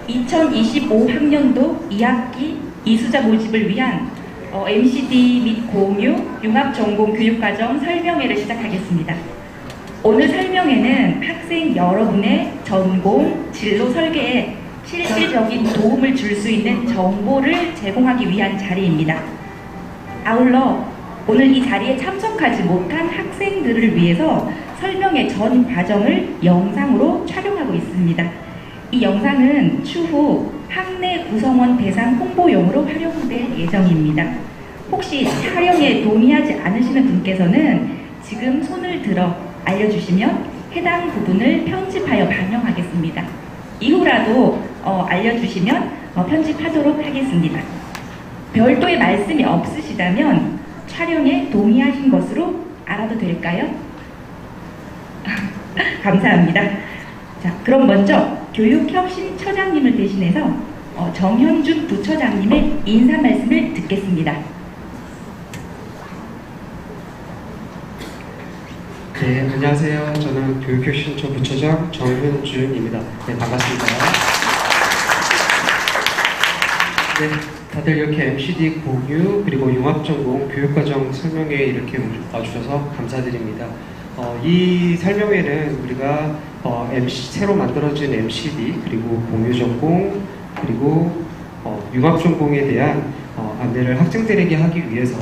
2025학년도 2학기 이수자 모집을 위한 MCD 및 공유 융합전공 교육과정 설명회를 시작하겠습니다. 오늘 설명회는 학생 여러분의 전공, 진로 설계에 실질적인 도움을 줄 수 있는 정보를 제공하기 위한 자리입니다. 아울러 오늘 이 자리에 참석하지 못한 학생들을 위해서 설명회 전 과정을 영상으로 촬영하고 있습니다. 이 영상은 추후 학내 구성원 대상 홍보용으로 활용될 예정입니다. 혹시 촬영에 동의하지 않으시는 분께서는 지금 손을 들어 알려주시면 해당 부분을 편집하여 반영하겠습니다. 이후라도 알려주시면 편집하도록 하겠습니다. 별도의 말씀이 없으시다면 촬영에 동의하신 것으로 알아도 될까요? 감사합니다. 자, 그럼 먼저 교육혁신처장님을 대신해서 정현준 부처장님의 인사 말씀을 듣겠습니다. 네, 안녕하세요. 저는 교육혁신처 부처장 정현준입니다. 네, 반갑습니다. 네, 다들 이렇게 MCD 공유 그리고 융합전공 교육과정 설명회에 이렇게 와주셔서 감사드립니다. 이 설명회는 우리가 새로 만들어진 MCD 그리고 공유전공 그리고 융합전공에 대한 안내를 학생들에게 하기 위해서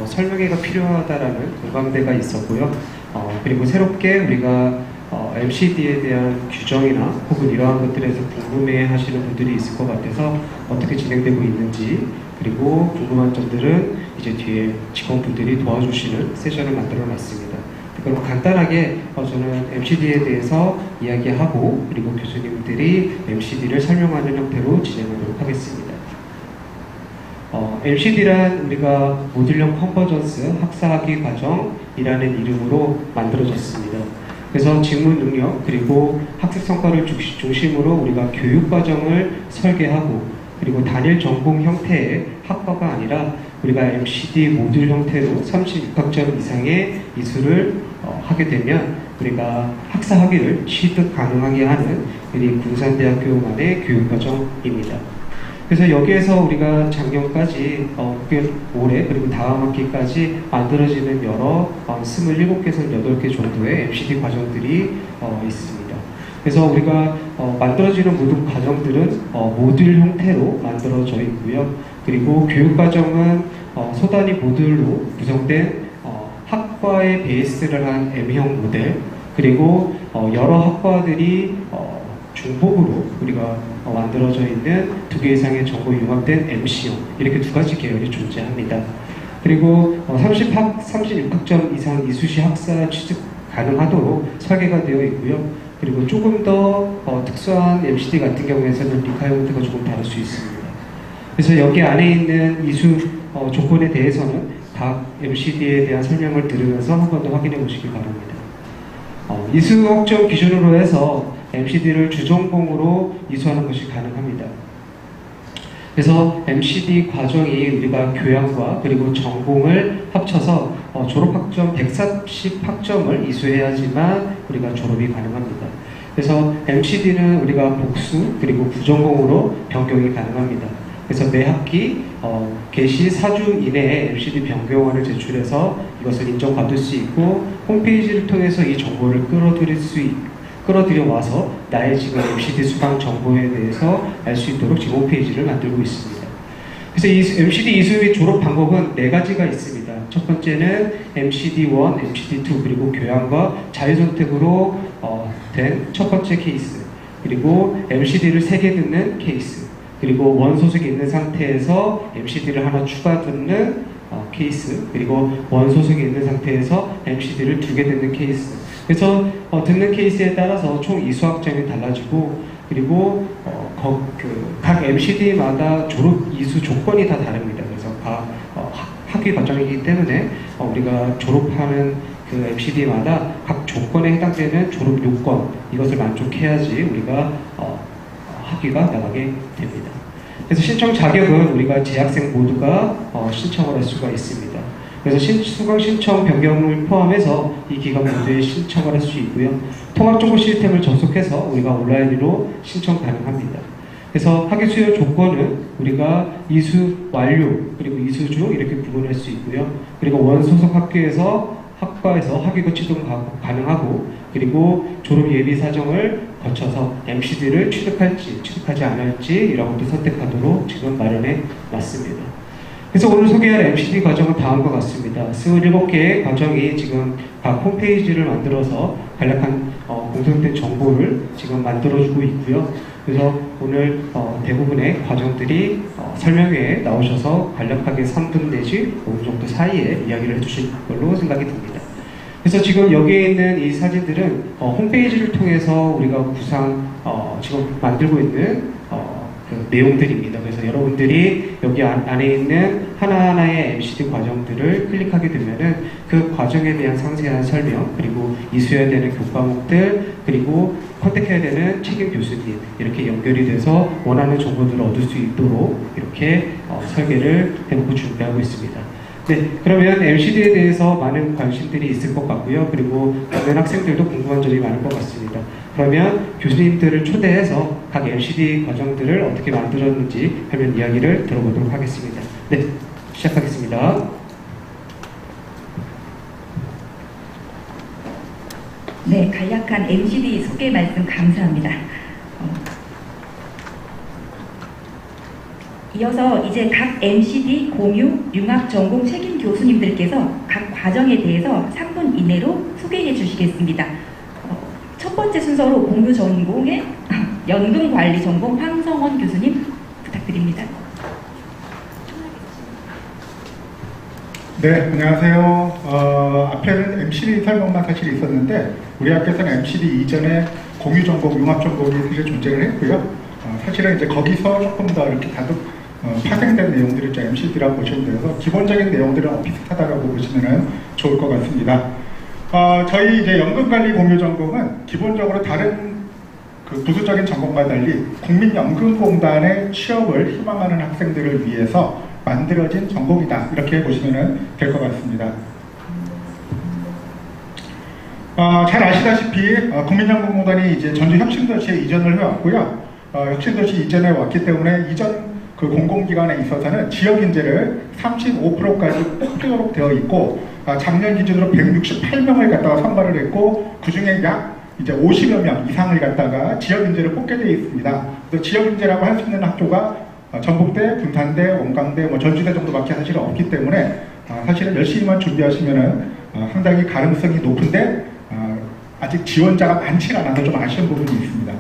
설명회가 필요하다라는 공감대가 있었고요. 그리고 새롭게 우리가 MCD에 대한 규정이나 혹은 이러한 것들에서 궁금해 하시는 분들이 있을 것 같아서 어떻게 진행되고 있는지 그리고 궁금한 점들은 이제 뒤에 직원분들이 도와주시는 세션을 만들어 놨습니다. 그럼 간단하게 저는 MCD에 대해서 이야기하고 그리고 교수님들이 MCD를 설명하는 형태로 진행하도록 하겠습니다. MCD란 우리가 모듈형 컨버전스 학사학위 과정이라는 이름으로 만들어졌습니다. 그래서 직무 능력 그리고 학습 성과를 중심으로 우리가 교육 과정을 설계하고 그리고 단일 전공 형태의 학과가 아니라 우리가 MCD 모듈 형태로 36학점 이상의 이수를 하게 되면 우리가 학사 학위를 취득 가능하게 하는 우리 군산대학교만의 교육과정입니다. 그래서 여기에서 우리가 작년까지 올해 그리고 다음 학기까지 만들어지는 여러 27개에서 8개 정도의 MCD 과정들이 있습니다. 그래서 우리가 만들어지는 모든 과정들은 모듈 형태로 만들어져 있고요. 그리고 교육과정은 소단위 모듈로 구성된 학과의 베이스를 한 M형 모델 그리고 여러 학과들이 중복으로 우리가 만들어져 있는 2개 이상의 전공 융합된 MC형 이렇게 2가지 계열이 존재합니다. 그리고 36학점 이상 이수시 학사 취득 가능하도록 설계가 되어 있고요. 그리고 조금 더 특수한 MCD 같은 경우에는 리카이먼트가 조금 다를 수 있습니다. 그래서 여기 안에 있는 이수 조건에 대해서는 각 MCD에 대한 설명을 들으면서 한 번 더 확인해 보시기 바랍니다. 이수 학점 기준으로 해서 MCD를 주전공으로 이수하는 것이 가능합니다. 그래서 MCD 과정이 우리가 교양과 그리고 전공을 합쳐서 졸업학점 140학점을 이수해야지만 우리가 졸업이 가능합니다. 그래서 MCD는 우리가 복수 그리고 부전공으로 변경이 가능합니다. 그래서 매 학기 개시 4주 이내에 MCD 변경안을 제출해서 이것을 인정받을 수 있고 홈페이지를 통해서 이 정보를 끌어들여 와서 나의 지금 MCD 수강 정보에 대해서 알 수 있도록 지금 홈페이지를 만들고 있습니다. 그래서 이 MCD 이수 및 졸업 방법은 4가지가 있습니다. 첫 번째는 MCD1, MCD2 그리고 교양과 자유선택으로 된 첫 번째 케이스 그리고 MCD를 3개 듣는 케이스 그리고 원소속이 있는 상태에서 MCD를 하나 추가 듣는 케이스 그리고 원소속이 있는 상태에서 MCD를 2개 듣는 케이스 그래서 듣는 케이스에 따라서 총 이수학점이 달라지고 그리고 각 MCD마다 졸업 이수 조건이 다 다릅니다. 그래서 각 학위 과정이기 때문에 우리가 졸업하는 그 MCD마다 각 조건에 해당되는 졸업 요건 이것을 만족해야지 우리가 학위가 나가게 됩니다. 그래서 신청 자격은 우리가 재학생 모두가 신청을 할 수가 있습니다. 그래서 수강 신청 변경을 포함해서 이 기간 모두에 신청을 할 수 있고요. 통합정보 시스템을 접속해서 우리가 온라인으로 신청 가능합니다. 그래서 학위 수요 조건은 우리가 이수 완료 그리고 이수주 이렇게 구분할 수 있고요. 그리고 원소속 학교에서 학과에서 학위가 취득 가능하고 그리고 졸업 예비 사정을 거쳐서 MCD를 취득할지 취득하지 않을지 이런 것도 선택하도록 지금 마련해 놨습니다. 그래서 오늘 소개할 MCD 과정은 다음과 같습니다. 27개의 과정이 지금 각 홈페이지를 만들어서 간략한 공통된 정보를 지금 만들어주고 있고요. 그래서 오늘 대부분의 과정들이 설명회에 나오셔서 간략하게 3분 내지 5분 정도 사이에 이야기를 해주실 걸로 생각이 듭니다. 그래서 지금 여기에 있는 이 사진들은 홈페이지를 통해서 우리가 지금 만들고 있는 그 내용들입니다. 그래서 여러분들이 여기 안에 있는 하나하나의 MCD 과정들을 클릭하게 되면은 그 과정에 대한 상세한 설명, 그리고 이수해야 되는 교과목들, 그리고 컨택해야 되는 책임 교수님 이렇게 연결이 돼서 원하는 정보들을 얻을 수 있도록 이렇게 설계를 해놓고 준비하고 있습니다. 네, 그러면 MCD에 대해서 많은 관심들이 있을 것 같고요. 그리고 다른 학생들도 궁금한 점이 많을 것 같습니다. 그러면 교수님들을 초대해서 각 MCD 과정들을 어떻게 만들었는지 하면 이야기를 들어보도록 하겠습니다. 네, 시작하겠습니다. 네, 간략한 MCD 소개 말씀 감사합니다. 이어서 이제 각 MCD 공유 융합 전공 책임 교수님들께서 각 과정에 대해서 3분 이내로 소개해 주시겠습니다. 첫 번째 순서로 공유 전공의 연금관리 전공 황성원 교수님 부탁드립니다. 네, 안녕하세요. 앞에는 MCD 설명만 사실 있었는데 우리 학교에서는 MCD 이전에 공유 전공, 융합 전공이 사실 존재를 했고요. 사실은 이제 거기서 조금 더 이렇게 다득 파생된 내용들이 이제 MCD라고 보시면 돼서 기본적인 내용들은 비슷하다고 보시면 좋을 것 같습니다. 저희 이제 연금관리 공유 전공은 기본적으로 다른 그 부수적인 전공과 달리 국민연금공단의 취업을 희망하는 학생들을 위해서 만들어진 전공이다. 이렇게 보시면 될 것 같습니다. 잘 아시다시피 국민연금공단이 이제 전주 혁신도시에 이전을 해왔고요. 혁신도시 이전에 왔기 때문에 이전 그 공공기관에 있어서는 지역인재를 35%까지 뽑도록 되어 있고 작년 기준으로 168명을 갖다가 선발을 했고 그 중에 약 이제 50여 명 이상을 갖다가 지역인재를 뽑게 되어 있습니다. 그래서 지역인재라고 할 수 있는 학교가 전북대, 분탄대, 원광대, 전주대 정도밖에 사실은 없기 때문에 사실은 열심히만 준비하시면은 상당히 가능성이 높은데 아직 지원자가 많지는 않아서 좀 아쉬운 부분이 있습니다.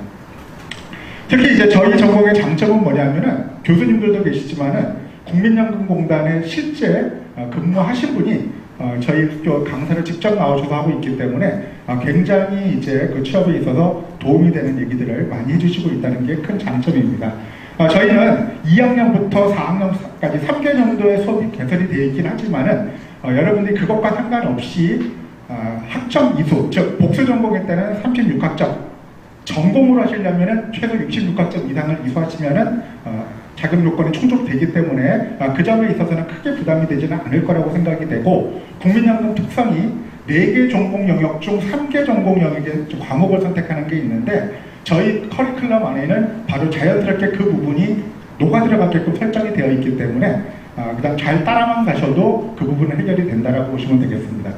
특히 이제 저희 전공의 장점은 뭐냐면은 교수님들도 계시지만은 국민연금공단에 실제 근무하신 분이 저희 학교 강사를 직접 나오셔서 하고 있기 때문에 굉장히 이제 그 취업에 있어서 도움이 되는 얘기들을 많이 해주시고 있다는 게 큰 장점입니다. 저희는 2학년부터 4학년까지 3개년도에 수업이 개설이 되어 있긴 하지만은 여러분들이 그것과 상관없이 학점 이수, 즉 복수 전공일 때는 36학점, 전공으로 하시려면은 최소 66학점 이상을 이수하시면은 자격 요건이 충족되기 때문에 그 점에 있어서는 크게 부담이 되지는 않을 거라고 생각이 되고, 국민연금 특성이 4개 전공 영역 중 3개 전공 영역의 과목을 선택하는 게 있는데 저희 커리큘럼 안에는 바로 자연스럽게 그 부분이 녹아 들어가게끔 설정이 되어 있기 때문에 그다음 잘 따라만 가셔도 그 부분은 해결이 된다라고 보시면 되겠습니다.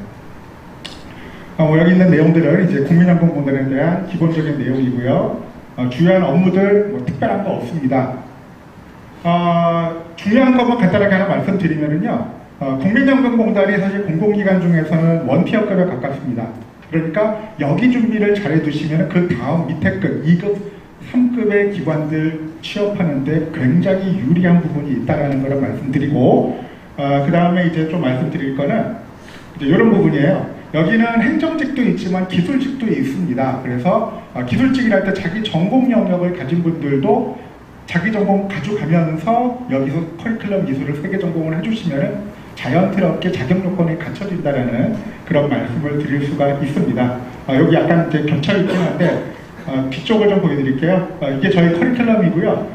여기 있는 내용들은 이제 국민연금공단에 대한 기본적인 내용이고요. 주요한 업무들 특별한 거 없습니다. 중요한 것만 간단하게 하나 말씀드리면은요. 국민연금공단이 사실 공공기관 중에서는 원티어급에 가깝습니다. 그러니까 여기 준비를 잘 해두시면 그 다음 밑에 급 2급, 3급의 기관들 취업하는데 굉장히 유리한 부분이 있다는 걸 말씀드리고, 그 다음에 이제 좀 말씀드릴 거는 이제 이런 부분이에요. 여기는 행정직도 있지만 기술직도 있습니다. 그래서 기술직이랄 때 자기 전공 영역을 가진 분들도 자기 전공 가져가면서 여기서 커리큘럼 이수를 3개 전공을 해주시면 자연스럽게 자격 요건이 갖춰진다는 그런 말씀을 드릴 수가 있습니다. 여기 약간 이제 겹쳐있긴 한데 뒤쪽을 좀 보여드릴게요. 이게 저희 커리큘럼이고요.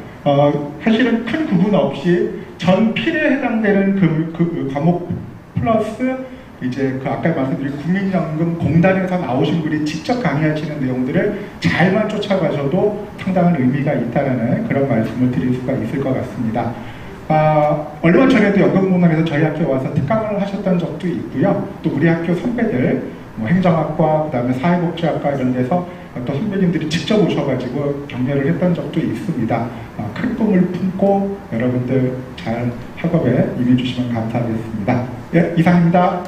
사실은 큰 구분 없이 전 필에 해당되는 그 과목 플러스 이제 그 아까 말씀드린 국민연금공단에서 나오신 분이 직접 강의하시는 내용들을 잘만 쫓아가셔도 상당한 의미가 있다는 그런 말씀을 드릴 수가 있을 것 같습니다. 얼마 전에도 연금공단에서 저희 학교에 와서 특강을 하셨던 적도 있고요. 또 우리 학교 선배들, 뭐 행정학과, 그 다음에 사회복지학과 이런 데서 또 선배님들이 직접 오셔가지고 격려를 했던 적도 있습니다. 큰 꿈을 품고 여러분들 잘 학업에 임해주시면 감사하겠습니다. 예, 이상입니다.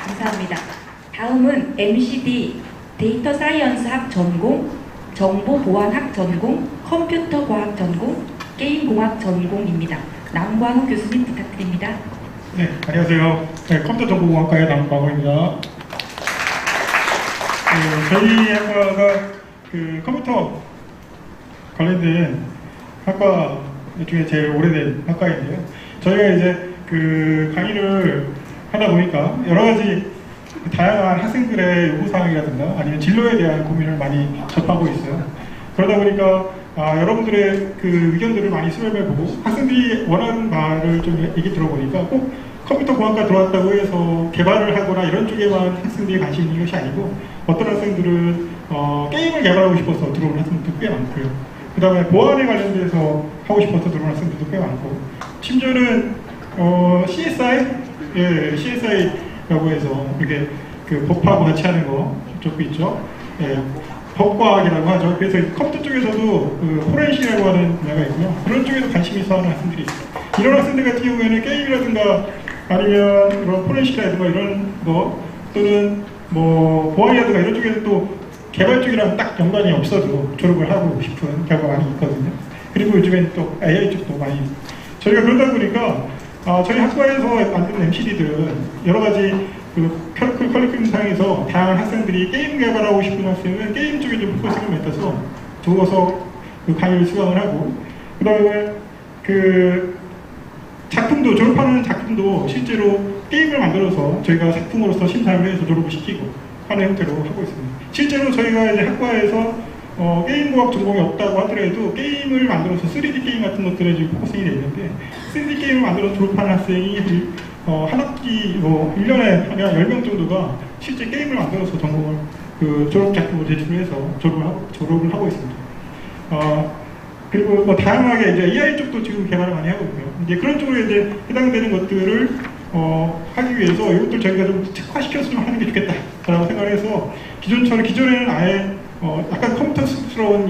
감사합니다. 다음은 MCD 데이터 사이언스 학 전공, 정보보안학 전공, 컴퓨터과학 전공, 게임공학 전공입니다. 남광우 교수님 부탁드립니다. 네, 안녕하세요. 네, 컴퓨터 정보공학과의 남광우입니다. 저희 학과가 컴퓨터 관련된 학과 중에 제일 오래된 학과인데요. 저희가 이제 강의를 하다 보니까 여러 가지 다양한 학생들의 요구사항이라든가 아니면 진로에 대한 고민을 많이 접하고 있어요. 그러다 보니까 여러분들의 의견들을 많이 수렴해보고 학생들이 원하는 바를 좀 얘기 들어보니까 꼭 컴퓨터 공학과 들어왔다고 해서 개발을 하거나 이런 쪽에만 학생들이 관심이 있는 것이 아니고 어떤 학생들은 게임을 개발하고 싶어서 들어오는 학생들도 꽤 많고요. 그 다음에 보안에 관련돼서 하고 싶어서 들어오는 학생들도 꽤 많고 심지어는 CSI? 예, CSI라고 해서 이게 법하고 같이 하는 거 쪽도 있죠. 예, 법과학이라고 하죠. 그래서 컴퓨터 쪽에서도 포렌식이라고 하는 분야가 있고요. 그런 쪽에도 관심이 있어 하는 학생들이 있어요. 이런 학생들 같은 경우에는 게임이라든가 아니면 그런 포렌식이라든가 이런 거 또는 뭐 보안이라든가 이런 쪽에서 또 개발 쪽이랑 딱 연관이 없어도 졸업을 하고 싶은 경우가 많이 있거든요. 그리고 요즘엔 또 AI 쪽도 많이 저희가 그러다 보니까 저희 학과에서 만든 MCD들은 여러 가지 커리큘럼상에서 다양한 학생들이 게임 개발하고 싶은 학생은 게임 쪽에 좀 포커스를 맡아서 적어서 강의를 수강을 하고 그 다음에 작품도 졸업하는 작품도 실제로 게임을 만들어서 저희가 작품으로서 심사를 해서 졸업을 시키고 하는 형태로 하고 있습니다. 실제로 저희가 이제 학과에서 게임공학 전공이 없다고 하더라도 게임을 만들어서 3D 게임 같은 것들에 지금 포커싱이 되어 있는데 3D 게임을 만들어서 졸업하는 학생이 한 학기 1년에 한 10명 정도가 실제 게임을 만들어서 전공을 졸업 작품을 제출해서 졸업을 하고 있습니다. 그리고 다양하게 이제 AI 쪽도 지금 개발을 많이 하고 있고요. 이제 그런 쪽으로 이제 해당되는 것들을 하기 위해서 이것들 저희가 좀 특화시켰으면 하는 게 좋겠다라고 생각을 해서 기존에는 아예 약간 컴퓨터스러운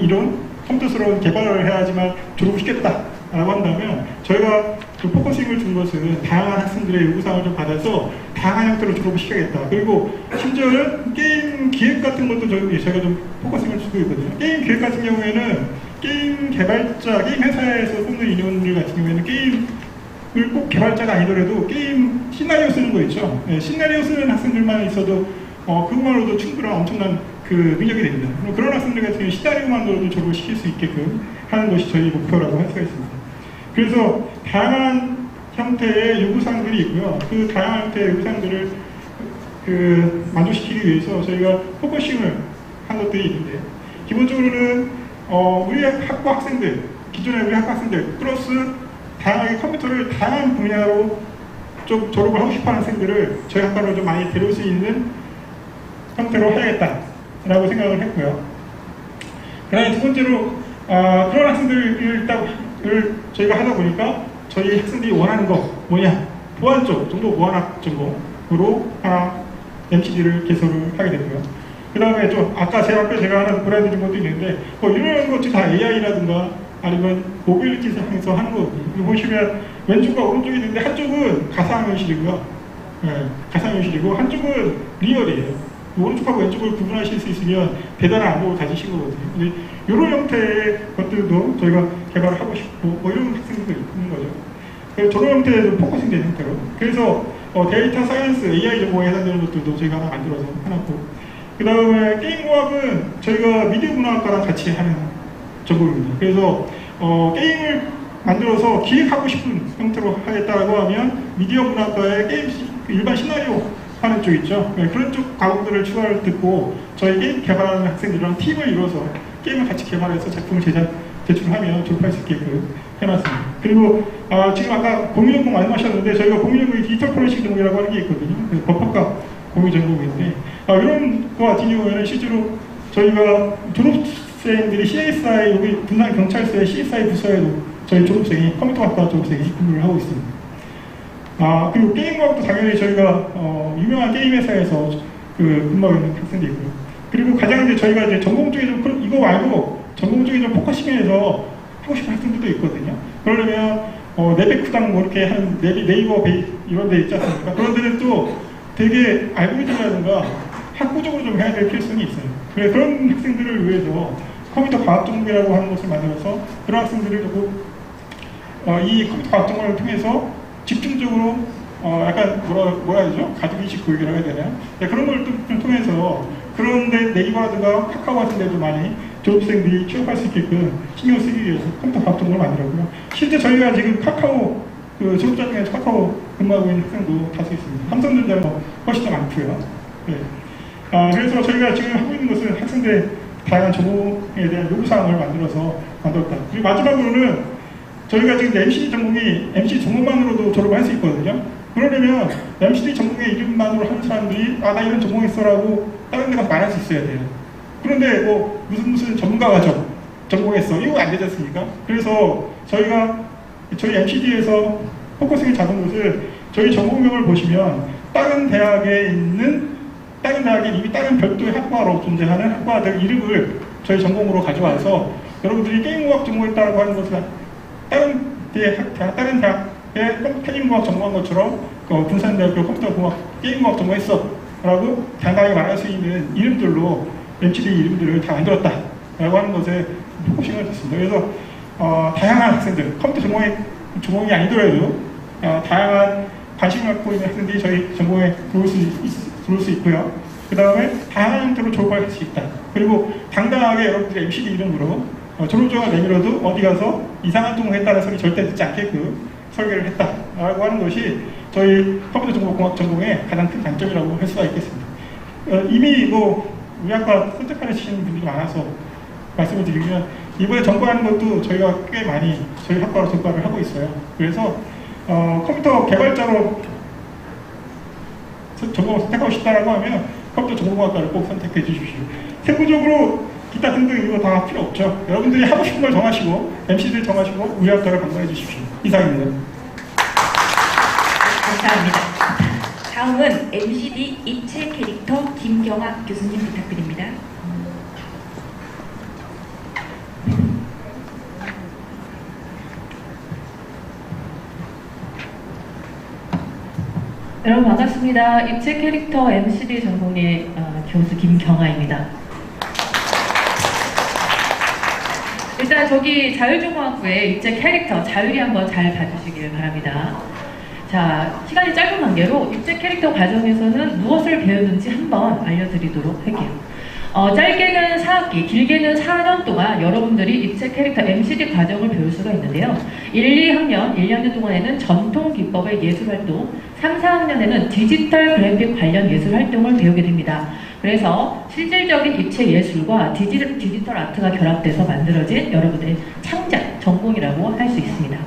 개발을 해야지만 졸업을 시켰다라고 한다면 저희가 포커싱을 준 것은 다양한 학생들의 요구사항을 좀 받아서 다양한 형태로 졸업을 시켜야겠다. 그리고 심지어는 게임 기획 같은 것도 저희가 좀 포커싱을 주고 있거든요. 게임 기획 같은 경우에는 게임 개발자, 게임 회사에서 뽑는 인원들 같은 경우에는 게임을 꼭 개발자가 아니더라도 게임 시나리오 쓰는 거 있죠. 네, 시나리오 쓰는 학생들만 있어도 그것만으로도 충분한 엄청난 능력이 됩니다. 그런 학생들 같은 경우는 시나리오만으로도 졸업을 시킬 수 있게끔 하는 것이 저희 목표라고 할 수가 있습니다. 그래서 다양한 형태의 요구사항들이 있고요. 그 다양한 형태의 요구사항들을 만족시키기 위해서 저희가 포커싱을 한 것들이 있는데 기본적으로는 우리 학과 학생들, 기존의 우리 학과 학생들 플러스 다양하게 컴퓨터를 다양한 분야로 좀 졸업을 하고 싶어하는 학생들을 저희 학과로 좀 많이 데려올 수 있는 형태로 해야겠다라고 생각을 했고요. 그 다음에 두 번째로 그런 학생들을 저희가 하다 보니까 저희 학생들이 원하는 거 뭐냐? 보안 쪽, 정보 보안학 전공으로 하나 MCD를 개설을 하게 됐고요. 그 다음에 좀 아까 제 앞에 제가 하나 보여드린 것도 있는데 이런 것들이 다 AI라든가 아니면 모빌리티 상에서 하는 거거든요. 보시면 왼쪽과 오른쪽이 있는데 한쪽은 가상현실이고요. 네, 가상현실이고 한쪽은 리얼이에요. 오른쪽하고 왼쪽을 구분하실 수 있으면 대단한 안목을 가지신 거거든요. 이런 형태의 것들도 저희가 개발을 하고 싶고 이런 학생들도 있는 거죠. 그래서 저런 형태의 포커싱 되는 형태로. 그래서 데이터 사이언스, AI 전공에 해당되는 것들도 저희가 하나 만들어서 해놨고 그 다음에 게임공학은 저희가 미디어 문화학과랑 같이 하는 전공입니다. 그래서 게임을 만들어서 기획하고 싶은 형태로 하겠다라고 하면 미디어 문화학과의 게임 일반 시나리오 하는 쪽 있죠. 네, 그런 쪽 과목들을 추가를 듣고 저희 게임 개발하는 학생들이랑 팀을 이뤄서 게임을 같이 개발해서 작품을 제출하면 졸업할 수 있게끔 해놨습니다. 그리고 지금 아까 공유전공 말씀하셨는데 저희가 공유전공이 디지털 포렌식 전공이라고 하는 게 있거든요. 법학과 공유전공인데 이런 거 같은 경우에는 실제로 저희가 졸업생들이 CSI 여기 분당 경찰서의 CSI 부서에도 저희 졸업생이 컴퓨터학과 졸업생이 근무를 하고 있습니다. 그리고 게임과학도 당연히 저희가 유명한 게임 회사에서 근무하고 있는 학생도 있고요. 그리고 가장 이제 저희가 이제 전공 쪽에 좀 이거 말고 전공 쪽에 좀 포커싱해서 하고 싶은 학생들도 있거든요. 그러려면 네베쿠당 뭐 이렇게 한 네이버 이런 데 있지 않습니까? 그런 데는 또 되게 알고리즘이라든가 학구적으로 좀 해야 될 필요성이 있어요. 그래서 그런 학생들을 위해서 컴퓨터 과학 전공이라고 하는 것을 만들어서 그런 학생들을 두고 이 컴퓨터 과학 전공을 통해서 집중적으로 약간 뭐라 하죠? 가족인식 교육이라고 해야 되나요? 네, 그런 걸 좀 통해서 그런데 네이버라든가 카카오 같은 데도 많이 졸업생들이 취업할 수 있게끔 신경 쓰기 위해서 컴퓨터 과학 전공을 만들었고요. 실제 저희가 지금 카카오 졸업자 중에 카카오 근무하고 있는 학생도 다수 있습니다. 삼성전자는 훨씬 더 많고요. 네. 그래서 저희가 지금 하고 있는 것은 학생들의 다양한 전공에 대한 요구사항을 만들었다. 그리고 마지막으로는 저희가 지금 MCD 전공이 MCD 전공만으로도 졸업을 할 수 있거든요. 그러려면 MCD 전공의 이름만으로 하는 사람들이 나 이런 전공이 있어라고 다른 데 가서 말할 수 있어야 돼요. 그런데 뭐 무슨 전문가 과정 전공했어 이거 안 되지 않습니까? 그래서 저희 MCD에서 포커싱을 잡은 것을 저희 전공명을 보시면 다른 대학에 이미 다른 별도의 학과로 존재하는 학과들 이름을 저희 전공으로 가져와서 여러분들이 게임공학 전공했다고 하는 것은 다른 대학의 게임공학 전공한 것처럼 군산대학교 컴퓨터공학 게임공학 전공했어 라고 당당하게 말할 수 있는 이름들로 MCD 이름들을 다 만들었다 라고 하는 것에 포커싱을 했습니다. 그래서 다양한 학생들 컴퓨터 전공이 아니더라도 다양한 관심을 갖고 있는 학생들이 저희 전공에 들어올 수 있고요. 그 다음에 다양한 형태로 졸업할 수 있다. 그리고 당당하게 여러분들이 MCD 이름으로 졸업증을 내밀어도 어디 가서 이상한 전공을 했다는 소리 절대 듣지 않게끔 설계를 했다라고 하는 것이 저희 컴퓨터 정보공학 전공의 가장 큰 장점이라고 할 수가 있겠습니다. 이미 우리 학과 선택하시는 분들이 많아서 말씀을 드리면 이번에 전과하는 것도 저희가 꽤 많이 저희 학과로 전과를 하고 있어요. 그래서 컴퓨터 개발자로 전공을 선택하고 싶다라고 하면 컴퓨터 전공학과를 꼭 선택해 주십시오. 세부적으로 기타 등등 이거 다 필요 없죠. 여러분들이 하고 싶은 걸 정하시고 MC들 정하시고 우리 학과를 방문해 주십시오. 이상입니다. 감사합니다. 다음은 MCD 입체 캐릭터 김경학 교수님 부탁드립니다. 여러분 반갑습니다. 입체 캐릭터 MCD 전공의 교수 김경아입니다. 일단 저기 자율전공학부의 입체 캐릭터 자율이 한번 잘 봐주시길 바랍니다. 자, 시간이 짧은 관계로 입체 캐릭터 과정에서는 무엇을 배우는지 한번 알려드리도록 할게요. 짧게는 4학기, 길게는 4년 동안 여러분들이 입체 캐릭터 MCD 과정을 배울 수가 있는데요. 1, 2학년, 1, 2학년 동안에는 전통 기법의 예술활동, 3, 4학년에는 디지털 그래픽 관련 예술활동을 배우게 됩니다. 그래서 실질적인 입체 예술과 디지털 아트가 결합돼서 만들어진 여러분들의 창작 전공이라고 할 수 있습니다.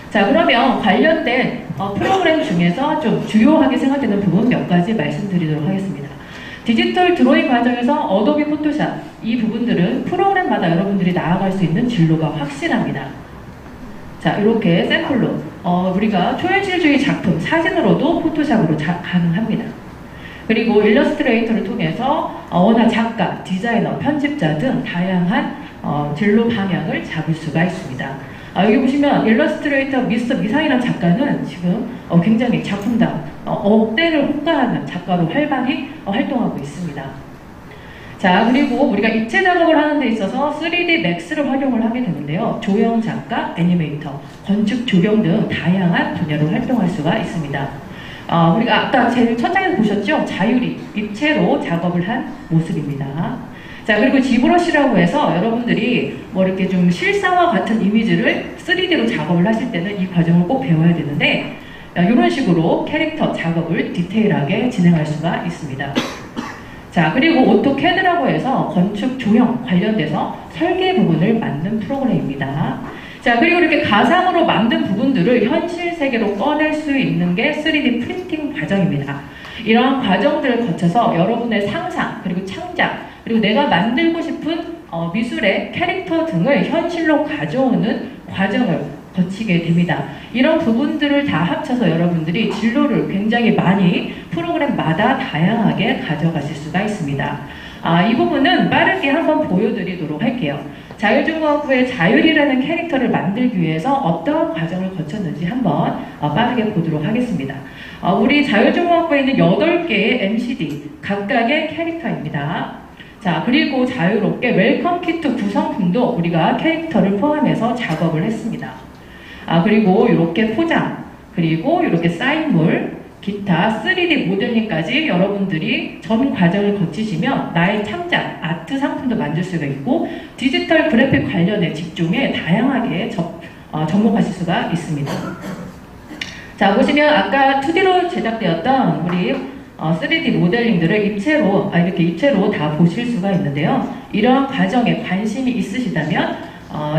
자, 그러면 관련된 프로그램 중에서 좀 주요하게 생각되는 부분 몇 가지 말씀드리도록 하겠습니다. 디지털 드로잉 과정에서 어도비 포토샵 이 부분들은 프로그램마다 여러분들이 나아갈 수 있는 진로가 확실합니다. 자, 이렇게 샘플로 우리가 초현실주의 작품 사진으로도 포토샵으로 가능합니다. 그리고 일러스트레이터를 통해서 원화 작가, 디자이너, 편집자 등 다양한 진로 방향을 잡을 수가 있습니다. 여기 보시면 일러스트레이터 미스터 미상이라는 작가는 지금 굉장히 작품당 억대를 호가하는 작가로 활발히 활동하고 있습니다. 자, 그리고 우리가 입체 작업을 하는 데 있어서 3D 맥스를 활용을 하게 되는데요. 조형 작가, 애니메이터, 건축 조경 등 다양한 분야로 활동할 수가 있습니다. 우리가 아까 제일 첫 장에서 보셨죠? 자율이 입체로 작업을 한 모습입니다. 자, 그리고 지브러시라고 해서 여러분들이 이렇게 좀 실사와 같은 이미지를 3D로 작업을 하실 때는 이 과정을 꼭 배워야 되는데 이런 식으로 캐릭터 작업을 디테일하게 진행할 수가 있습니다. 자, 그리고 오토캐드라고 해서 건축 조형 관련돼서 설계 부분을 만든 프로그램입니다. 자, 그리고 이렇게 가상으로 만든 부분들을 현실 세계로 꺼낼 수 있는 게 3D 프린팅 과정입니다. 이러한 과정들을 거쳐서 여러분의 상상, 그리고 창작, 그리고 내가 만들고 싶은 미술의 캐릭터 등을 현실로 가져오는 과정을 거치게 됩니다. 이런 부분들을 다 합쳐서 여러분들이 진로를 굉장히 많이 프로그램마다 다양하게 가져가실 수가 있습니다. 이 부분은 빠르게 한번 보여드리도록 할게요. 자율중공학부의 자율이라는 캐릭터를 만들기 위해서 어떠한 과정을 거쳤는지 한번 빠르게 보도록 하겠습니다. 우리 자율중공학부에 있는 8개의 MCD 각각의 캐릭터입니다. 자, 그리고 자유롭게 웰컴 키트 구성품도 우리가 캐릭터를 포함해서 작업을 했습니다. 그리고 이렇게 포장, 그리고 이렇게 사인물, 기타 3D 모델링까지 여러분들이 전 과정을 거치시면 나의 창작, 아트 상품도 만들 수가 있고 디지털 그래픽 관련의 직종에 다양하게 접목하실 수가 있습니다. 자, 보시면 아까 2D로 제작되었던 우리 3D 모델링들을 이렇게 입체로 다 보실 수가 있는데요. 이러한 과정에 관심이 있으시다면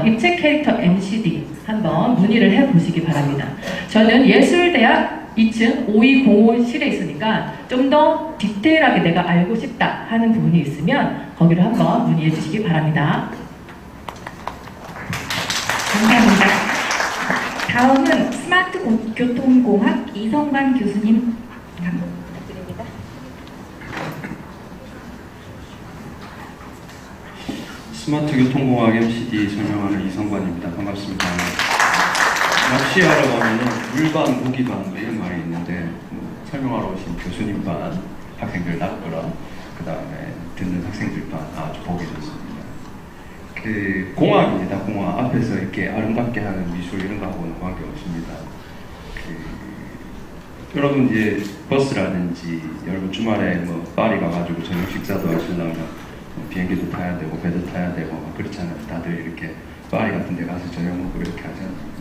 입체 캐릭터 MCD 한번 문의를 해보시기 바랍니다. 저는 예술대학 2층 5205실에 있으니까 좀 더 디테일하게 내가 알고 싶다 하는 부분이 있으면 거기를 한번 문의해 주시기 바랍니다. 감사합니다. 다음은 스마트 교통공학 이성관 교수님 부탁드립니다. 스마트 교통공학 MCD 설명하는 이성관입니다. 반갑습니다. 낚시하러 가면은 물반, 고기반 이런 말이 있는데 설명하러 오신 교수님 반 학생들 낚으러 그 다음에 듣는 학생들 반 아주 보기 좋습니다. 그 공학입니다. 공학 앞에서 이렇게 아름답게 하는 미술 이런 거하고는 관계 없습니다. 여러분 이제 버스라든지 여러분 주말에 뭐 파리 가가지고 저녁 식사도 하시려면 비행기도 타야 되고 배도 타야 되고 그렇잖아요. 다들 이렇게 파리 같은 데 가서 저녁 먹고 이렇게 하잖아요.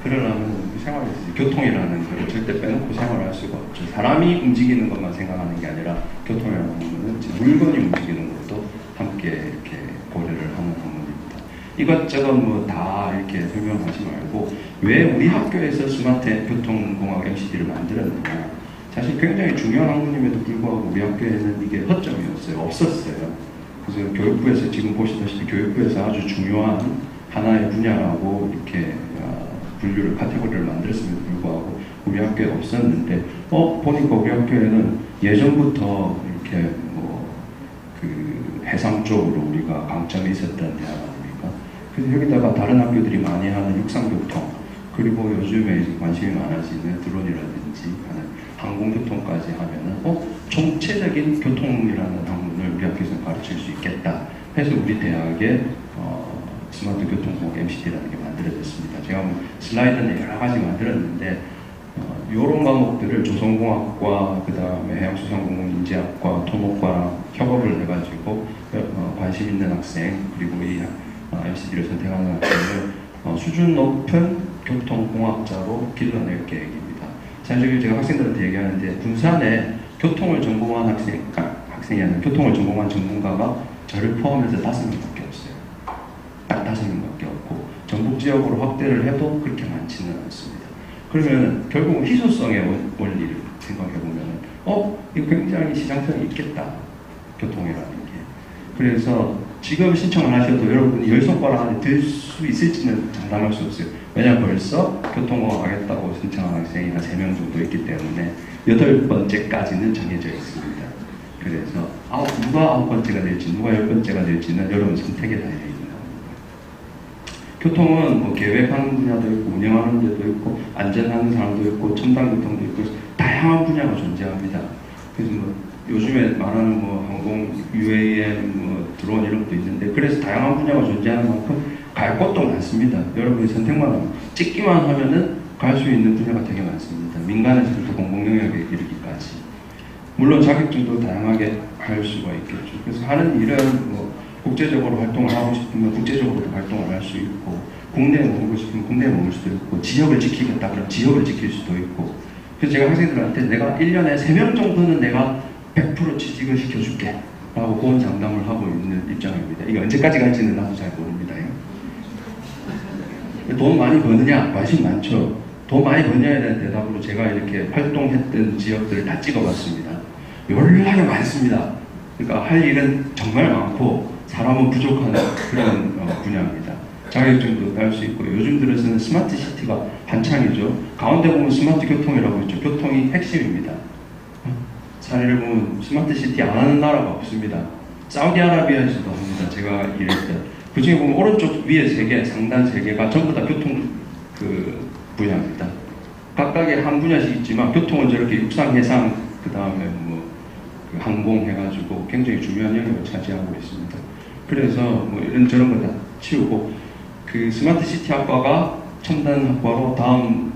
그러려면 생활에서 교통이라는 걸 절대 빼놓고 생활을 할 수가 없죠. 사람이 움직이는 것만 생각하는 게 아니라 교통이라는 것은 물건이 움직이는 것도 함께 이렇게 고려를 하는 학문입니다. 이것저것 뭐 다 이렇게 설명하지 말고 왜 우리 학교에서 스마트 교통공학 MCD를 만들었느냐. 사실 굉장히 중요한 학문임에도 불구하고 우리 학교에는 이게 허점이었어요. 없었어요. 그래서 교육부에서 지금 보시다시피 교육부에서 아주 중요한 하나의 분야라고 이렇게 분류를 카테고리를 만들었음에도 불구하고 우리 학교에 없었는데 보니까 우리 학교에는 예전부터 이렇게 그 해상 쪽으로 우리가 강점이 있었던 대학 아닙니까? 그래서 여기다가 다른 학교들이 많이 하는 육상교통 그리고 요즘에 이제 관심이 많아지는 드론이라든지 하는 항공교통까지 하면은 총체적인 교통이라는 학문을 우리 학교에서 가르칠 수 있겠다 해서 우리 대학에 스마트 교통공학 MCD라는 게 만들어졌습니다. 제가 뭐 슬라이드는 여러 가지 만들었는데 이런 과목들을 조선공학과 그 다음에 해양수산공인지학과 토목과랑 협업을 해가지고 관심 있는 학생 그리고 이 MCD를 선택하는 학생을 수준 높은 교통공학자로 길러낼 계획입니다. 사실 제가 학생들한테 얘기하는데 군산에 교통을 전공한 학생이 아니라 교통을 전공한 전문가가 저를 포함해서 5명밖에 없어요. 딱 5명밖에 없고 전북 지역으로 확대를 해도 그렇게 많지는 않습니다. 그러면 결국 희소성의 원리를 생각해보면 이거 굉장히 시장성이 있겠다. 교통이라는 게. 그래서 지금 신청을 하셔도 여러분이 10손가락 안에 들 수 있을지는 장담할 수 없어요. 왜냐하면 벌써 교통공학 하겠다고 신청한 학생이 한 3명 정도 있기 때문에 8번째까지는 정해져 있습니다. 그래서 누가 9번째가 될지 누가 10번째가 될지는 여러분 선택에 달려있는 겁니다. 교통은 뭐 계획하는 분야도 있고 운영하는 데도 있고 안전하는 사람도 있고 첨단교통도 있고 다양한 분야가 존재합니다. 그래서 뭐 요즘에 말하는 뭐 항공, UAM, 뭐 드론 이런 것도 있는데 그래서 다양한 분야가 존재하는 만큼 갈 곳도 많습니다. 여러분이 선택만 하면 찍기만 하면은 갈 수 있는 분야가 되게 많습니다. 민간에서부터 공공 영역에 이르기까지. 물론 자격증도 다양하게 할 수가 있겠죠. 그래서 하는 일은 뭐 국제적으로 활동을 하고 싶으면 국제적으로도 활동을 할 수 있고 국내에 머물고 싶으면 국내에 머물 수도 있고 지역을 지키겠다 그러면 지역을 지킬 수도 있고 그래서 제가 학생들한테 내가 1년에 3명 정도는 내가 100% 취직을 시켜줄게 라고 고언장담을 하고 있는 입장입니다. 이게 언제까지 갈지는 나도 잘 모릅니다. 돈 많이 버느냐? 관심 많죠. 돈 많이 버냐에 대한 대답으로 제가 이렇게 활동했던 지역들을 다 찍어봤습니다. 연락이 많습니다. 그러니까 할 일은 정말 많고 사람은 부족한 그런 분야입니다. 자격증도 딸 수 있고 요즘 들어서는 스마트 시티가 한창이죠. 가운데 보면 스마트 교통이라고 있죠. 교통이 핵심입니다. 사례를 보면 스마트 시티 안 하는 나라가 없습니다. 사우디아라비아에서도 합니다. 제가 일했던. 그 중에 보면 오른쪽 위에 3개, 상단 3개가 전부 다 교통 분야입니다. 각각의 한 분야씩 있지만 교통은 저렇게 육상, 해상, 그 다음에 항공 해가지고 굉장히 중요한 영역을 차지하고 있습니다. 그래서 이런저런 거 다 치우고 그 스마트 시티 학과가 첨단 학과로 다음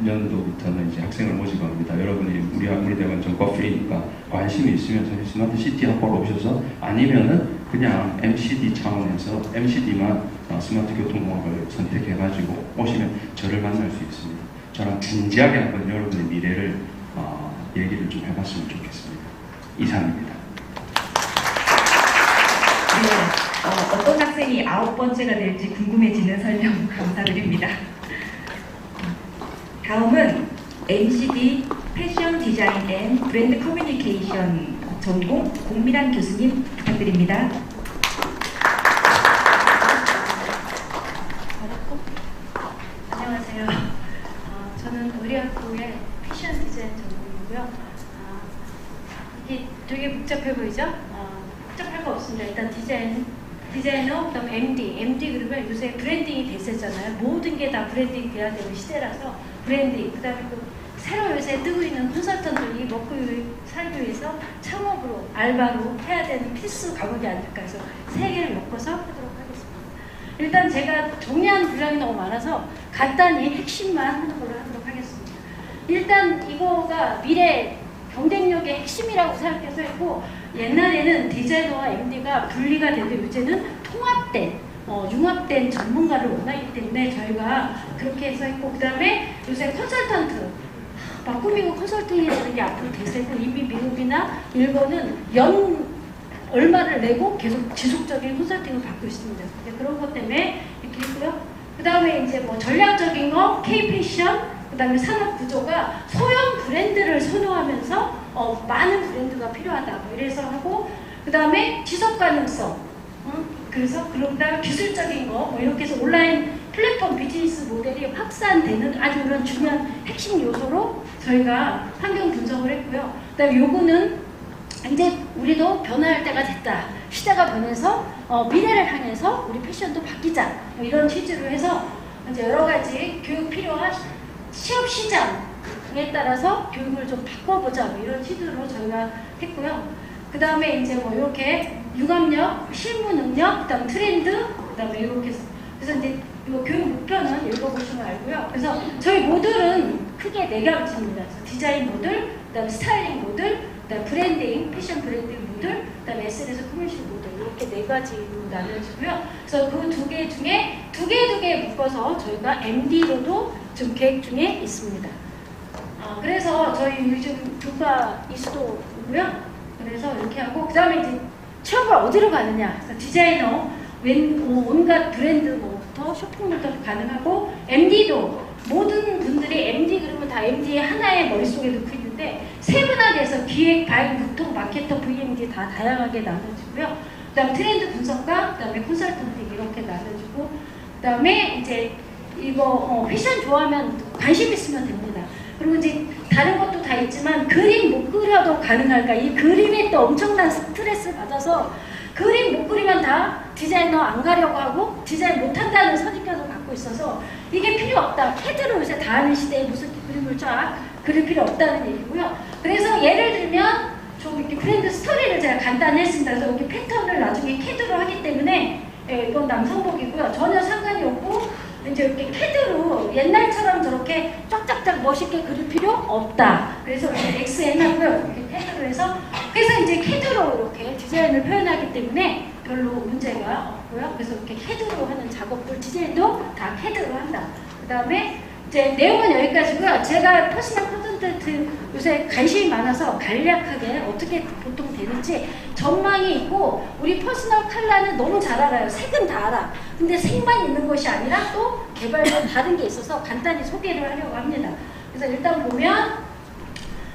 년도부터는 이제 학생을 모집합니다. 여러분이 우리 대학은 전과 프리니까 관심이 있으면 저희 스마트 시티 학과로 오셔서 아니면은 그냥 MCD 차원에서 MCD만 스마트 교통공학을 선택해가지고 오시면 저를 만날 수 있습니다. 저랑 진지하게 한번 여러분의 미래를 얘기를 좀 해봤으면 좋겠습니다. 이상입니다. 네, 어떤 학생이 9번째가 될지 궁금해지는 설명 감사드립니다. 다음은 MCD 패션 디자인 앤 브랜드 커뮤니케이션 전공 공미란 교수님 부탁드립니다. 안녕하세요. 저는 우리 학교의 패션 디자인 전공이고요. 이게 되게 복잡해 보이죠? 복잡할 거 없습니다. 일단 디자이너, 그다음 MD 그러면 요새 브랜딩이 대세잖아요. 모든 게 다 브랜딩 돼야 되는 시대라서 브랜딩, 그다음에 또 새로 요새 뜨고 있는 콘설턴들이 먹고 살기 위해서 창업으로 알바로 해야 되는 필수 과목이 아닐까 해서 3개를 엮어서 하도록 하겠습니다. 일단 제가 정리하는 분량이 너무 많아서 간단히 핵심만 하는 걸로 하도록 하겠습니다. 일단 이거가 미래 경쟁력의 핵심이라고 생각해서 했고, 옛날에는 디자이너와 MD가 분리가 되는데 요새는 통합된 융합된 전문가를 원하기 때문에 저희가 그렇게 해서 했고, 그 다음에 요새 컨설턴트 막 꾸미고 컨설팅이 되는 게 앞으로 대세고, 이미 미국이나 일본은 연 얼마를 내고 계속 지속적인 컨설팅을 받고 있습니다. 그런 것 때문에 이렇게 했고요. 그 다음에 이제 전략적인 거, K-패션, 그 다음에 산업 구조가 소형 브랜드를 선호하면서 많은 브랜드가 필요하다. 이래서 하고, 그 다음에 지속 가능성. 그래서 그다음에 기술적인 거 이렇게 해서 온라인 플랫폼 비즈니스 모델이 확산되는 아주 그런 중요한 핵심 요소로 저희가 환경 분석을 했고요. 그다음에 요거는 이제 우리도 변화할 때가 됐다. 시대가 변해서 미래를 향해서 우리 패션도 바뀌자. 이런 취지로 해서 이제 여러 가지 교육 필요한 취업 시장에 따라서 교육을 좀 바꿔보자. 이런 취지로 저희가 했고요. 그 다음에 이제 이렇게 융합력, 실무 능력, 그 다음 트렌드, 그 다음에 이렇게 해서 그래서 이제 이 교육 목표는 읽어보시면 알고요. 그래서 저희 모듈은 크게 4가지입니다. 디자인 모듈, 그 다음에 스타일링 모듈, 그 다음에 브랜딩, 패션 브랜딩 모듈, 그 다음에 SNS 커뮤니티 모듈 이렇게 4가지로 나눠지고요. 그래서 그 2개 중에 두 개 묶어서 저희가 MD로도 지금 계획 중에 있습니다. 그래서 저희 요즘 교과 이수도고요. 그래서 이렇게 하고, 그 다음에 이제 취업을 어디로 가느냐. 디자이너, 온갖 브랜드부터 쇼핑몰도 가능하고, MD도 모든 분들이 MD 그러면 다 MD의 하나의 머릿속에 넣고 있는데, 세분화돼서 기획, 바잉, 유통, 마케터, VMD 다 다양하게 나눠지고요. 그 다음 트렌드 분석가, 그 다음에 콘설턴팅 이렇게 나눠지고, 그 다음에 이제 이거 패션 좋아하면 관심 있으면 됩니다. 그리고 이제 다른 것도 다 있지만 그림 못 그려도 가능할까? 이 그림에 또 엄청난 스트레스 받아서 그림 못 그리면 다 디자이너 안 가려고 하고 디자인 못한다는 선입견을 갖고 있어서 이게 필요 없다. 캐드로 요새 다 하는 시대에 무슨 그림을 쫙 그릴 필요 없다는 얘기고요. 그래서 예를 들면 좀 이렇게 브랜드 스토리를 제가 간단히 했습니다. 그래서 여기 패턴을 나중에 캐드로 하기 때문에 이건 남성복이고요. 전혀 상관이 없고 이제 이렇게 캐드로 옛날처럼 저렇게 쫙쫙쫙 멋있게 그릴 필요 없다. 그래서 이렇게 XN 하고요. 이렇게 캐드로 해서 그래서 이제 캐드로 이렇게 디자인을 표현하기 때문에 별로 문제가 없고요. 그래서 이렇게 캐드로 하는 작업들 디자인도 다 캐드로 한다. 그 다음에 이제 내용은 여기까지고요. 제가 퍼스널 컨텐트 요새 관심이 많아서 간략하게 어떻게 보통 되는지 전망이 있고, 우리 퍼스널 컬러는 너무 잘 알아요. 색은 다 알아. 근데 색만 있는 것이 아니라 또 개발된 다른 게 있어서 간단히 소개를 하려고 합니다. 그래서 일단 보면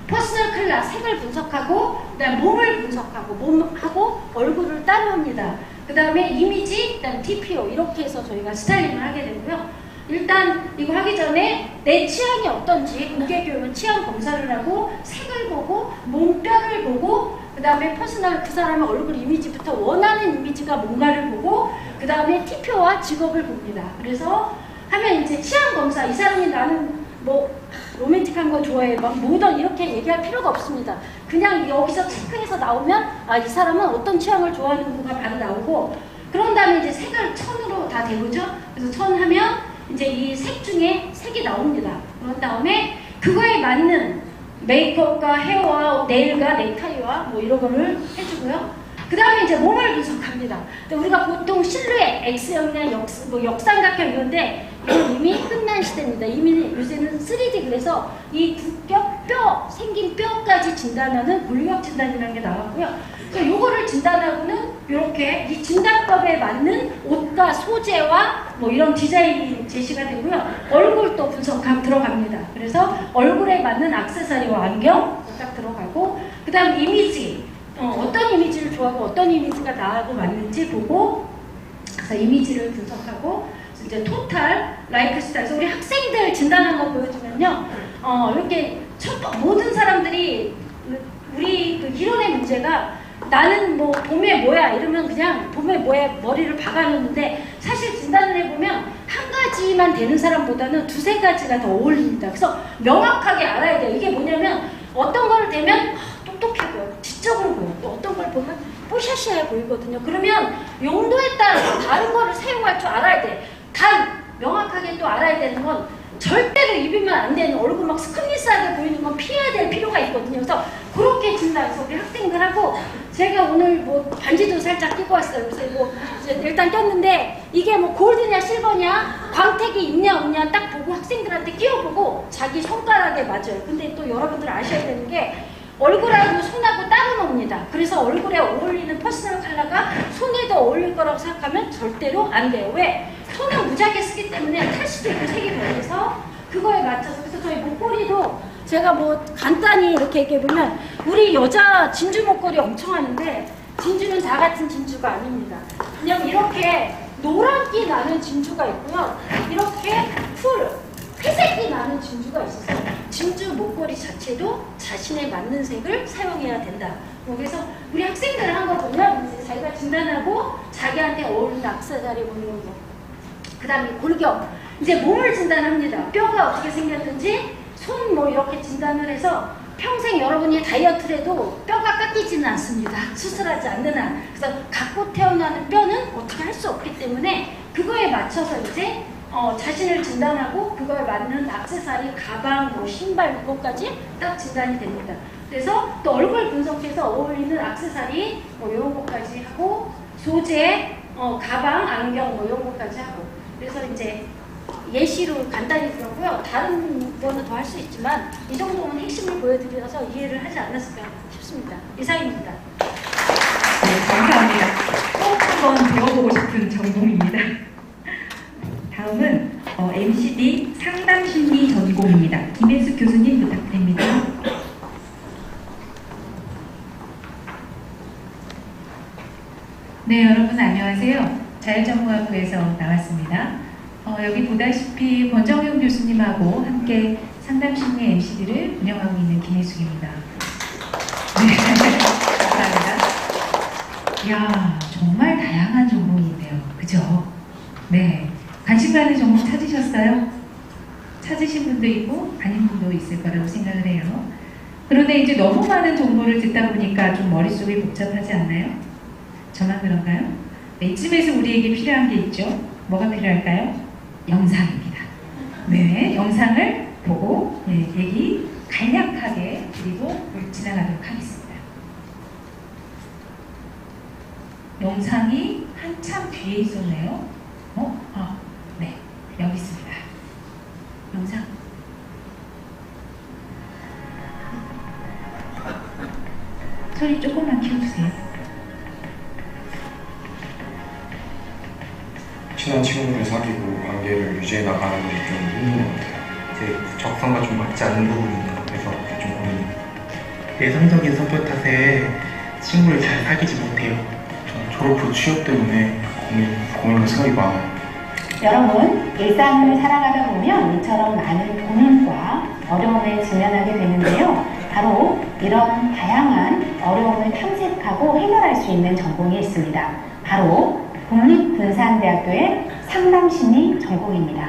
퍼스널 컬러, 색을 분석하고, 그다음 몸을 분석하고, 몸하고 얼굴을 따로합니다. 그 다음에 이미지, 그다음 TPO 이렇게 해서 저희가 스타일링을 하게 되고요. 일단 이거 하기 전에 내 취향이 어떤지 공개교육은 취향 검사를 하고, 색을 보고, 몸뼈를 보고, 그 다음에 퍼스널 그 사람의 얼굴 이미지부터 원하는 이미지가 뭔가를 보고, 그 다음에 TPO와 직업을 봅니다. 그래서 하면 이제 취향 검사, 이 사람이 나는 뭐 로맨틱한 거 좋아해, 막 모던 이렇게 얘기할 필요가 없습니다. 그냥 여기서 체크해서 나오면 아, 이 사람은 어떤 취향을 좋아하는구가 바로 나오고, 그런 다음에 이제 색을 천으로 다 되고죠. 그래서 천 하면 이제 이 색 중에 색이 나옵니다. 그런 다음에 그거에 맞는 메이크업과 헤어와 네일과 넥타이와 뭐 이런 거를 해주고요. 그 다음에 이제 몸을 분석합니다. 우리가 보통 실루엣, X형이나 역삼각형 이런데 이건 이미 끝난 시대입니다. 이미 요새는 3D, 그래서 이骨격, 뼈, 생긴 뼈까지 진단하는 골격 진단이라는 게 나왔고요. 그래서 요거를 진단하고는 이렇게 이 진단법에 맞는 옷과 소재와 뭐 이런 디자인이 제시가 되고요. 얼굴도 분석하고 들어갑니다. 그래서 얼굴에 맞는 액세서리와 안경 딱 들어가고, 그 다음 이미지, 어떤 이미지를 좋아하고 어떤 이미지가 나하고 맞는지 보고, 그래서 이미지를 분석하고, 이제 토탈 라이프 스타일. 그래서 우리 학생들 진단한 거 보여주면요, 이렇게 모든 사람들이 우리 그 이론의 문제가 나는 뭐 봄에 뭐야 이러면 그냥 봄에 뭐야 머리를 박아놓는데, 사실 진단을 해보면 한 가지만 되는 사람보다는 두세 가지가 더 어울립니다. 그래서 명확하게 알아야 돼요. 이게 뭐냐면 어떤 거를 되면 똑똑해 보여, 지적으로 보여, 또 어떤 걸 보면 뽀샤시해 보이거든요. 그러면 용도에 따라서 다른 거를 사용할 줄 알아야 돼. 단 명확하게 또 알아야 되는 건 절대로 입으면 안 되는, 얼굴 막 스크니스하게 보이는 건 피해야 될 필요가 있거든요. 그래서 그렇게 진단해서 우리 학생들하고, 제가 오늘 뭐 반지도 살짝 끼고 왔어요. 그래서 뭐 일단 꼈는데 이게 뭐 골드냐 실버냐, 광택이 있냐 없냐 딱 보고 학생들한테 끼워보고 자기 손가락에 맞아요. 근데 또 여러분들 아셔야 되는 게 얼굴하고 손하고 따로 놉니다. 그래서 얼굴에 어울리는 퍼스널 컬러가 손에도 어울릴 거라고 생각하면 절대로 안 돼요. 왜? 손은 무지하게 쓰기 때문에 탈 수도 있고 색이 변해서 그거에 맞춰서. 그래서 저희 목걸이도 제가 뭐 간단히 이렇게 얘기해보면, 우리 여자 진주 목걸이 엄청 하는데 진주는 다 같은 진주가 아닙니다. 그냥 이렇게 노란기 나는 진주가 있고요, 이렇게 회색이 나는 진주가 있어서 진주 목걸이 자체도 자신에 맞는 색을 사용해야 된다. 그래서 우리 학생들 한 거 보면 이제 자기가 진단하고 자기한테 어울리는 액세서리 보는 거, 그 다음에 골격, 이제 몸을 진단합니다. 뼈가 어떻게 생겼는지, 손 뭐 이렇게 진단을 해서 평생 여러분이 다이어트를 해도 뼈가 깎이지는 않습니다. 수술하지 않는 한. 그래서 갖고 태어나는 뼈는 어떻게 할 수 없기 때문에 그거에 맞춰서 이제 자신을 진단하고 그거에 맞는 액세서리, 가방, 뭐 신발 이것까지 딱 진단이 됩니다. 그래서 또 얼굴 분석해서 어울리는 액세서리 뭐 이런 것까지 하고, 소재, 가방, 안경 뭐 이런 것까지 하고. 그래서 이제 예시로 간단히 들었고요. 다른 거는 더 할 수 있지만 이 정도는 핵심을 보여드려서 이해를 하지 않았을까 싶습니다. 이상입니다. 네, 감사합니다. 꼭 한번 배워보고 싶은 전공입니다. 다음은 MCD 상담심리 전공입니다. 김혜숙 교수님 부탁드립니다. 네, 여러분 안녕하세요. 자율전공학부에서 나왔습니다. 여기 보다시피 권정용 교수님하고 함께 상담심리 MCD를 운영하고 있는 김혜숙입니다. 네, 감사합니다. 이야, 정말 다양한 전공인데요. 그죠? 네, 관심 가는 전공 찾으셨어요? 찾으신 분도 있고 아닌 분도 있을 거라고 생각을 해요. 그런데 이제 너무 많은 정보를 듣다 보니까 좀 머릿속이 복잡하지 않나요? 저만 그런가요? 네, 이쯤에서 우리에게 필요한 게 있죠. 뭐가 필요할까요? 영상입니다. 네, 영상을 보고 얘기 간략하게 드리고 지나가도록 하겠습니다. 영상이 한참 뒤에 있었네요. 네, 여기 있습니다. 영상. 친한 친구를 사귀고 관계를 유지해 나가는 게 좀 힘든 것 같아요. 제 적성과 좀 맞지 않는 부분이 있는 것 같아서 좀 고민입니다. 내성적인 성격 탓에 친구를 잘 사귀지 못해요. 저는 졸업 후 취업 때문에 고민과 생각이 많아요. 여러분, 일상을 살아가다 보면 이처럼 많은 고민과 어려움에 직면하게 되는데요. 바로 이런 다양한 어려움을 탐색하고 해결할 수 있는 전공이 있습니다. 바로 국립군산대학교의 상담심리 전공입니다.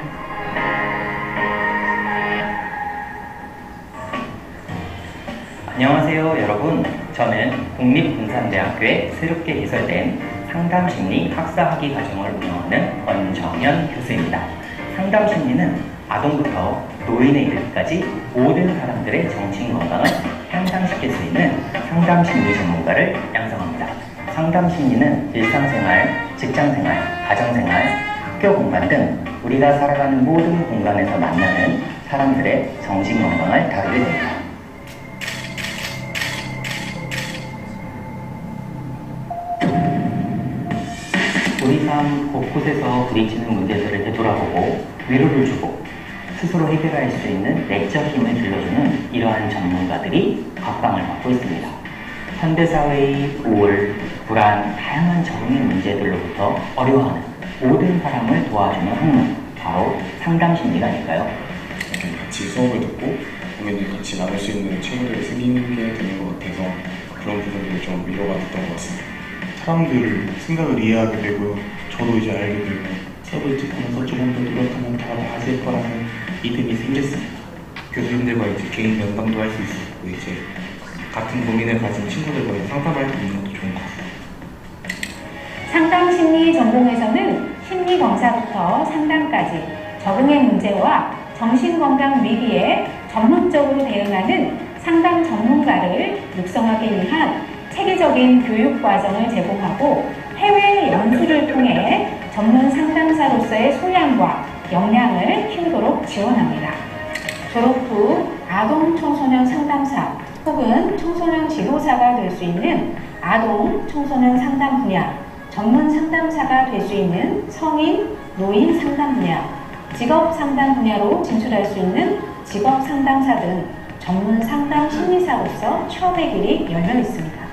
안녕하세요 여러분. 저는 국립군산대학교에 새롭게 개설된 상담심리 학사학위 과정을 운영하는 권정현 교수입니다. 상담심리는 아동부터 노인에 이르기까지 모든 사람들의 정신건강을 향상시킬 수 있는 상담심리 전문가를 양성합니다. 상담심리는 일상생활, 직장생활, 가정생활, 학교 공간 등 우리가 살아가는 모든 공간에서 만나는 사람들의 정신건강을 다루게 됩니다. 우리 삶 곳곳에서 부딪히는 문제들을 되돌아보고 위로를 주고 스스로 해결할 수 있는 내적 힘을 길러주는 이러한 전문가들이 각광을 받고 있습니다. 현대사회의 우울, 불안, 다양한 적응의 문제들로부터 어려워하는 모든 사람을 도와주는 학문, 바로 상담심리가니까요. 같이 수업을 듣고 고민을 같이 나눌 수 있는 친구들이 생기게 되는 것 같아서 그런 부분들이 좀 위로가 됐던 것 같습니다. 사람들 생각을 이해하게 되고 저도 이제 알게 되고 수업을 듣고나서 조금 더 노력하면 다 나아질 거라는 믿음이 생겼습니다. 교수님들과 이제 개인 면담도 할 수 있었고 이제 같은 고민을 가진 친구들과 상담할 수 있는 것도 좋은 것 같습니다. 상담심리 전공에서는 심리검사부터 상담까지 적응의 문제와 정신건강 위기에 전문적으로 대응하는 상담 전문가를 육성하기 위한 체계적인 교육 과정을 제공하고 해외 연수를 통해 전문 상담사로서의 소양과 역량을 키우도록 지원합니다. 졸업 후 아동 청소년 상담사 혹은 청소년 지도사가 될 수 있는 아동 청소년 상담 분야, 전문 상담사가 될 수 있는 성인, 노인 상담 분야, 직업 상담 분야로 진출할 수 있는 직업 상담사 등 전문 상담 심리사로서 취업의 길이 열려 있습니다.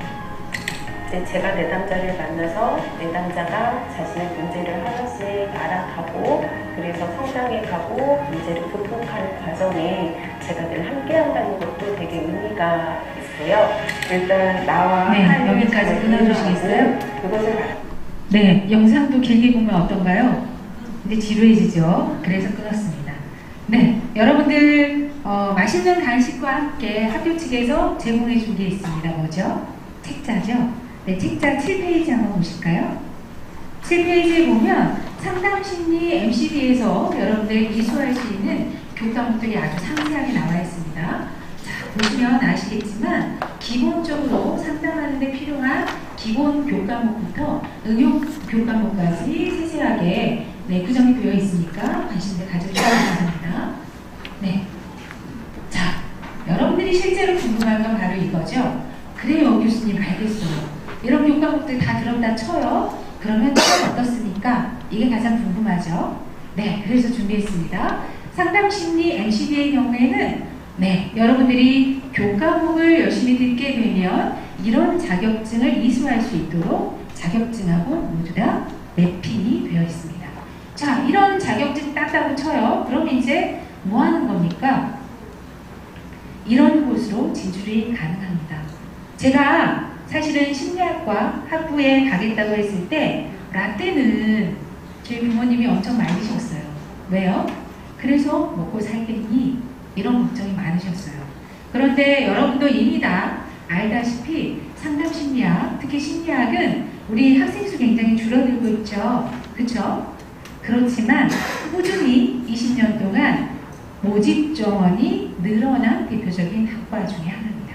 제가 내담자를 만나서 내담자가 자신의 문제를 하나씩 알아가고 그래서 성장해 가고 문제를 극복하는 과정에 제가 늘 함께한다는 것도 되게 의미가 있어요. 일단 나와 여기까지 끊어주시겠어요? 그것을 네, 영상도 길게 보면 어떤가요? 근데 지루해지죠? 그래서 끊었습니다. 네, 여러분들 맛있는 간식과 함께 학교 측에서 제공해 준 게 있습니다. 뭐죠? 책자죠? 네, 책자 7페이지 한번 보실까요? 7페이지에 보면 상담심리 MCD에서 여러분들이 이수할 수 있는 교과목들이 아주 상세하게 나와 있습니다. 자, 보시면 아시겠지만 기본적으로 상담하는 데 필요한 기본 교과목부터 응용 교과목까지 세세하게 구정이 되어 있으니까 관심을 가져주시기 바랍니다. 네. 자, 여러분들이 실제로 궁금한 건 바로 이거죠. 그래요, 교수님 알겠어요. 이런 교과목들 다 들었다 쳐요. 그러면 어떻습니까? 이게 가장 궁금하죠. 네, 그래서 준비했습니다. 상담심리 MCD의 경우에는 여러분들이 교과목을 열심히 듣게 되면 이런 자격증을 이수할 수 있도록 자격증하고 모두 다 매핑이 되어 있습니다. 자, 이런 자격증 땄다고 쳐요. 그럼 이제 뭐 하는 겁니까? 이런 곳으로 진출이 가능합니다. 제가 사실은 심리학과 학부에 가겠다고 했을 때 라떼는 저희 부모님이 엄청 말리셨어요. 왜요? 그래서 먹고 살겠니? 이런 걱정이 많으셨어요. 그런데 여러분도 이미 다 알다시피 상담심리학, 특히 심리학은 우리 학생 수 굉장히 줄어들고 있죠. 그렇죠? 그렇지만 꾸준히 20년 동안 모집 정원이 늘어난 대표적인 학과 중에 하나입니다.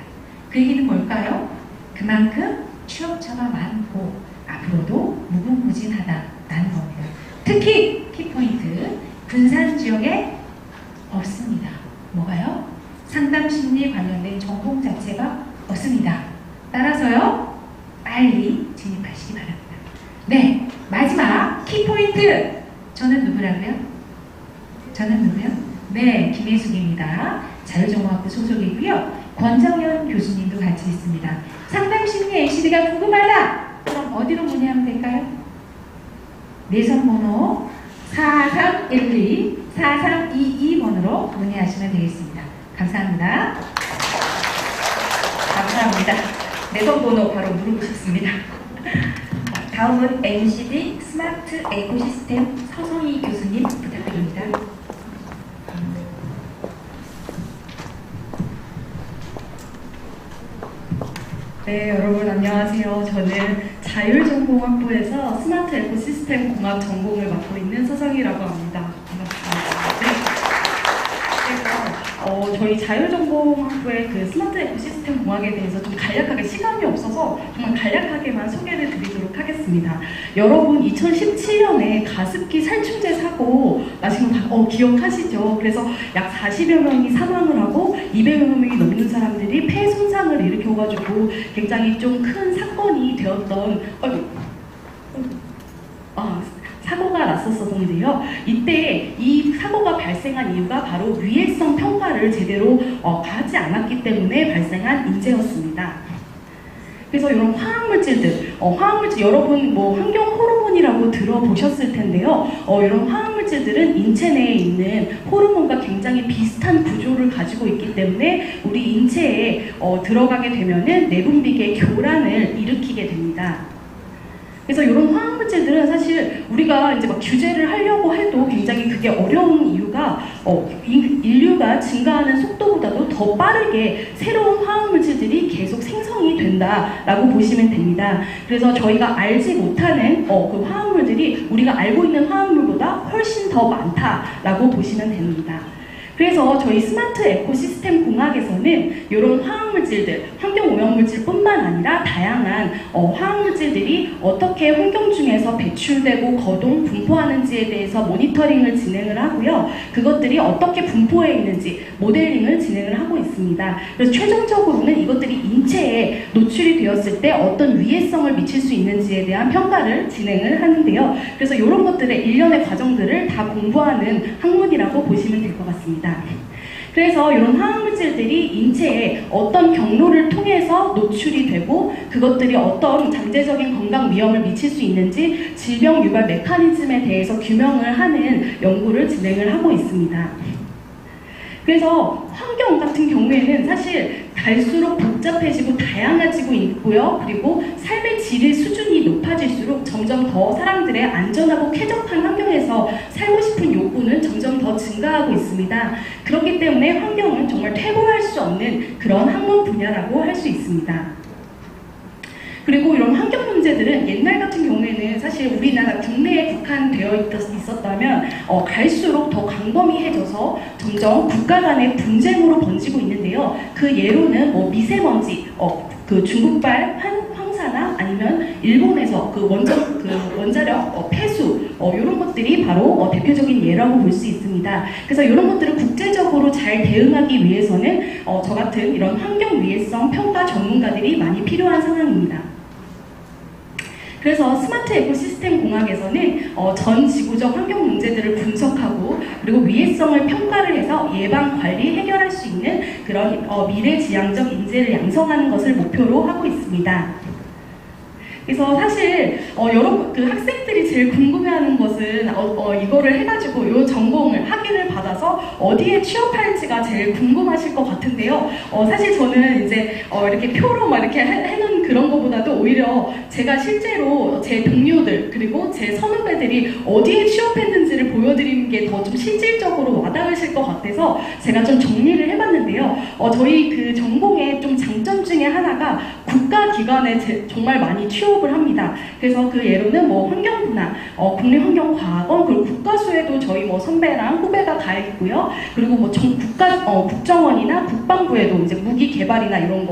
그 얘기는 뭘까요? 그만큼 취업처가 많고 앞으로도 무궁무진하다라는 겁니다. 특히 키포인트, 군산 지역에 없습니다. 뭐가요? 상담심리 관련된 전공 자체가 없습니다. 따라서요, 빨리 진입하시기 바랍니다. 네, 마지막 키포인트 저는 누구라고요? 저는 누구요? 네, 김혜숙입니다. 자율전공학부 소속이고요. 권정현 교수님도 같이 있습니다. 상담심리 MCD가 궁금하다! 그럼 어디로 문의하면 될까요? 내선번호 4312, 4322번으로 문의하시면 되겠습니다. 감사합니다. 감사합니다. 내선번호 바로 누르고 싶습니다. 다음은 MCD 스마트 에코시스템 서성희 교수님 부탁드립니다. 네, 여러분 안녕하세요. 저는 자율전공학부에서 스마트 에코시스템 공학 전공을 맡고 있는 서성희라고 합니다. 반갑습니다. 그래서 저희 자율전공학부의 그 스마트 에코시스템 공학에 대해서 좀 간략하게 시간이 없어서 정말 간략하게만 소개를 드리도록 하겠습니다. 여러분 2017년에 가습기 살충제 사고 나신 거 기억하시죠? 그래서 약 40여 명이 사망을 하고 200여 명이 넘는 사람들이 폐 손상을 일으켜가지고 굉장히 좀 큰 사건이 되었던 사고가 났었는데요. 이때 이 사고가 발생한 이유가 바로 위해성 평가를 제대로 하지 않았기 때문에 발생한 인재였습니다. 그래서 이런 화학물질들, 여러분 뭐 환경 호르몬이라고 들어보셨을 텐데요. 이런 화학물질들은 인체 내에 있는 호르몬과 굉장히 비슷한 구조를 가지고 있기 때문에 우리 인체에 들어가게 되면은 내분비계 교란을 일으키게 됩니다. 그래서 이런 화학물질들은 사실 우리가 이제 막 규제를 하려고 해도 굉장히 그게 어려운 이유가 인류가 증가하는 속도보다도 더 빠르게 새로운 화학물질들이 계속 생성이 된다라고 보시면 됩니다. 그래서 저희가 알지 못하는 그 화학물들이 우리가 알고 있는 화학물보다 훨씬 더 많다라고 보시면 됩니다. 그래서 저희 스마트 에코시스템 공학에서는 이런 화학물질들, 환경오염물질뿐만 아니라 다양한 화학물질들이 어떻게 환경 중에서 배출되고 거동, 분포하는지에 대해서 모니터링을 진행을 하고요. 그것들이 어떻게 분포해 있는지 모델링을 진행을 하고 있습니다. 그래서 최종적으로는 이것들이 인체에 노출이 되었을 때 어떤 위해성을 미칠 수 있는지에 대한 평가를 진행을 하는데요. 그래서 이런 것들의 일련의 과정들을 다 공부하는 학문이라고 보시면 될 것 같습니다. 그래서 이런 화학물질들이 인체에 어떤 경로를 통해서 노출이 되고 그것들이 어떤 잠재적인 건강 위험을 미칠 수 있는지 질병 유발 메커니즘에 대해서 규명을 하는 연구를 진행을 하고 있습니다. 그래서 환경 같은 경우에는 사실 갈수록 복잡해지고 다양해지고 있고요. 그리고 삶의 질의 수준이 높아질수록 점점 더 사람들의 안전하고 쾌적한 환경에서 살고 싶은 욕구는 점점 더 증가하고 있습니다. 그렇기 때문에 환경은 정말 퇴보할 수 없는 그런 학문 분야라고 할 수 있습니다. 그리고 이런 환경 문제들은 옛날 같은 경우에는 사실 우리나라 국내에 국한되어 있었다면 갈수록 더 광범위해져서 점점 국가 간의 분쟁으로 번지고 있는데요. 그 예로는 뭐 미세먼지, 그 중국발 황사나 아니면 일본에서 그 원자력 폐수 이런 것들이 바로 대표적인 예라고 볼 수 있습니다. 그래서 이런 것들을 국제적으로 잘 대응하기 위해서는 저 같은 이런 환경 위해성 평가 전문가들이 많이 필요한 상황입니다. 그래서 스마트 에코시스템 공학에서는 전 지구적 환경 문제들을 분석하고 그리고 위해성을 평가를 해서 예방, 관리, 해결할 수 있는 그런 미래지향적 인재를 양성하는 것을 목표로 하고 있습니다. 그래서 사실 여러분 그 학생들이 제일 궁금해하는 것은 이거를 해가지고 이 전공을 학위를 받아서 어디에 취업할지가 제일 궁금하실 것 같은데요. 사실 저는 이제 이렇게 표로 막 이렇게 해놓은 그런 것보다도 오히려 제가 실제로 제 동료들 그리고 제 선후배들이 어디에 취업했는지를 보여드리는 게 더 좀 실질적으로 와닿으실 것 같아서 제가 좀 정리를 해봤는데요. 저희 그 전공의 좀 장점 중에 하나가 국가기관에 정말 많이 취업을 합니다. 그래서 그 예로는 뭐 환경부나 국립환경과학원 그리고 국가수에도 저희 뭐 선배랑 후배가 가 있고요. 그리고 뭐 국정원이나 국방부에도 이제 무기 개발이나 이런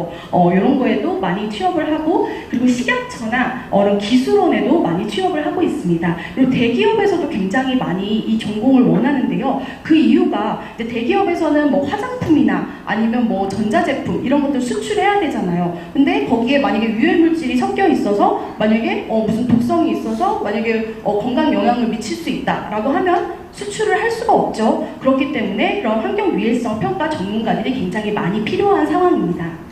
거에도 많이 취업을 취업을 하고 그리고 식약처나 기술원에도 많이 취업을 하고 있습니다. 그리고 대기업에서도 굉장히 많이 이 전공을 원하는데요. 그 이유가 이제 대기업에서는 뭐 화장품이나 아니면 뭐 전자제품 이런 것들 수출해야 되잖아요. 근데 거기에 만약에 유해물질이 섞여 있어서 만약에 무슨 독성이 있어서 만약에 건강 영향을 미칠 수 있다라고 하면 수출을 할 수가 없죠. 그렇기 때문에 그런 환경 위해성 평가 전문가들이 굉장히 많이 필요한 상황입니다.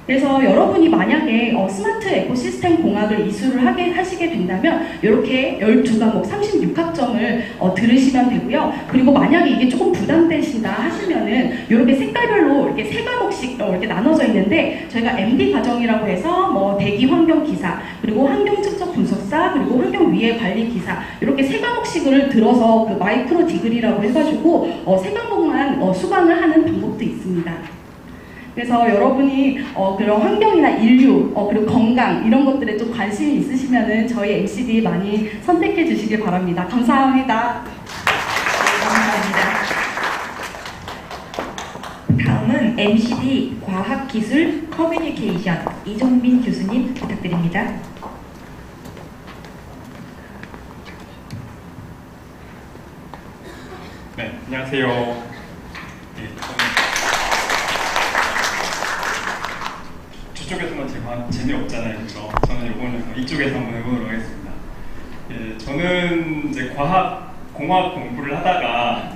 그래서 여러분이 만약에 스마트 에코시스템 공학을 이수를 하시게 된다면 이렇게 12과목 36학점을 들으시면 되고요. 그리고 만약에 이게 조금 부담되신다 하시면은 이렇게 색깔별로 이렇게 3과목씩 이렇게 나눠져 있는데 저희가 MD 과정이라고 해서 뭐 대기 환경 기사, 그리고 환경 측정 분석사, 그리고 환경 위해 관리 기사 이렇게 3과목씩을 들어서 그 마이크로 디그리라고 해가지고 3과목만 수강을 하는 방법도 있습니다. 그래서 여러분이 그런 환경이나 인류, 그리고 건강 이런 것들에 좀 관심이 있으시면은 저희 MCD 많이 선택해 주시길 바랍니다. 감사합니다. 감사합니다. 다음은 MCD 과학기술 커뮤니케이션 이종민 교수님 부탁드립니다. 네, 안녕하세요. 저쪽에서만 재미없잖아요, 그렇죠? 저는 이번에 이쪽에서 한번 해보도록 하겠습니다. 예, 저는 이제 공학 공부를 하다가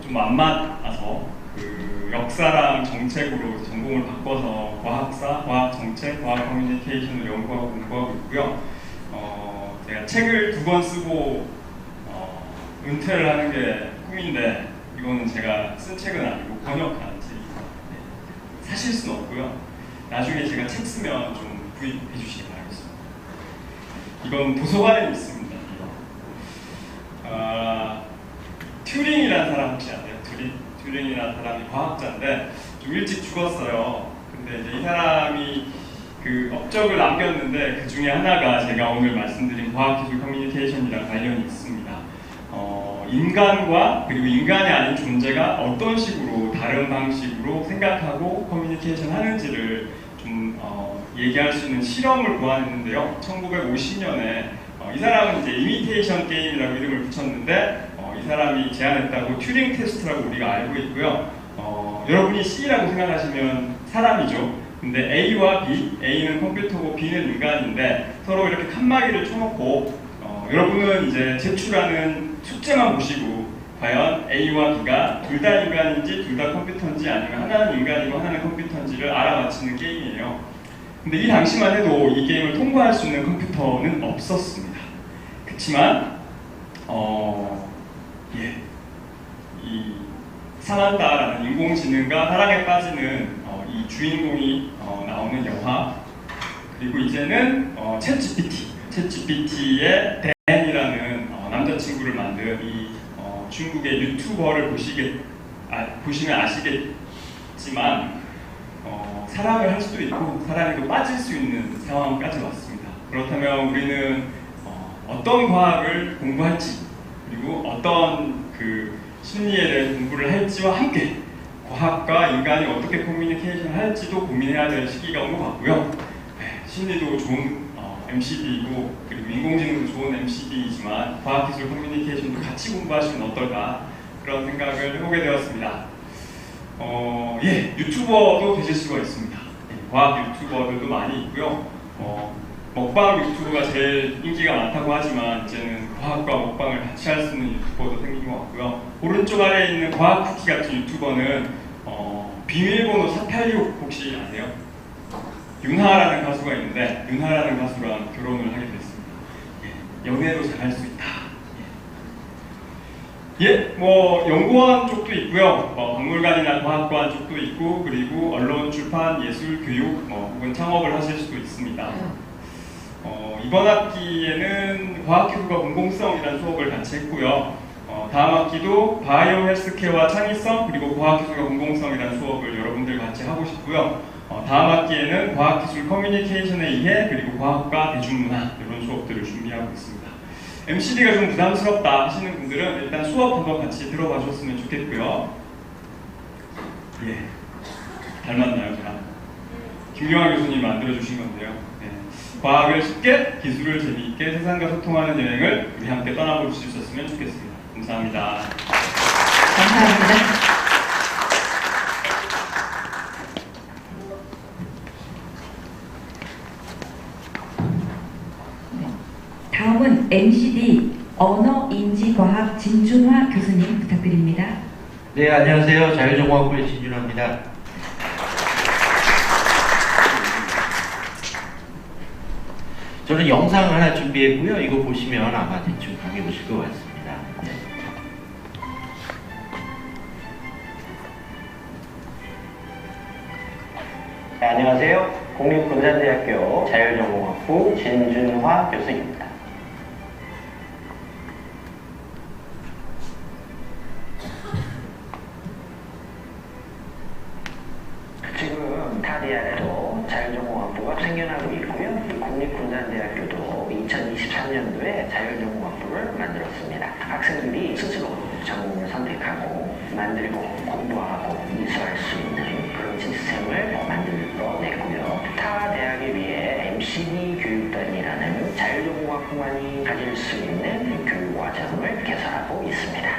좀 안 맞아서 그 역사랑 정책으로 전공을 바꿔서 과학사, 과학정책, 과학커뮤니케이션을 연구하고 공부하고 있고요. 제가 책을 2권 쓰고 은퇴를 하는 게 꿈인데 이거는 제가 쓴 책은 아니고 번역한 책이고 사실 수는 없고요. 나중에 제가 책 쓰면 좀 구입해 주시기 바라겠습니다. 이건 도서관에 있습니다. 튜링이라는 사람 혹시 아세요? 튜링이라는 사람이 과학자인데 좀 일찍 죽었어요. 근데 이제 이 사람이 그 업적을 남겼는데 그 중에 하나가 제가 오늘 말씀드린 과학기술 커뮤니케이션이랑 관련이 있습니다. 인간과 그리고 인간이 아닌 존재가 어떤 식으로 다른 방식으로 생각하고 커뮤니케이션 하는지를 좀 얘기할 수 있는 실험을 고안했는데요. 1950년에 이 사람은 이제 이미테이션 게임이라고 이름을 붙였는데 이 사람이 제안했다고 튜링 테스트라고 우리가 알고 있고요. 여러분이 C라고 생각하시면 사람이죠. 근데 A와 B, A는 컴퓨터고 B는 인간인데 서로 이렇게 칸막이를 쳐놓고 여러분은 이제 제출하는 숫자만 보시고 과연 A와 B가 둘 다 인간인지 둘 다 컴퓨터인지 아니면 하나는 인간이고 하나는 컴퓨터인지를 알아맞히는 게임이에요. 근데 이 당시만 해도 이 게임을 통과할 수 있는 컴퓨터는 없었습니다. 그렇지만 이 사만다라는 인공지능과 사랑에 빠지는 이 주인공이 나오는 영화, 그리고 이제는 챗GPT의 댄이라는 남자친구를 만든 이 중국의 유튜버를 보시면 아시겠지만 사랑을 할 수도 있고 사랑에도 빠질 수 있는 상황까지 왔습니다. 그렇다면 우리는 어떤 과학을 공부할지 그리고 어떤 그 심리에 대한 공부를 할지와 함께 과학과 인간이 어떻게 커뮤니케이션을 할지도 고민해야 될 시기가 온 것 같고요. 심리도 좋은 MCD이고 그리고 인공지능도 좋은 MCD이지만 과학기술 커뮤니케이션도 같이 공부하시면 어떨까 그런 생각을 해보게 되었습니다. 유튜버도 되실 수가 있습니다. 과학 유튜버들도 많이 있고요. 먹방 유튜브가 제일 인기가 많다고 하지만 이제는 과학과 먹방을 같이 할 수 있는 유튜버도 생긴 것 같고요. 오른쪽 아래에 있는 과학 쿠키 같은 유튜버는 비밀번호 4826 혹시 아세요? 윤하라는 가수가 있는데 윤하라는 가수랑 결혼을 하게 됐습니다. 연애도 잘할 수 있다. 연구원 쪽도 있고요. 박물관이나 과학관 쪽도 있고 그리고 언론, 출판, 예술, 교육 혹은 창업을 하실 수도 있습니다. 이번 학기에는 과학기술과 공공성이라는 수업을 같이 했고요. 다음 학기도 바이오 헬스케어와 창의성 그리고 과학기술과 공공성이라는 수업을 여러분들 같이 하고 싶고요. 다음 학기에는 과학기술 커뮤니케이션의 이해 그리고 과학과 대중문화 이런 수업들을 준비하고 있습니다. MCD가 좀 부담스럽다 하시는 분들은 일단 수업 한번 같이 들어봐 주셨으면 좋겠고요. 닮았나요, 저랑? 김경환 교수님이 만들어주신 건데요. 네. 과학을 쉽게, 기술을 재미있게 세상과 소통하는 여행을 우리 함께 떠나볼 수 있었으면 좋겠습니다. 감사합니다. 감사합니다. 다음은 MCD 언어인지과학 진준화 교수님 부탁드립니다. 네, 안녕하세요. 자율전공학부의 진준화입니다. 저는 영상을 하나 준비했고요. 이거 보시면 아마 대충 감이 오실 것 같습니다. 네. 네, 안녕하세요. 국립군산대학교 자율전공학부 진준화 교수입니다. 지금 타 대학도 자율전공학부가 생겨나고 있고요. 국립군산대학교도 2023년도에 자율전공학부를 만들었습니다. 학생들이 스스로 전공을 선택하고 만들고 공부하고 이수할 수 있는 그런 시스템을 만들어냈고요. 타 대학에 비해 MCD 교육단이라는 자율전공학부만이 가질 수 있는 교육과정을 개설하고 있습니다.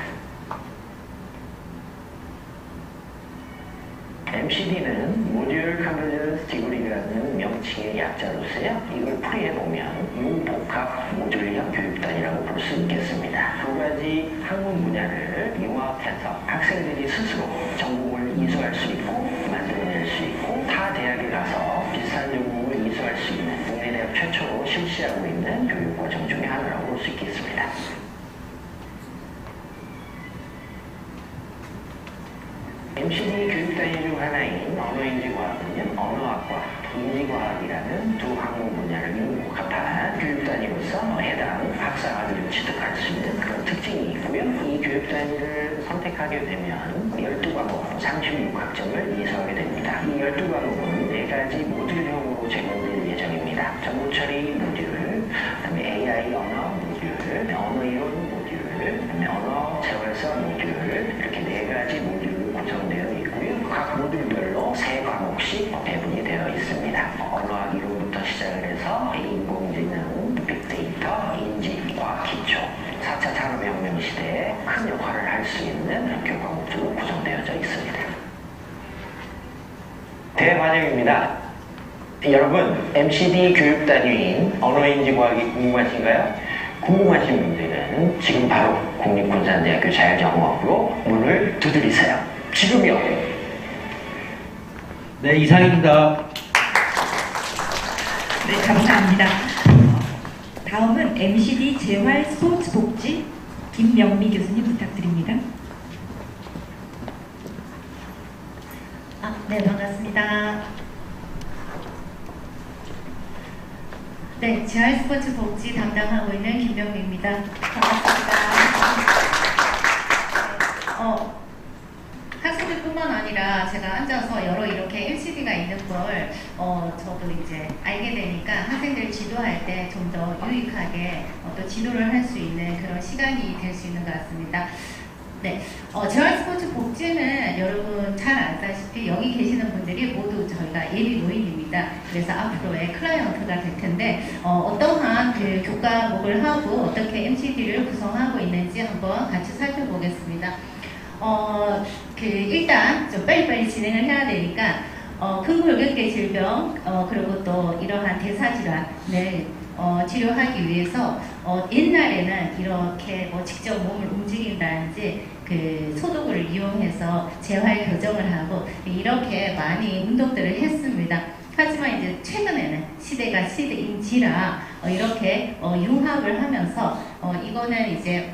MCD는 모듈 컨버전스 디그리라는 명칭의 약자로서요. 이걸 풀이해보면 융복합 모듈형 교육단이라고 볼 수 있겠습니다. 두 가지 학문 분야를 융합해서 학생들이 스스로 전공을 이수할 수 있고 만들어낼 수 있고 타 대학에 가서 비슷한 전공을 이수할 수 있는 국내 대학 최초로 실시하고 있는 교육과정 중에 하나라고 볼 수 있겠습니다. MCD 교육단위 중 하나인 언어인지과학은요, 언어학과, 인지과학이라는 두 학문 분야를 융합한 교육단위로서 해당 학사학위를 취득할 수 있는 그런 특징이 있고요. 이 교육단위를 선택하게 되면 12과목 36학점을 이수하게 됩니다. 이 12과목은 4가지 모듈형으로 제공될 예정입니다. 정보처리 모듈, 그다음에 AI 언어 모듈, 언어이론 모듈, 그다음에 언어 재활성 모듈, 이렇게 4가지 모듈로 구성되어 있고요. 각 모듈별로 3과목씩 배분이 되어 있습니다. 언어학 이론부터 시작을 해서 인공지능, 빅데이터, 인지과학 기초, 4차 산업혁명 시대에 큰 역할을 할 수 있는 교과목으로 구성되어져 있습니다. 대환영입니다. 여러분, MCD 교육단위인 언어인지과학이 궁금하신가요? 궁금하신 분들은 지금 바로 국립군산대학교 자율전공학부로 문을 두드리세요. 지금요. 네, 이상입니다. 네, 감사합니다. 다음은 MCD 재활 스포츠 복지 김명미 교수님 부탁드립니다. 네, 반갑습니다. 네, 재활 스포츠 복지 담당하고 있는 김명미입니다. 반갑습니다. 학생들뿐만 아니라 제가 앉아서 여러 이렇게 MCD가 있는 걸 저도 이제 알게 되니까 학생들 지도할 때 좀 더 유익하게 또 지도를 할 수 있는 그런 시간이 될 수 있는 것 같습니다. 네, 재활 스포츠 복지는 여러분 잘 아시다시피 여기 계시는 분들이 모두 저희가 예비 모임입니다. 그래서 앞으로의 클라이언트가 될 텐데 어떠한 그 교과목을 하고 어떻게 MCD를 구성하고 있는지 한번 같이 살펴보겠습니다. 일단 좀 빨리빨리 진행을 해야 되니까 근골격계 질병 그리고 또 이러한 대사질환을 치료하기 위해서 옛날에는 이렇게 직접 몸을 움직인다든지 그 소독을 이용해서 재활 교정을 하고 이렇게 많이 운동들을 했습니다. 하지만 이제 최근에는 시대가 시대인지라 이렇게 융합을 하면서 이거는 이제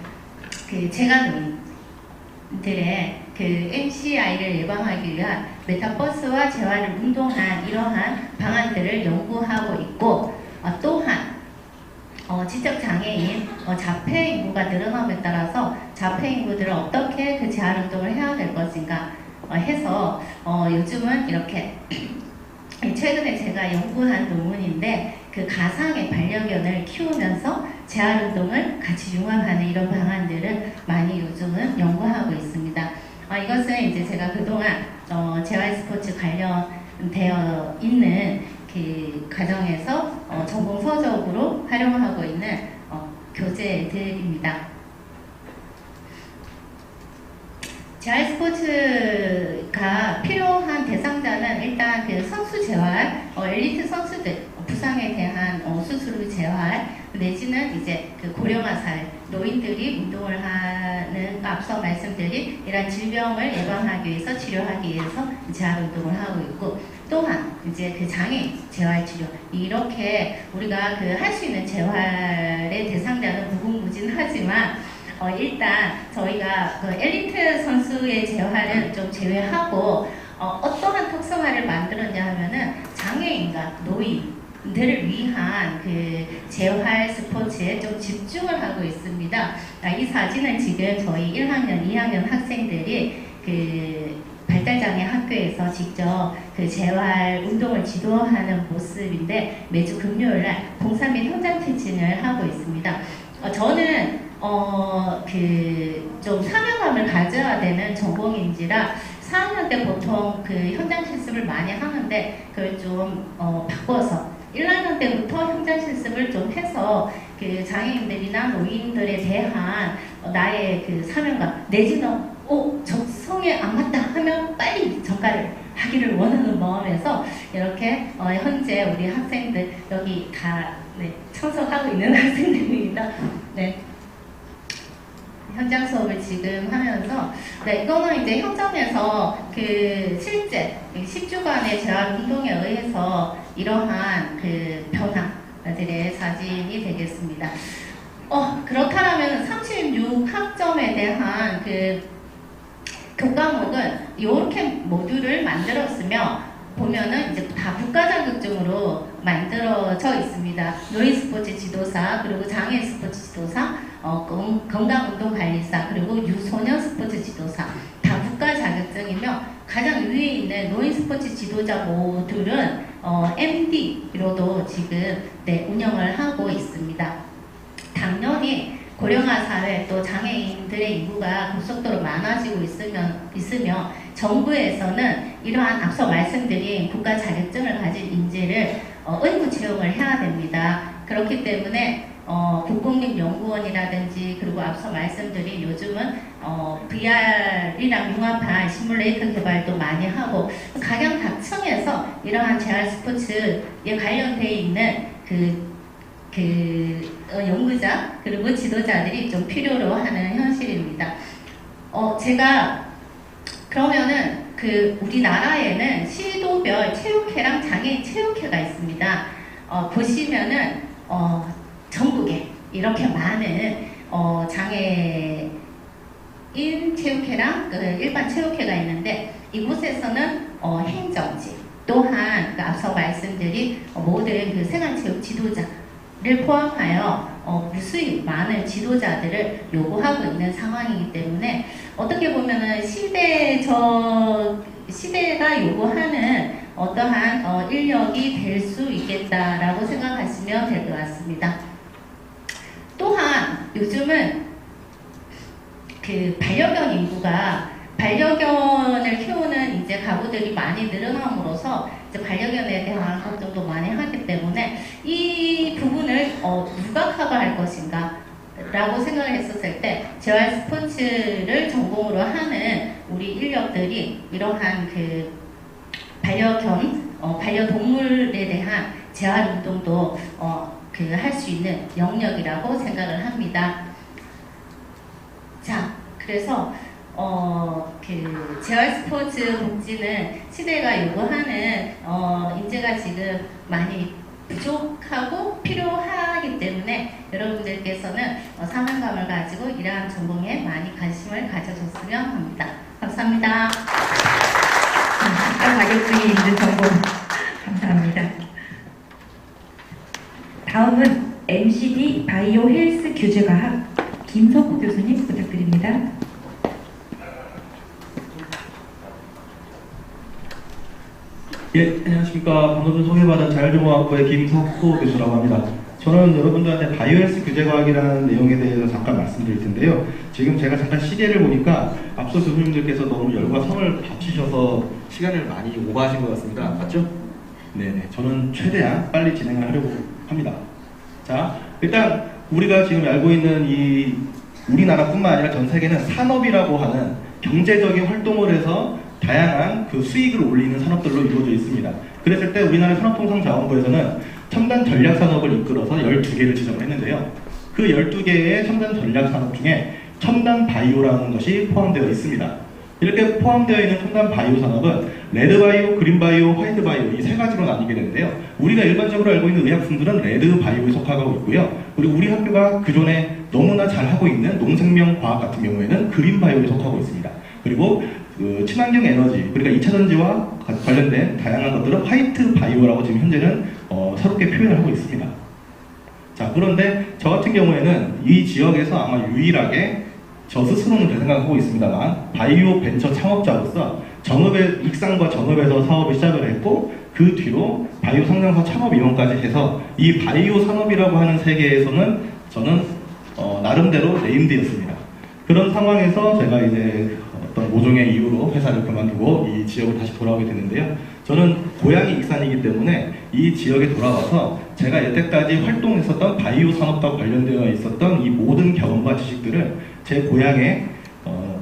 그 재가노인들의 그 MCI를 예방하기 위한 메타버스와 재활을 운동한 이러한 방안들을 연구하고 있고 또한 지적장애인 자폐 인구가 늘어남에 따라서 자폐 인구들을 어떻게 그 재활 운동을 해야 될 것인가 해서 요즘은 이렇게 최근에 제가 연구한 논문인데 그 가상의 반려견을 키우면서 재활 운동을 같이 융합하는 이런 방안들을 많이 요즘은 연구하고 있습니다. 이것은 이제 제가 그동안 재활 스포츠 관련 되어 있는 그 과정에서 전공 서적으로 활용하고 있는 교재들입니다. 재활 스포츠가 필요한 대상자는 일단 그 선수 재활, 엘리트 선수들 부상에 대한 수술 재활 내지는 이제 그 고령화 사회 노인들이 운동을 하는 앞서 말씀드린 이런 질병을 예방하기 위해서 치료하기 위해서 재활 운동을 하고 있고 또한 이제 그 장애인 재활 치료 이렇게 우리가 그 할 수 있는 재활의 대상자는 무궁무진하지만 일단 저희가 그 엘리트 선수의 재활은 좀 제외하고 어떠한 특성화를 만들었냐 하면은 장애인과 노인들을 위한 그 재활 스포츠에 좀 집중을 하고 있습니다. 이 사진은 지금 저희 1학년, 2학년 학생들이 그 발달장애 학교에서 직접 그 재활 운동을 지도하는 모습인데 매주 금요일날 봉사 및 현장 티칭을 하고 있습니다. 저는 좀 사명감을 가져야 되는 전공인지라 4학년 때 보통 그 현장 실습을 많이 하는데 그걸 좀 바꿔서 1학년 때부터 현장 실습을 좀 해서 그 장애인들이나 노인들에 대한 나의 그 사명감 내지는 적성에 안 맞다 하면 빨리 전가를 하기를 원하는 마음에서 이렇게 현재 우리 학생들 여기 다 참석하고 있는 학생들입니다. 네. 현장 수업을 지금 하면서 이거는 이제 현장에서 그 실제 10주간의 재활 운동에 의해서 이러한 그 변화들의 사진이 되겠습니다. 그렇다면 36학점에 대한 그 교과목은 이렇게 모듈을 만들었으며 보면은 이제 다 국가자격증으로 만들어져 있습니다. 노인 스포츠 지도사, 그리고 장애인 스포츠 지도사, 건강운동관리사, 그리고 유소년 스포츠 지도사 다 국가자격증이며 가장 위에 있는 노인 스포츠 지도자 모듈은 MD로도 지금 운영을 하고 있습니다. 당연히 고령화 사회 또 장애인들의 인구가 급속도로 많아지고 있으며 정부에서는 이러한 앞서 말씀드린 국가 자격증을 가진 인재를 의무 채용을 해야 됩니다. 그렇기 때문에 국공립연구원이라든지 그리고 앞서 말씀드린 요즘은 VR이랑 융합한 시뮬레이터 개발도 많이 하고 각양각층에서 이러한 재활 스포츠에 관련되어 있는 연구자 그리고 지도자들이 좀 필요로 하는 현실입니다. 제가 그러면은 우리나라에는 시도별 체육회랑 장애인 체육회가 있습니다. 보시면은 전국에 이렇게 많은 장애인 체육회랑 일반 체육회가 있는데 이곳에서는 행정직 또한 앞서 말씀드린 모든 그 생활체육 지도자를 포함하여 무수히 많은 지도자들을 요구하고 있는 상황이기 때문에 어떻게 보면은 시대가 요구하는 어떠한 인력이 될 수 있겠다라고 생각하시면 될 것 같습니다. 또한 요즘은 그 반려견 인구가 반려견을 키우는 이제 가구들이 많이 늘어남으로써 이제 반려견에 대한 걱정도 많이 하기 때문에 이 부분을 누가 커버할 것인가 라고 생각을 했었을 때 재활 스포츠를 전공으로 하는 우리 인력들이 이러한 그 반려동물에 대한 재활 운동도 할 수 있는 영역이라고 생각을 합니다. 자, 그래서 재활 스포츠 복지는 시대가 요구하는 인재가 지금 많이 부족하고 필요하기 때문에 여러분들께서는 사명감을 가지고 이러한 전공에 많이 관심을 가져줬으면 합니다. 감사합니다. 국가 자격증이 있는 전공 감사합니다. 다음은 MCD 바이오 헬스 교재과학 김석호 교수님 부탁드립니다. 예, 안녕하십니까. 방금 전 소개받은 자율전공학부의 김석호 교수라고 합니다. 저는 여러분들한테 바이오헬스 규제과학이라는 내용에 대해서 잠깐 말씀드릴 텐데요. 지금 제가 잠깐 시계를 보니까 앞서 교수님들께서 너무 열과 성을 바치셔서 시간을 많이 오버하신 것 같습니다. 맞죠? 네네. 저는 최대한 빨리 진행을 하려고 합니다. 자, 일단 우리가 지금 알고 있는 이 우리나라뿐만 아니라 전 세계는 산업이라고 하는 경제적인 활동을 해서 다양한 그 수익을 올리는 산업들로 이루어져 있습니다. 그랬을 때 우리나라 산업통상자원부에서는 첨단 전략산업을 이끌어서 12개를 지정을 했는데요. 그 12개의 첨단 전략산업 중에 첨단 바이오라는 것이 포함되어 있습니다. 이렇게 포함되어 있는 첨단 바이오 산업은 레드 바이오, 그린 바이오, 화이트 바이오 이 세 가지로 나뉘게 되는데요. 우리가 일반적으로 알고 있는 의약품들은 레드 바이오에 속하고 있고요. 그리고 우리 학교가 그전에 너무나 잘하고 있는 농생명과학 같은 경우에는 그린 바이오에 속하고 있습니다. 그리고 그 친환경 에너지, 그러니까 2차 전지와 관련된 다양한 것들은 화이트 바이오라고 지금 현재는 새롭게 표현을 하고 있습니다. 자, 그런데 저 같은 경우에는 이 지역에서 아마 유일하게 저 스스로는 그렇게 생각하고 있습니다만 바이오 벤처 창업자로서 익산과 정읍에서 사업을 시작을 했고 그 뒤로 바이오 상장사 창업위원까지 해서 이 바이오 산업이라고 하는 세계에서는 저는 나름대로 네임드였습니다. 그런 상황에서 제가 이제 어떤 모종의 이유로 회사를 그만두고 이 지역을 다시 돌아오게 됐는데요. 저는 고향이 익산이기 때문에 이 지역에 돌아와서 제가 여태까지 활동했었던 바이오 산업과 관련되어 있었던 이 모든 경험과 지식들을 제 고향의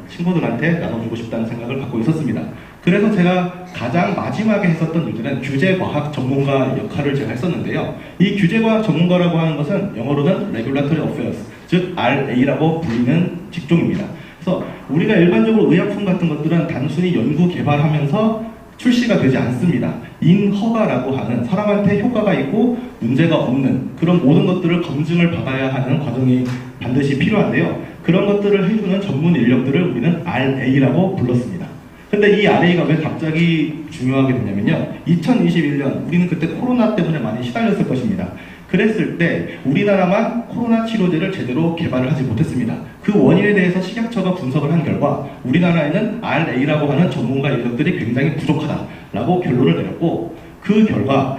친구들한테 나눠주고 싶다는 생각을 갖고 있었습니다. 그래서 제가 가장 마지막에 했었던 일들은 규제과학 전문가 역할을 제가 했었는데요. 이 규제과학 전문가라고 하는 것은 영어로는 Regulatory Affairs, 즉 RA라고 불리는 직종입니다. 그래서 우리가 일반적으로 의약품 같은 것들은 단순히 연구 개발하면서 출시가 되지 않습니다. 인허가라고 하는 사람한테 효과가 있고 문제가 없는 그런 모든 것들을 검증을 받아야 하는 과정이 반드시 필요한데요. 그런 것들을 해주는 전문 인력들을 우리는 RA라고 불렀습니다. 근데 이 RA가 왜 갑자기 중요하게 됐냐면요. 2021년 우리는 그때 코로나 때문에 많이 시달렸을 것입니다. 그랬을 때 우리나라만 코로나 치료제를 제대로 개발을 하지 못했습니다. 그 원인에 대해서 식약처가 분석을 한 결과 우리나라에는 RA라고 하는 전문가 인력들이 굉장히 부족하다라고 결론을 내렸고 그 결과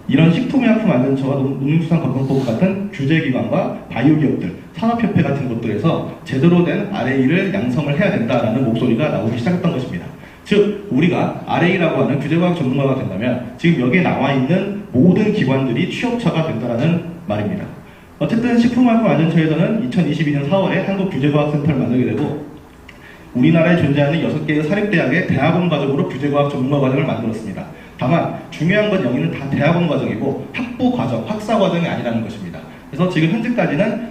이런 식품의약품안전처와 농림수산건강법 같은 규제기관과 바이오기업들, 산업협회 같은 곳들에서 제대로 된 RA를 양성을 해야 된다라는 목소리가 나오기 시작했던 것입니다. 즉 우리가 RA라고 하는 규제과학 전문가가 된다면 지금 여기에 나와 있는 모든 기관들이 취업처가 된다는 말입니다. 어쨌든 식품의약품안전처에서는 2022년 4월에 한국규제과학센터를 만들게 되고 우리나라에 존재하는 6개의 사립대학의 대학원 과정으로 규제과학 전문가 과정을 만들었습니다. 다만 중요한 건 여기는 다 대학원 과정이고 학부 과정, 학사 과정이 아니라는 것입니다. 그래서 지금 현재까지는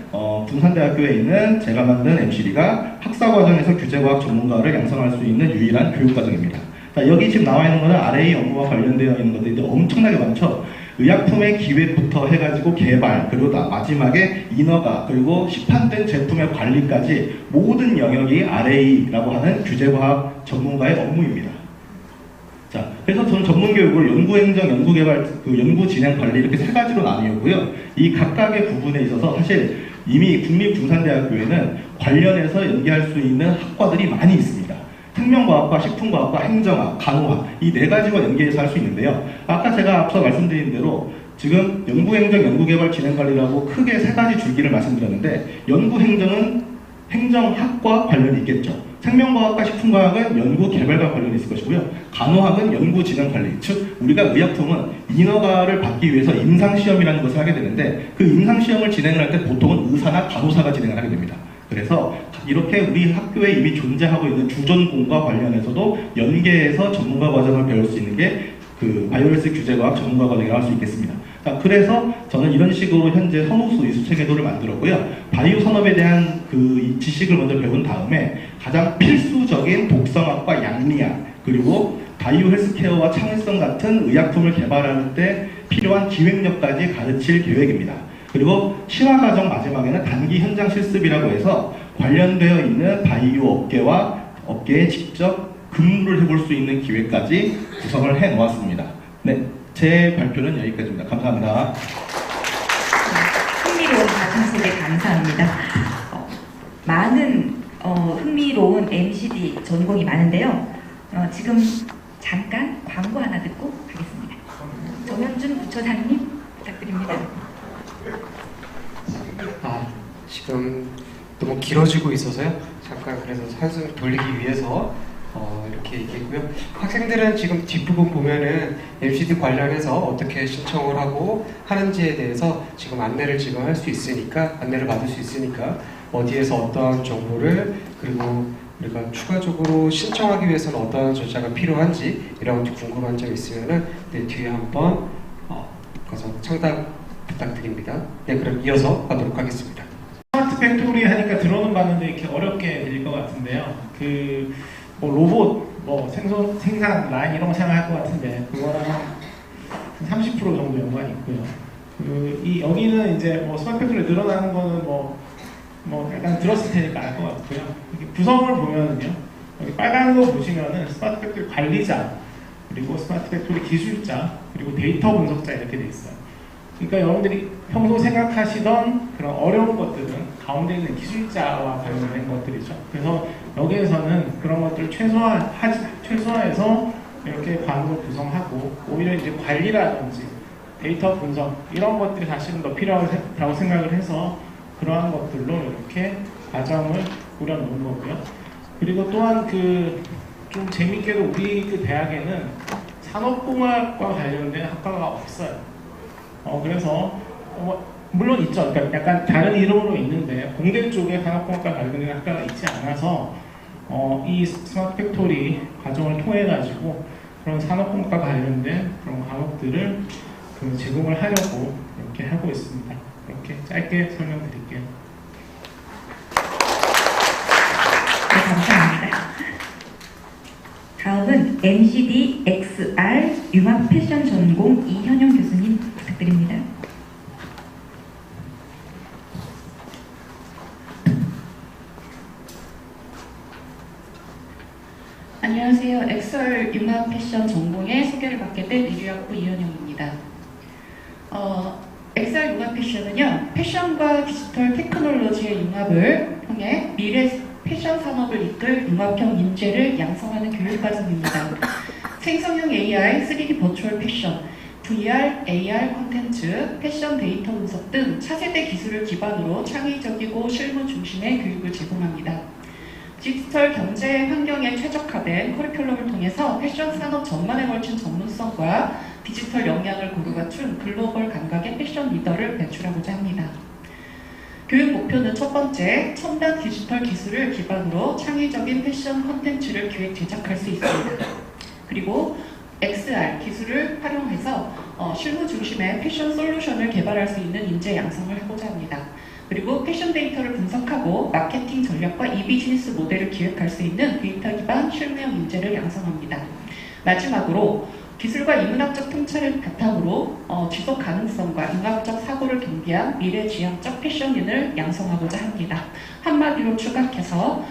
분산대학교에 있는 제가 만든 MCD가 학사 과정에서 규제과학 전문가를 양성할 수 있는 유일한 교육 과정입니다. 자, 여기 지금 나와 있는 거는 RA 업무와 관련되어 있는 것들이 엄청나게 많죠. 의약품의 기획부터 해가지고 개발, 그리고 마지막에 인허가, 그리고 시판된 제품의 관리까지 모든 영역이 RA라고 하는 규제과학 전문가의 업무입니다. 자, 그래서 저는 전문교육을 연구행정, 연구개발, 연구진행관리 이렇게 세 가지로 나뉘었고요. 이 각각의 부분에 있어서 사실 이미 국립중산대학교에는 관련해서 연계할 수 있는 학과들이 많이 있습니다. 생명과학과, 식품과학과, 행정학, 간호학 이 네 가지와 연계해서 할 수 있는데요. 아까 제가 앞서 말씀드린 대로 지금 연구행정, 연구개발, 진행관리라고 크게 세 가지 줄기를 말씀드렸는데 연구행정은 행정학과 관련이 있겠죠. 생명과학과 식품과학은 연구개발과 관련이 있을 것이고요. 간호학은 연구진행관리, 즉 우리가 의약품은 인허가를 받기 위해서 임상시험이라는 것을 하게 되는데 그 임상시험을 진행을 할 때 보통은 의사나 간호사가 진행을 하게 됩니다. 그래서 이렇게 우리 학교에 이미 존재하고 있는 주전공과 관련해서도 연계해서 전문가 과정을 배울 수 있는 게 그 바이오헬스 규제과학 전문가 과정이라고 할 수 있겠습니다. 자, 그래서 저는 이런 식으로 현재 선호수 이수 체계도를 만들었고요. 바이오 산업에 대한 그 지식을 먼저 배운 다음에 가장 필수적인 독성학과 양리학 그리고 바이오 헬스케어와 창의성 같은 의약품을 개발하는 때 필요한 기획력까지 가르칠 계획입니다. 그리고 심화 과정 마지막에는 단기 현장 실습이라고 해서 관련되어 있는 바이오 업계와 업계에 직접 근무를 해볼 수 있는 기회까지 구성을 해 놓았습니다. 네, 제 발표는 여기까지입니다. 감사합니다. 흥미로운 가슴속에 감사합니다. 많은 흥미로운 MCD 전공이 많은데요. 지금 잠깐 광고 하나 듣고 가겠습니다. 정현준 부처장님 부탁드립니다. 지금 너무 길어지고 있어서요. 잠깐 그래서 한숨을 돌리기 위해서 이렇게 얘기했고요. 학생들은 지금 뒷부분 보면은 MCD 관련해서 어떻게 신청을 하고 하는지에 대해서 지금 안내를 지금 할 수 있으니까, 안내를 받을 수 있으니까 어디에서 어떠한 정보를, 그리고 우리가 추가적으로 신청하기 위해서는 어떠한 절차가 필요한지 이런 궁금한 점 있으면은 뒤에 한번 가서 창답 부탁드립니다. 네, 그럼 이어서 하도록 하겠습니다. 스마트 팩토리 하니까 들어는 봤는데 이렇게 어렵게 들릴 것 같은데요. 뭐 로봇, 생산 라인 이런 거 생각할 것 같은데 그거랑 한 30% 정도 연관이 있고요. 여기는 이제 뭐 스마트 팩토리 늘어나는 거는 뭐 약간 들었을 테니까 알 것 같고요. 구성을 보면은요, 여기 빨간 거 보시면은 스마트 팩토리 관리자, 그리고 스마트 팩토리 기술자, 그리고 데이터 분석자 이렇게 돼 있어요. 그러니까 여러분들이 평소 생각하시던 그런 어려운 것들은 가운데 있는 기술자와 관련된 것들이죠. 그래서 여기에서는 그런 것들을 최소화해서 이렇게 과목을 구성하고, 오히려 이제 관리라든지 데이터 분석 이런 것들이 사실은 더 필요하다고 생각을 해서 그러한 것들로 이렇게 과정을 꾸려놓은 거고요. 그리고 또한 좀 재밌게도 우리 대학에는 산업공학과 관련된 학과가 없어요. 그래서 물론 있죠. 그러니까 약간 다른 이름으로 있는데 공대 쪽에 산업공학과 관련된 학과가 있지 않아서 이 스마트 팩토리 과정을 통해 가지고 그런 산업공학과 관련된 그런 과목들을 제공을 하려고 이렇게 하고 있습니다. 이렇게 짧게 설명드릴게요. 네, 감사합니다. 다음은 MCD XR 융합 패션 전공 이현영 교수님 부탁드립니다. 안녕하세요. XR 융합 패션 전공의 소개를 맡게 된 이류학부 이현영입니다. XR 융합 패션은요, 패션과 디지털 테크놀로지의 융합을 통해 미래 패션 산업을 이끌 융합형 인재를 양성하는 교육과정입니다. 생성형 AI, 3D 버추얼 패션, VR, AR 콘텐츠, 패션 데이터 분석 등 차세대 기술을 기반으로 창의적이고 실무 중심의 교육을 제공합니다. 디지털 경제 환경에 최적화된 커리큘럼을 통해서 패션 산업 전반에 걸친 전문성과 디지털 역량을 고루 갖춘 글로벌 감각의 패션 리더를 배출하고자 합니다. 교육 목표는 첫 번째, 첨단 디지털 기술을 기반으로 창의적인 패션 콘텐츠를 기획 제작할 수 있습니다. 그리고 XR 기술을 활용해서 실무 중심의 패션 솔루션을 개발할 수 있는 인재 양성을 하고자 합니다. 그리고 패션 데이터를 분석하고 마케팅 전략과 이비즈니스 모델을 기획할 수 있는 데이터 기반 실무형 인재를 양성합니다. 마지막으로 기술과 인문학적 통찰을 바탕으로 지속 가능성과 융합적 사고를 겸비한 미래지향적 패션인을 양성하고자 합니다. 한마디로 추각해서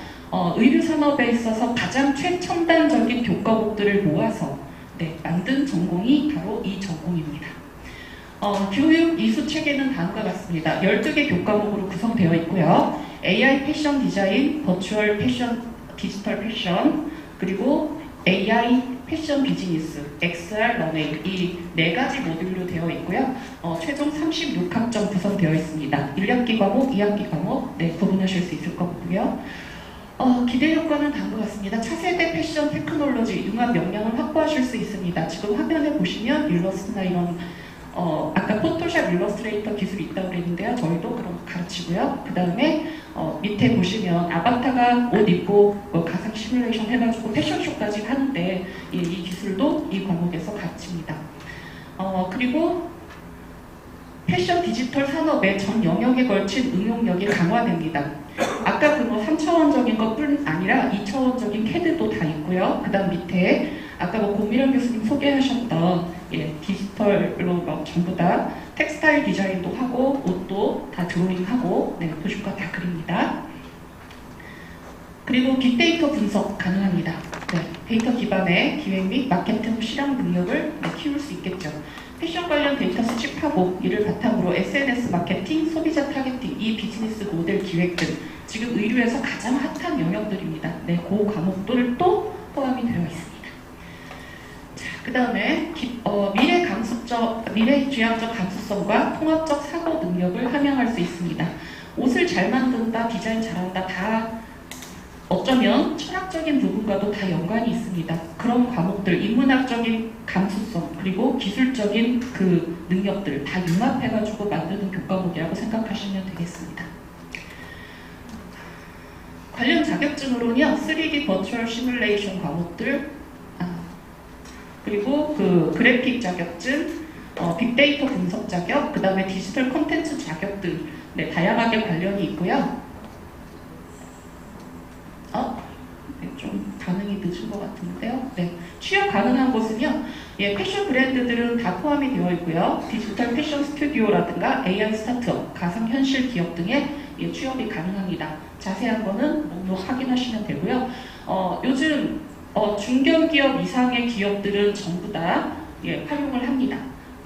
의류 산업에 있어서 가장 최첨단적인 교과목들을 모아서 만든 전공이 바로 이 전공입니다. 교육 이수 체계는 다음과 같습니다. 12개 교과목으로 구성되어 있고요. AI 패션 디자인, 버추얼 패션, 디지털 패션, 그리고 AI 패션 비즈니스, XR 런웨이 이 4가지 모듈로 되어 있고요. 최종 36학점 구성되어 있습니다. 1학기 과목, 2학기 과목 구분하실 수 있을 것 같고요. 기대 효과는 다음과 같습니다. 차세대 패션 테크놀로지 융합 역량을 확보하실 수 있습니다. 지금 화면에 보시면 일러스트나 이런 아까 포토샵 일러스트레이터 기술이 있다고 그랬는데요. 저희도 그런 거 가르치고요. 그 다음에 밑에 보시면 아바타가 옷 입고 가상 시뮬레이션 해가지고 패션쇼까지 하는데 이 기술도 이 과목에서 가르칩니다. 그리고 패션 디지털 산업의 전 영역에 걸친 응용력이 강화됩니다. 아까 그 3차원적인 것뿐 아니라 2차원적인 CAD도 다 있고요. 그 다음 밑에 아까 고미란 교수님 소개하셨던 디지털로 전부 다 텍스타일 디자인도 하고 옷도 다 드로잉하고 보실 거 다 그립니다. 그리고 빅데이터 분석 가능합니다. 데이터 기반의 기획 및 마케팅 실험 능력을 키울 수 있겠죠. 패션 관련 데이터 수집하고 이를 바탕으로 SNS 마케팅, 소비자 타겟팅, 이 비즈니스 모델 기획 등 지금 의류에서 가장 핫한 영역들입니다. 그 과목들도 포함이 되어 있습니다. 그 다음에 미래지향적 감수성과 통합적 사고 능력을 함양할 수 있습니다. 옷을 잘 만든다, 디자인 잘한다, 다 어쩌면 철학적인 부분과도 다 연관이 있습니다. 그런 과목들, 인문학적인 감수성, 그리고 기술적인 그 능력들 다 융합해가지고 만드는 교과목이라고 생각하시면 되겠습니다. 관련 자격증으로는요, 3D 버추얼 시뮬레이션 과목들, 그리고 그 그래픽 자격증, 빅데이터 분석 자격, 그 다음에 디지털 콘텐츠 자격들, 네, 다양하게 관련이 있고요. 네, 좀 반응이 늦은 것 같은데요. 네, 취업 가능한 곳은요, 예, 패션 브랜드들은 다 포함이 되어 있고요. 디지털 패션 스튜디오라든가 AI 스타트업, 가상현실 기업 등의 예, 취업이 가능합니다. 자세한 거는 목록 확인하시면 되고요. 요즘 중견기업 이상의 기업들은 전부 다 예, 활용을 합니다.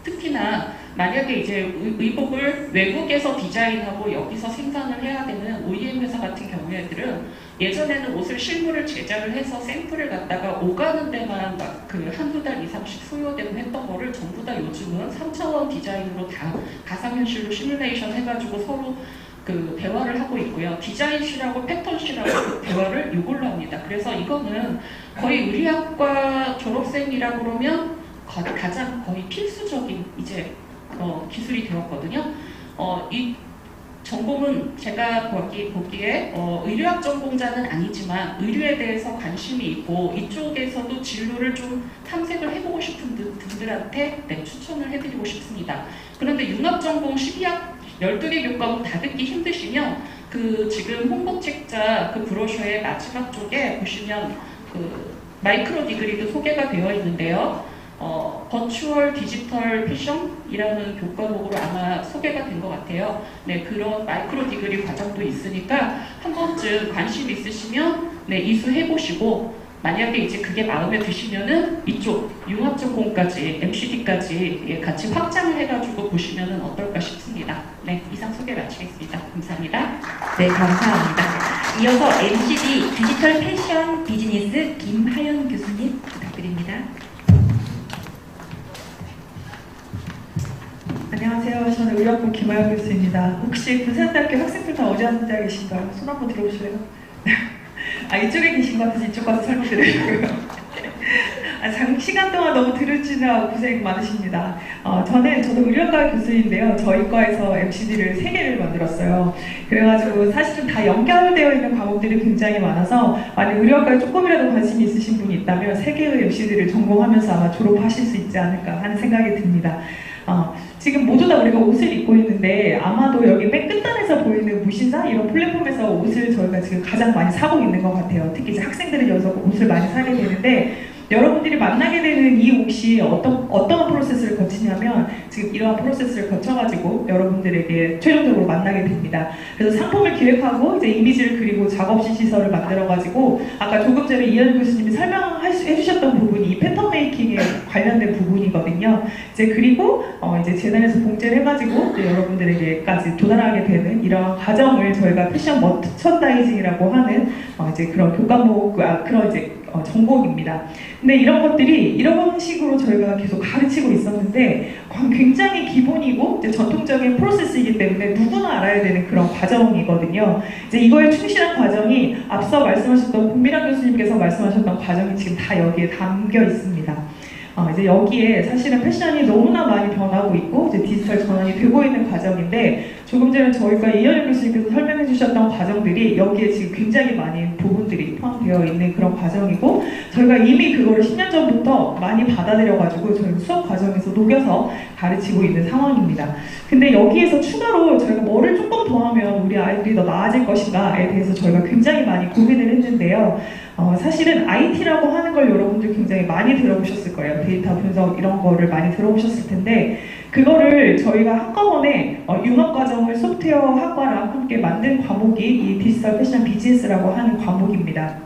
특히나 만약에 이제 의복을 외국에서 디자인하고 여기서 생산을 해야 되는 OEM 회사 같은 경우에들은 예전에는 옷을 실물을 제작을 해서 샘플을 갖다가 오가는 데만 막 그 한두 달 이상씩 소요되고 했던 거를 전부 다 요즘은 3차원 디자인으로 다 가상현실로 시뮬레이션 해가지고 서로 그 대화를 하고 있고요. 디자인실하고 패턴실하고 그 대화를 이걸로 합니다. 그래서 이거는 거의 의류학과 졸업생이라 그러면 가장 거의 필수적인 이제 기술이 되었거든요. 이 전공은 제가 보기에 의류학 전공자는 아니지만 의류에 대해서 관심이 있고 이쪽에서도 진로를 좀 탐색을 해보고 싶은 분들한테 네, 추천을 해드리고 싶습니다. 그런데 융합 전공 12개 교과목 다 듣기 힘드시면 그 지금 홍보책자 그 브로셔의 마지막 쪽에 보시면 그 마이크로 디그리도 소개가 되어 있는데요. 버추얼 디지털 패션이라는 교과목으로 아마 소개가 된 것 같아요. 네, 그런 마이크로 디그리 과정도 있으니까 한 번쯤 관심 있으시면 네, 이수해보시고 만약에 이제 그게 마음에 드시면은 이쪽 융합전공까지 MCD까지 예, 같이 확장을 해가지고 보시면은 어떨까 싶습니다. 네, 이상 소개 마치겠습니다. 감사합니다. 네, 감사합니다. 이어서 MCD 디지털 패션 비즈니스 김하연 교수님 부탁드립니다. 안녕하세요. 저는 의학부 김하연 교수입니다. 혹시 군산대학교 학생들 다 어디 앉아 계신가요? 손 한번 들어보실래요? 이쪽에 계신 것 같아서 이쪽 가서 설명드리려고요. 장시간 동안 너무 들으시느라 고생 많으십니다. 저도 의료과 교수인데요. 저희 과에서 MCD를 3개를 만들었어요. 그래가지고 사실은 다 연결되어 있는 과목들이 굉장히 많아서 만약 의료과에 조금이라도 관심이 있으신 분이 있다면 3개의 MCD를 전공하면서 아마 졸업하실 수 있지 않을까 하는 생각이 듭니다. 지금 모두 다 우리가 옷을 입고 있는데 아마도 여기 맨 끝단에서 보이는 무신사 이런 플랫폼에서 옷을 저희가 지금 가장 많이 사고 있는 것 같아요. 특히 이제 학생들은 여기서 옷을 많이 사게 되는데 여러분들이 만나게 되는 이 옷이 어떤 프로세스를 거치냐면 지금 이러한 프로세스를 거쳐가지고 여러분들에게 최종적으로 만나게 됩니다. 그래서 상품을 기획하고 이제 이미지를 그리고 작업실 시설을 만들어가지고 아까 조금 전에 이현 교수님이 해주셨던 부분이 이 패턴 메이킹에 관련된 부분이거든요. 이제 그리고 이제 재단에서 봉제를 해가지고 이제 여러분들에게까지 도달하게 되는 이러한 과정을 저희가 패션 머천다이징이라고 하는 이제 그런 교과목 그런 이제 전공입니다. 근데 이런 것들이 이런 식으로 저희가 계속 가르치고 있었는데 굉장히 기본이고 이제 전통적인 프로세스이기 때문에 누구나 알아야 되는 그런 과정이거든요. 이제 이거에 충실한 과정이 앞서 말씀하셨던 공미란 교수님께서 말씀하셨던 과정이 지금 다 여기에 담겨 있습니다. 이제 여기에 사실은 패션이 너무나 많이 변하고 있고 이제 디지털 전환이 되고 있는 과정인데 조금 전에 저희가 이현영 교수님께서 설명해 주셨던 과정들이 여기에 지금 굉장히 많은 부분들이 포함되어 있는 그런 과정이고 저희가 이미 그거를 10년 전부터 많이 받아들여가지고 저희 수업 과정에서 녹여서 가르치고 있는 상황입니다. 근데 여기에서 추가로 저희가 뭐를 조금 더 하면 우리 아이들이 더 나아질 것인가에 대해서 저희가 굉장히 많이 고민을 했는데요. 사실은 IT라고 하는 걸 여러분들 굉장히 많이 들어보셨을 거예요. 데이터 분석 이런 거를 많이 들어보셨을 텐데 그거를 저희가 한꺼번에 융합과정을 소프트웨어 학과랑 함께 만든 과목이 이 디지털 패션 비즈니스라고 하는 과목입니다.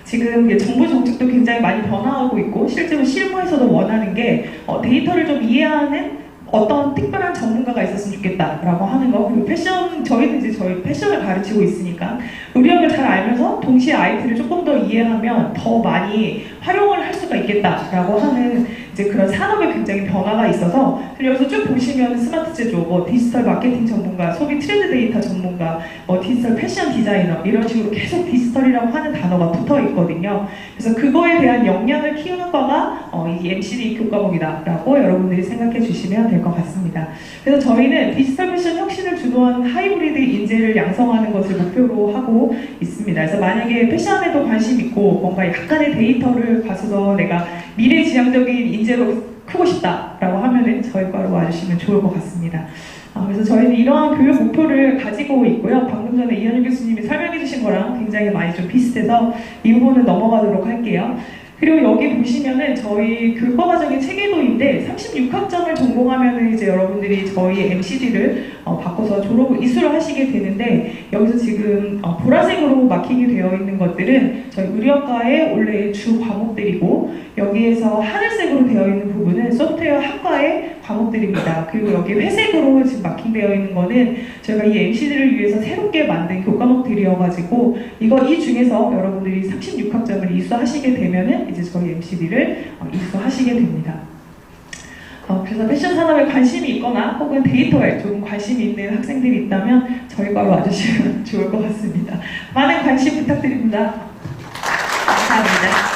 지금 정부 정책도 굉장히 많이 변화하고 있고 실제로 실무에서도 원하는 게 데이터를 좀 이해하는 어떤 특별한 전문가가 있었으면 좋겠다라고 하는 거. 그리고 패션, 저희는 이제 저희 패션을 가르치고 있으니까 의료학을 잘 알면서 동시에 IT를 조금 더 이해하면 더 많이 활용을 할 수가 있겠다라고 하는 이제 그런 산업의 굉장히 변화가 있어서 여기서 쭉 보시면 스마트 제조, 뭐 디지털 마케팅 전문가, 소비 트렌드 데이터 전문가, 뭐 디지털 패션 디자이너 이런 식으로 계속 디지털이라고 하는 단어가 붙어 있거든요. 그래서 그거에 대한 역량을 키우는 거가 이 MCD 교과목이다라고 여러분들이 생각해 주시면 될 것 같습니다. 그래서 저희는 디지털 패션 혁신을 주도한 하이브리드 인재를 양성하는 것을 목표로 하고 있습니다. 그래서 만약에 패션에도 관심 있고 뭔가 약간의 데이터를 봐서 내가 미래지향적인 인재로 크고 싶다라고 하면은 저희 과로 와주시면 좋을 것 같습니다. 그래서 저희는 이러한 교육 목표를 가지고 있고요. 방금 전에 이현일 교수님이 설명해 주신 거랑 굉장히 많이 좀 비슷해서 이 부분은 넘어가도록 할게요. 그리고 여기 보시면은 저희 교과과정의 체계도인데 36학점을 전공하면은 이제 여러분들이 저희 MCD를 바꿔서 졸업 이수를 하시게 되는데 여기서 지금 보라색으로 마킹이 되어 있는 것들은 저희 의료학과의 원래 주 과목들이고 여기에서 하늘색으로 되어 있는 부분은 소프트웨어 학과의 과목들입니다. 그리고 여기 회색으로 지금 마킹되어 있는 거는 저희가 이 MCD를 위해서 새롭게 만든 교과목들이어가지고 이 중에서 여러분들이 36학점을 이수하시게 되면은 이제 저희 MCD를 이수하시게 됩니다. 그래서 패션 산업에 관심이 있거나 혹은 데이터에 좀 관심이 있는 학생들이 있다면 저희 과로 와주시면 좋을 것 같습니다. 많은 관심 부탁드립니다. 감사합니다.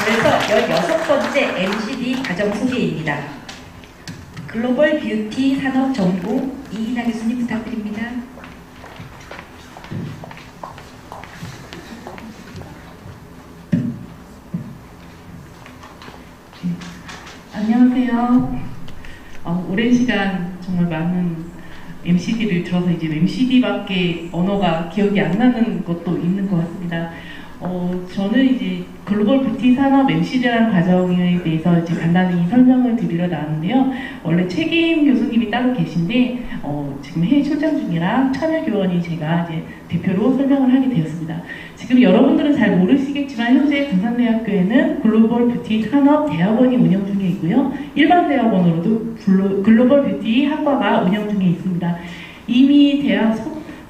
그래서 16번째 MCD 과정 소개입니다. 글로벌 뷰티 산업 전공 이희나 교수님 부탁드립니다. 안녕하세요. 오랜 시간 정말 많은 MCD를 들어서 이제 MCD밖에 언어가 기억이 안 나는 것도 있는 것 같습니다. 저는 이제 글로벌 뷰티 산업 MCD라는 과정에 대해서 이제 간단히 설명을 드리러 나왔는데요. 원래 책임 교수님이 따로 계신데 지금 해외 출장 중이라 참여교원이 제가 이제 대표로 설명을 하게 되었습니다. 지금 여러분들은 잘 모르시겠지만 현재 군산대학교에는 글로벌 뷰티 산업 대학원이 운영 중에 있고요. 일반 대학원으로도 글로벌 뷰티 학과가 운영 중에 있습니다. 이미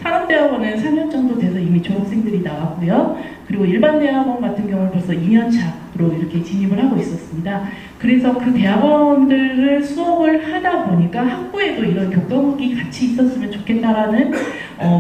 산업대학원은 4년 정도 돼서 이미 졸업생들이 나왔고요. 그리고 일반 대학원 같은 경우는 벌써 2년 차로 이렇게 진입을 하고 있었습니다. 그래서 그 대학원들을 수업을 하다 보니까 학부에도 이런 교과목이 같이 있었으면 좋겠다라는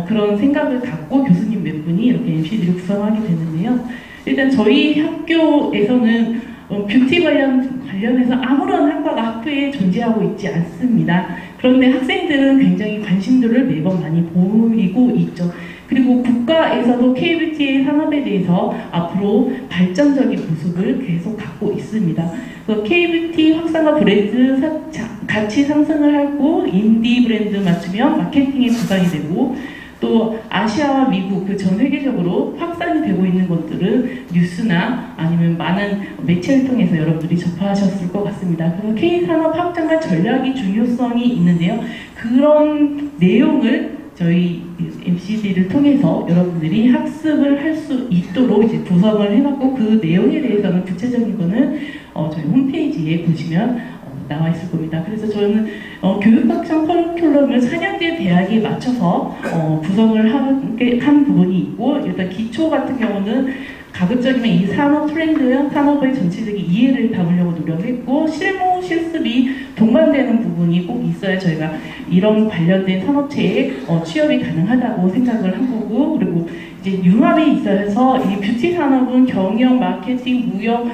그런 생각을 갖고 교수님 몇 분이 이렇게 MCD를 구성하게 됐는데요. 일단 저희 학교에서는 뷰티 관련해서 아무런 학과가 학부에 존재하고 있지 않습니다. 그런데 학생들은 굉장히 관심들을 매번 많이 보이고 있죠. 그리고 국가에서도 K-뷰티 산업에 대해서 앞으로 발전적인 모습을 계속 갖고 있습니다. 그래서 K-뷰티 확산과 브랜드 가치 상승을 하고 인디 브랜드 맞추면 마케팅에 보상이 되고 또 아시아와 미국 그 전 세계적으로 확산이 되고 있는 것들은 뉴스나 아니면 많은 매체를 통해서 여러분들이 접하셨을 것 같습니다. 그래서 K산업 확장과 전략이 중요성이 있는데요. 그런 내용을 저희 MCD를 통해서 여러분들이 학습을 할 수 있도록 이제 구성을 해놨고 그 내용에 대해서는 구체적인 거는 저희 홈페이지에 보시면 나와 있을 겁니다. 그래서 저는 교육학점 커리큘럼을 4년제 대학에 맞춰서 구성을 한 부분이 있고 일단 기초 같은 경우는 가급적이면 이 산업 트렌드, 산업의 전체적인 이해를 담으려고 노력했고 실무, 실습이 동반되는 부분이 꼭 있어야 저희가 이런 관련된 산업체에 취업이 가능하다고 생각을 한 거고 그리고 이제 융합이 있어서 이 뷰티 산업은 경영, 마케팅, 무역,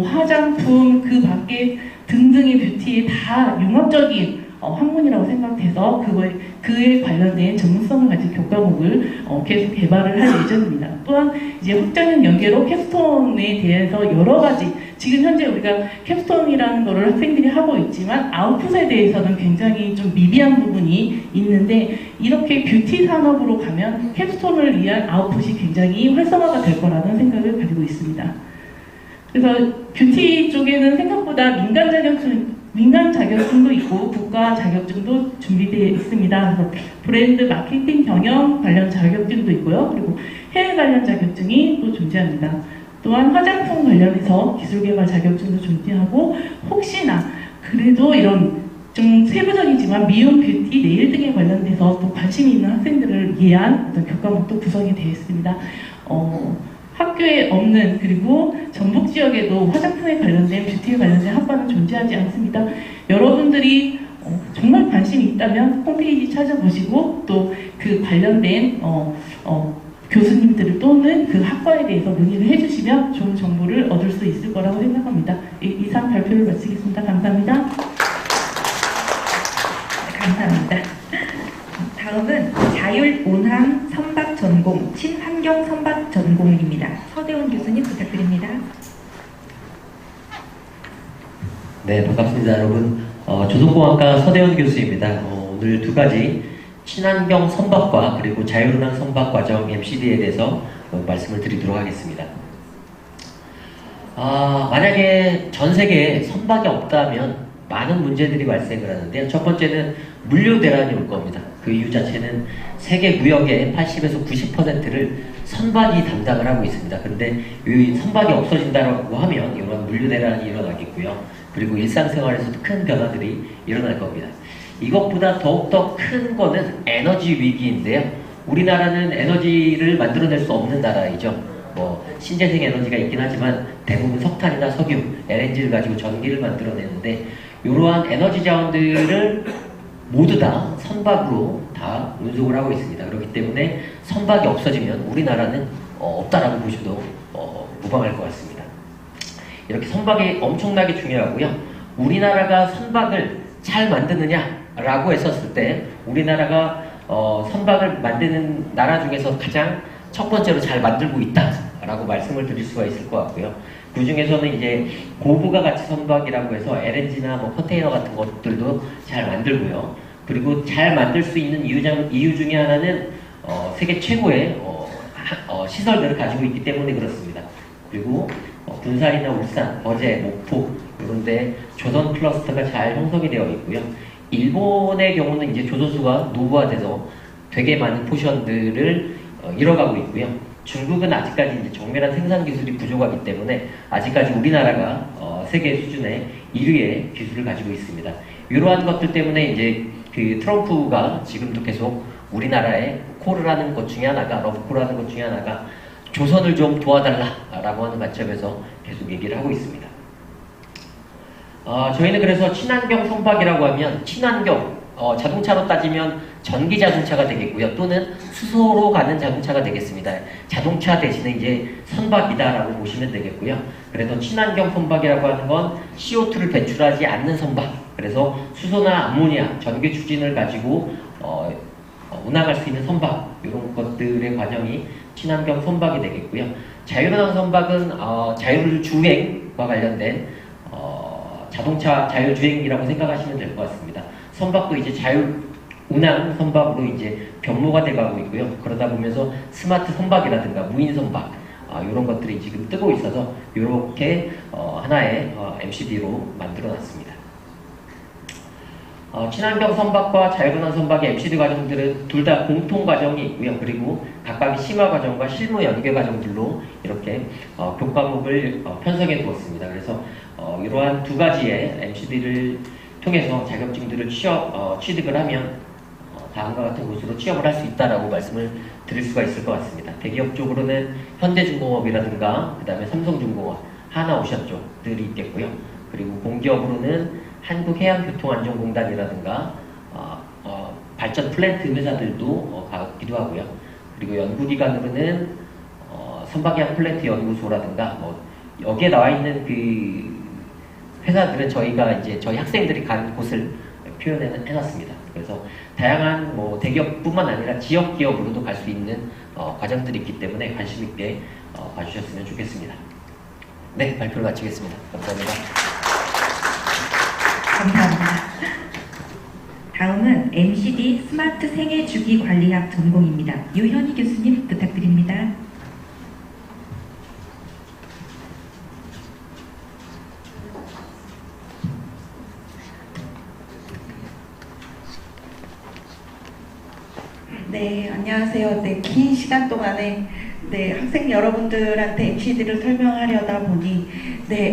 화장품 그 밖에 등등의 뷰티에 다 융합적인 학문이라고 생각해서 그에 관련된 전문성을 가진 교과목을 계속 개발을 할 예정입니다. 또한 이제 확장형 연계로 캡스톤에 대해서 여러 가지 지금 현재 우리가 캡스톤이라는 거를 학생들이 하고 있지만 아웃풋에 대해서는 굉장히 좀 미비한 부분이 있는데 이렇게 뷰티 산업으로 가면 캡스톤을 위한 아웃풋이 굉장히 활성화가 될 거라는 생각을 가지고 있습니다. 그래서 뷰티 쪽에는 생각보다 민간 자격증도 있고 국가 자격증도 준비되어 있습니다. 그래서 브랜드 마케팅 경영 관련 자격증도 있고요. 그리고 해외 관련 자격증이 또 존재합니다. 또한 화장품 관련해서 기술개발 자격증도 존재하고 혹시나 그래도 이런 좀 세부적이지만 미용, 뷰티, 네일 등에 관련돼서 또 관심이 있는 학생들을 위한 어떤 교과목도 구성이 되어 있습니다. 학교에 없는, 그리고 전북 지역에도 화장품에 관련된, 뷰티에 관련된 학과는 존재하지 않습니다. 여러분들이 정말 관심이 있다면 홈페이지 찾아보시고 또 그 관련된 교수님들 또는 그 학과에 대해서 문의를 해주시면 좋은 정보를 얻을 수 있을 거라고 생각합니다. 이상 발표를 마치겠습니다. 감사합니다. 감사합니다. 다음은 자율온항 선박 전공, 친환경 선박 전공입니다. 서대원 교수님 부탁드립니다. 네, 반갑습니다, 여러분. 조선공학과 서대원 교수입니다. 오늘 두 가지 친환경 선박과 그리고 자율운항 선박 과정 MCD에 대해서 말씀을 드리도록 하겠습니다. 만약에 전 세계에 선박이 없다면 많은 문제들이 발생을 하는데요. 첫 번째는 물류 대란이 올 겁니다. 그 이유 자체는 세계 무역의 80에서 90%를 선박이 담당을 하고 있습니다. 그런데 이 선박이 없어진다고 하면 이런 물류 대란이 일어나겠고요. 그리고 일상생활에서도 큰 변화들이 일어날 겁니다. 이것보다 더욱더 큰 거는 에너지 위기인데요. 우리나라는 에너지를 만들어낼 수 없는 나라이죠. 신재생 에너지가 있긴 하지만 대부분 석탄이나 석유, LNG를 가지고 전기를 만들어내는데 이러한 에너지 자원들을 모두 다 선박으로 다 운송을 하고 있습니다. 그렇기 때문에 선박이 없어지면 우리나라는 없다라고 보셔도 무방할 것 같습니다. 이렇게 선박이 엄청나게 중요하고요. 우리나라가 선박을 잘 만드느냐라고 했었을 때 우리나라가 선박을 만드는 나라 중에서 가장 첫 번째로 잘 만들고 있다라고 말씀을 드릴 수가 있을 것 같고요. 그 중에서는 이제 고부가 가치 선박이라고 해서 LNG나 컨테이너 같은 것들도 잘 만들고요. 그리고 잘 만들 수 있는 이유 중에 하나는 세계 최고의 시설들을 가지고 있기 때문에 그렇습니다. 그리고 군산이나 울산, 거제, 목포 이런 데 조선 클러스터가 잘 형성이 되어 있고요. 일본의 경우는 이제 조선수가 노후화돼서 되게 많은 포션들을 잃어가고 있고요. 중국은 아직까지 이제 정밀한 생산 기술이 부족하기 때문에 아직까지 우리나라가 세계 수준의 1위의 기술을 가지고 있습니다. 이러한 것들 때문에 이제 그 트럼프가 지금도 계속 우리나라에 콜을 하는 것 중에 하나가, 러브콜을 하는 것 중에 하나가 조선을 좀 도와달라라고 하는 관점에서 계속 얘기를 하고 있습니다. 저희는 그래서 친환경 선박이라고 하면 친환경, 자동차로 따지면 전기 자동차가 되겠고요. 또는 수소로 가는 자동차가 되겠습니다. 자동차 대신에 이제 선박이다라고 보시면 되겠고요. 그래서 친환경 선박이라고 하는 건 CO2를 배출하지 않는 선박. 그래서 수소나 암모니아, 전기 추진을 가지고 운항할 수 있는 선박, 이런 것들의 과정이 친환경 선박이 되겠고요. 자율운항 선박은 자율주행과 관련된 자동차 자율주행이라고 생각하시면 될 것 같습니다. 선박도 이제 자율운항 선박으로 이제 변모가 돼가고 있고요. 그러다 보면서 스마트 선박이라든가 무인 선박 이런 것들이 지금 뜨고 있어서 이렇게 하나의 MCD로 만들어놨습니다. 친환경 선박과 자율운항 선박의 MCD 과정들은 둘 다 공통 과정이 있고요. 그리고 각각의 심화 과정과 실무 연계 과정들로 이렇게 교과목을 편성해 두었습니다. 그래서 이러한 두 가지의 MCD를 통해서 자격증들을 취득을 하면 다음과 같은 곳으로 취업을 할 수 있다라고 말씀을 드릴 수가 있을 것 같습니다. 대기업 쪽으로는 현대중공업이라든가 그 다음에 삼성중공업, 하나오션 쪽들이 있겠고요. 그리고 공기업으로는 한국해양교통안전공단이라든가 발전 플랜트 회사들도 가기도 하고요. 그리고 연구기관으로는 선박해양 플랜트 연구소라든가 여기에 나와 있는 그 회사들은 저희가 이제 저희 학생들이 간 곳을 표현해놨습니다. 그래서 다양한 대기업뿐만 아니라 지역 기업으로도 갈 수 있는 과정들이 있기 때문에 관심 있게 봐주셨으면 좋겠습니다. 네, 발표를 마치겠습니다. 감사합니다. 감사합니다. 다음은 MCD 스마트 생애 주기 관리학 전공입니다. 유현희 교수님 부탁드립니다. 네, 안녕하세요. 네, 긴 시간 동안에 학생 여러분들한테 MCD를 설명하려다 보니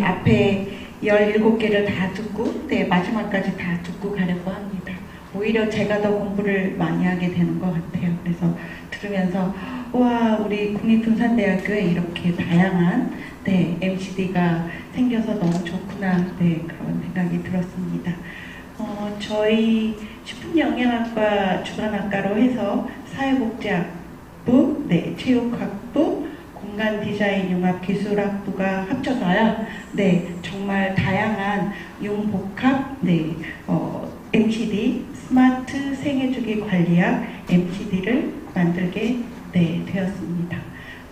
앞에 17개를 다 듣고 마지막까지 다 듣고 가려고 합니다. 오히려 제가 더 공부를 많이 하게 되는 것 같아요. 그래서 들으면서 와, 우리 국립둔산대학교에 이렇게 다양한 MCD가 생겨서 너무 좋구나 그런 생각이 들었습니다. 저희 식품영양학과 주관학과로 해서 사회복지학부, 체육학부, 공간디자인융합기술학부가 합쳐서요. 정말 다양한 융복합 MCD, 스마트 생애주기 관리학 MCD를 만들게 되었습니다.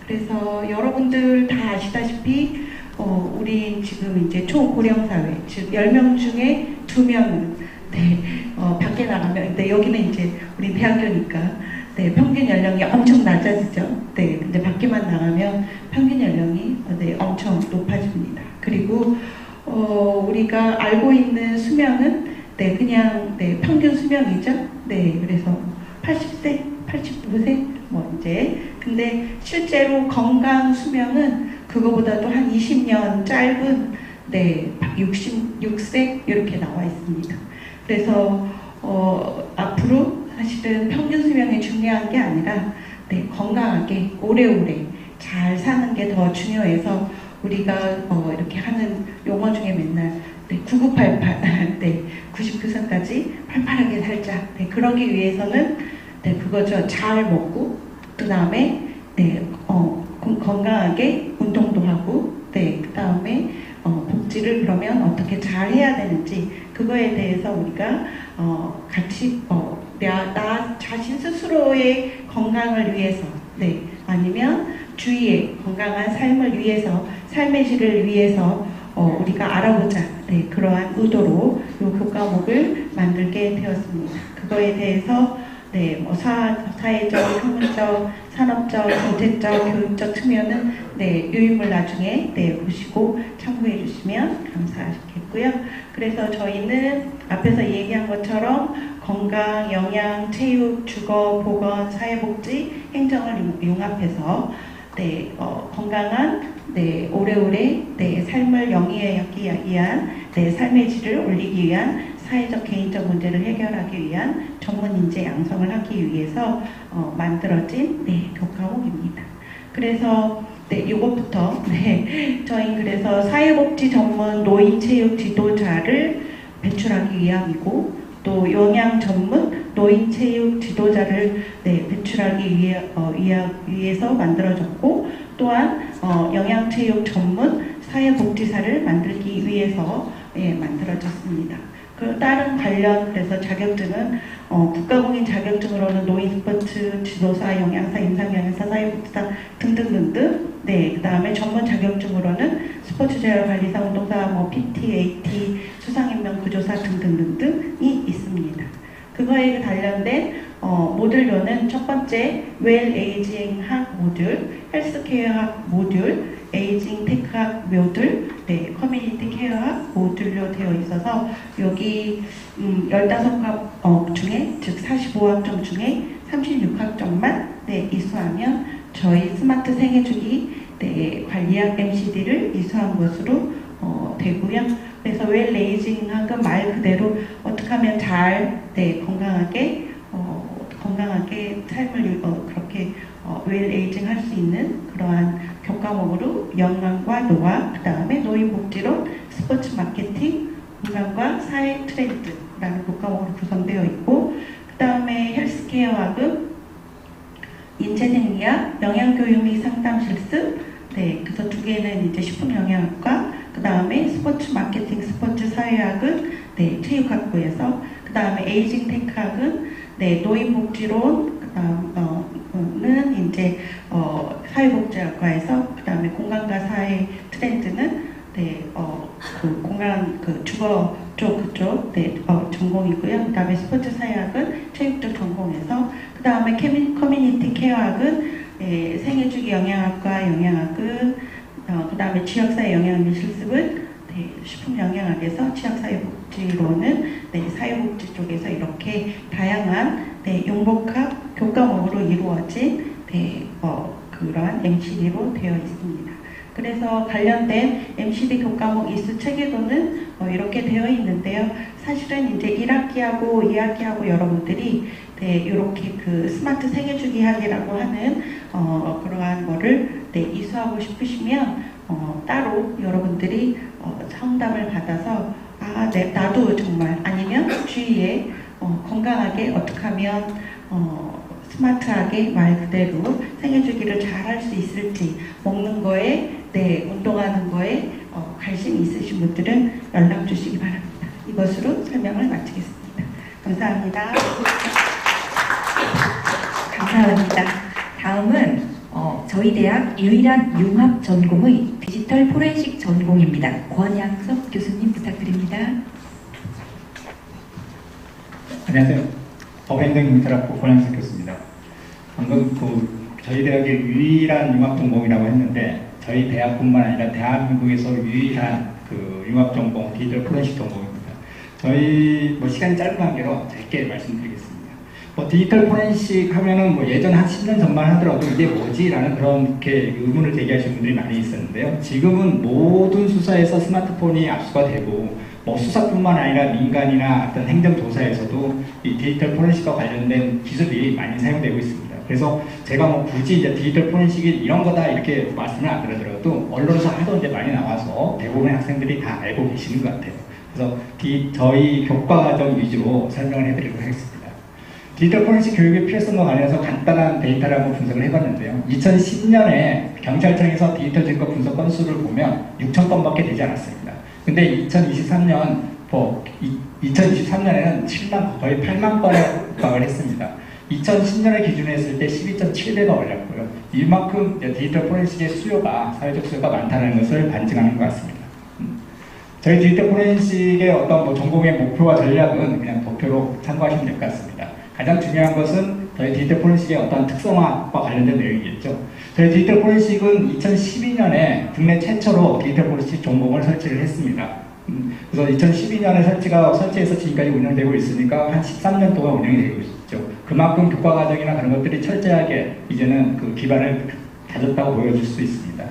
그래서 여러분들 다 아시다시피 우리 지금 이제 초고령사회, 즉 10명 중에 2명은 밖에 나가면, 여기는 이제 우리 대학교니까 평균 연령이 엄청 낮아지죠. 근데 밖에만 나가면 평균 연령이 엄청 높아집니다. 그리고 우리가 알고 있는 수명은 그냥 평균 수명이죠. 그래서 80세, 85세 근데 실제로 건강 수명은 그거보다도 한 20년 짧은 66세 이렇게 나와 있습니다. 그래서 앞으로 사실은 평균 수명이 중요한 게 아니라 건강하게 오래오래 잘 사는 게 더 중요해서 우리가 이렇게 하는 용어 중에 맨날 9988, 99세까지 팔팔하게 살자. 그러기 위해서는 그거죠. 잘 먹고 그 다음에 건강하게 운동도 하고 그 다음에 복지를 그러면 어떻게 잘 해야 되는지 그거에 대해서 우리가 같이 나 자신 스스로의 건강을 위해서 아니면 주위의 건강한 삶을 위해서 삶의 질을 위해서 우리가 알아보자 그러한 의도로 이 교과목을 만들게 되었습니다. 그거에 대해서 사회적, 학문적, 산업적, 경제적, 교육적 측면은 유인물 나중에 보시고 참고해 주시면 감사하겠고요. 그래서 저희는 앞에서 얘기한 것처럼 건강, 영양, 체육, 주거, 보건, 사회복지, 행정을 융합해서 건강한 오래오래 삶을 영위하기 위한 삶의 질을 올리기 위한 사회적 개인적 문제를 해결하기 위한 전문 인재 양성을 하기 위해서 만들어진 교과목입니다. 그래서 이것부터 저희 그래서 사회복지 전문 노인체육 지도자를 배출하기 위함이고 또 영양 전문 노인체육 지도자를 배출하기 위해서 만들어졌고 또한 영양체육 전문 사회복지사를 만들기 위해서 만들어졌습니다. 그 다른 관련 그래서 자격증은 국가공인 자격증으로는 노인 스포츠 지도사, 영양사, 임상영양사, 사회복지사 등등등등 그 다음에 전문 자격증으로는 스포츠 재활관리사, 운동사, PT, AT, 수상인명구조사 등등등등이 있습니다. 그거에 관련된 모듈로는 첫 번째 웰 에이징학 모듈, 헬스케어학 모듈, 에이징 테크학 모듈, 커뮤니티 케어학 모듈로 되어 있어서 여기 15과목 중에 즉 45학점 중에 36학점만 이수하면 저희 스마트 생애주기 관리학 MCD를 이수한 것으로 되고요. 그래서 웰 에이징학은 말 그대로 어떻게 하면 잘 건강하게 삶을 그렇게 웰 에이징 할 수 있는 그러한 교과목으로 영양과 노화, 그 다음에 노인복지론, 스포츠 마케팅, 건강과 사회 트렌드라는 교과목으로 구성되어 있고 그 다음에 헬스케어학은 인체생리학, 영양교육 및 상담 실습 그래서 두 개는 이제 식품영양학과 그 다음에 스포츠 마케팅, 스포츠 사회학은 체육학부에서 그 다음에 에이징 테크학은 노인복지론 그 다음은 이제 사회복지학과에서 그 다음에 공간과 사회 트렌드는 그 공간 그 주거 쪽 그쪽 전공이고요. 그 다음에 스포츠 사회학은 체육 쪽 전공에서 그 다음에 커뮤니티 케어학은 생애주기 영양학과 영양학은 그 다음에 지역사회 영양학 실습은 식품영양학에서 지역사회복지로는 사회복지 쪽에서 이렇게 다양한 융복합 교과목으로 이루어진 그러한 MCD로 되어 있습니다. 그래서 관련된 MCD 교과목 이수 체계도는 이렇게 되어 있는데요. 사실은 이제 1학기하고 2학기하고 여러분들이 이렇게 그 스마트 세계주기학이라고 하는 그러한 거를 이수하고 싶으시면 따로 여러분들이 상담을 받아서 나도 정말 아니면 주위에 건강하게 어떻게 하면 스마트하게 말 그대로 생애주기를 잘 할 수 있을지, 먹는 거에 운동하는 거에 관심이 있으신 분들은 연락 주시기 바랍니다. 이것으로 설명을 마치겠습니다. 감사합니다. 감사합니다. 다음은 저희 대학 유일한 융합 전공의 디지털 포렌식 전공입니다. 권양섭 교수님 부탁드립니다. 안녕하세요. 법행정경찰학부 권양섭 교수입니다. 방금 저희 대학의 유일한 융합 전공이라고 했는데 저희 대학뿐만 아니라 대한민국에서 유일한 그 융합 전공 디지털 포렌식 전공입니다. 저희 시간이 짧은 관계로 짧게 말씀드리겠습니다. 디지털 포렌식 하면은 예전 한 10년 전만 하더라도 이게 뭐지? 라는 그런 이렇게 의문을 제기하시는 분들이 많이 있었는데요. 지금은 모든 수사에서 스마트폰이 압수가 되고 수사뿐만 아니라 민간이나 어떤 행정조사에서도 이 디지털 포렌식과 관련된 기술이 많이 사용되고 있습니다. 그래서 제가 굳이 이제 디지털 포렌식이 이런 거다 이렇게 말씀을 안 드리더라도 언론에서 하도 이제 많이 나와서 대부분의 학생들이 다 알고 계시는 것 같아요. 그래서 저희 교과과정 위주로 설명을 해드리도록 하겠습니다. 디지털 포렌식 교육의 필요성과 관련해서 간단한 데이터를 한번 분석을 해봤는데요. 2010년에 경찰청에서 디지털 증거 분석 건수를 보면 6,000건밖에 되지 않았습니다. 근데 2023년에는 거의 8만 건에 육박을 했습니다. 2010년을 기준으로 했을 때 12.7배가 올랐고요. 이만큼 디지털 포렌식의 수요가, 사회적 수요가 많다는 것을 반증하는 것 같습니다. 저희 디지털 포렌식의 어떤 전공의 목표와 전략은 그냥 도표로 참고하시면 될 것 같습니다. 가장 중요한 것은 저희 디지털 포렌식의 어떤 특성화와 관련된 내용이겠죠. 저희 디지털 포렌식은 2012년에 국내 최초로 디지털 포렌식 전공을 설치를 했습니다. 그래서 2012년에 설치해서 지금까지 운영되고 있으니까 한 13년 동안 운영이 되고 있죠. 그만큼 교과 과정이나 그런 것들이 철저하게 이제는 그 기반을 다졌다고 보여줄 수 있습니다.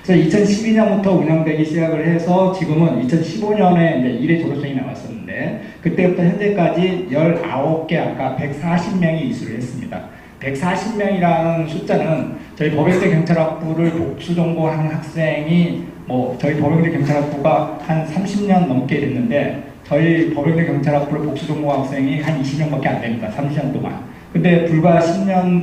그래서 2012년부터 운영되기 시작을 해서 지금은 2015년에 이제 1회 졸업생이 나왔었는데 그때부터 현재까지 19개 학과 140명이 이수를 했습니다. 140명이라는 숫자는 저희 법행정경찰학부를 복수 전공하는 학생이 저희 법행정경찰학부가 한 30년 넘게 됐는데 저희 법행정경찰학부를 복수 전공한 학생이 한 20명밖에 안 됩니다. 30년 동안. 근데 불과 10년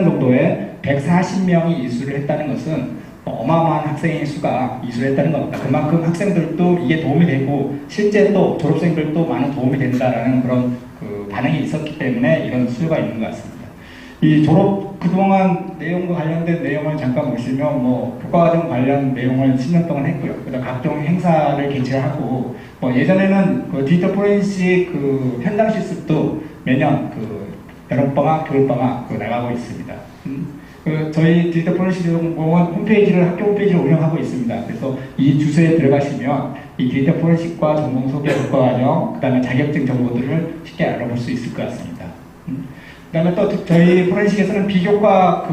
정도에 140명이 이수를 했다는 것은 어마어마한 학생의 수가 이수를 했다는 겁니다. 그만큼 학생들도 이게 도움이 되고 실제 또 졸업생들도 많은 도움이 된다라는 그런 반응이 있었기 때문에 이런 수요가 있는 것 같습니다. 이 그동안 내용과 관련된 내용을 잠깐 보시면 교과과정 관련 내용을 10년 동안 했고요. 그래서 각종 행사를 개최하고 예전에는 디지털 포렌식 현장 실습도 매년 여름방학, 겨울방학 나가고 있습니다. 저희 디지털 포렌식 전공은 학교 홈페이지를 운영하고 있습니다. 그래서 이 주소에 들어가시면 이 디지털 포렌식과 전공 소개 교과과정, 그 다음에 자격증 정보들을 쉽게 알아볼 수 있을 것 같습니다. 그 다음에 또 저희 포렌식에서는 비교과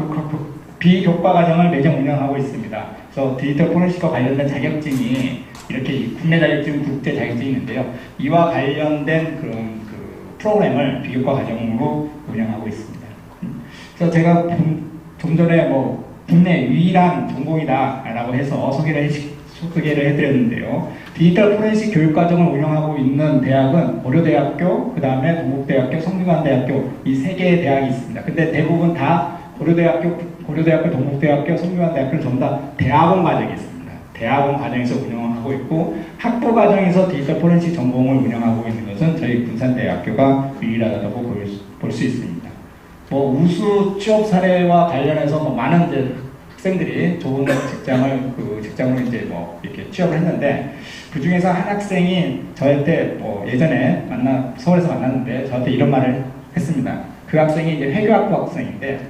과정을 매년 운영하고 있습니다. 그래서 디지털 포렌식과 관련된 자격증이 이렇게 국내 자격증, 국제 자격증이 있는데요. 이와 관련된 그런 프로그램을 비교과 과정으로 운영하고 있습니다. 그래서 제가 좀 전에 국내 유일한 전공이다라고 해서 소개를 해드렸는데요. 디지털 포렌식 교육과정을 운영하고 있는 대학은 고려대학교, 그 다음에 동국대학교, 성균관대학교 이 세 개의 대학이 있습니다. 근데 대부분 다 고려대학교, 동국대학교, 성균관대학교는 전부 다 대학원 과정이 있습니다. 대학원 과정에서 운영하고 있고 학부 과정에서 디지털 포렌식 전공을 운영하고 있는 것은 저희 군산대학교가 유일하다고 볼 수 있습니다. 우수 취업 사례와 관련해서 많은 학생들이 좋은 직장으로 이제 이렇게 취업을 했는데 그 중에서 한 학생이 저한테 예전에 서울에서 만났는데 저한테 이런 말을 했습니다. 그 학생이 이제 회계학부 학생인데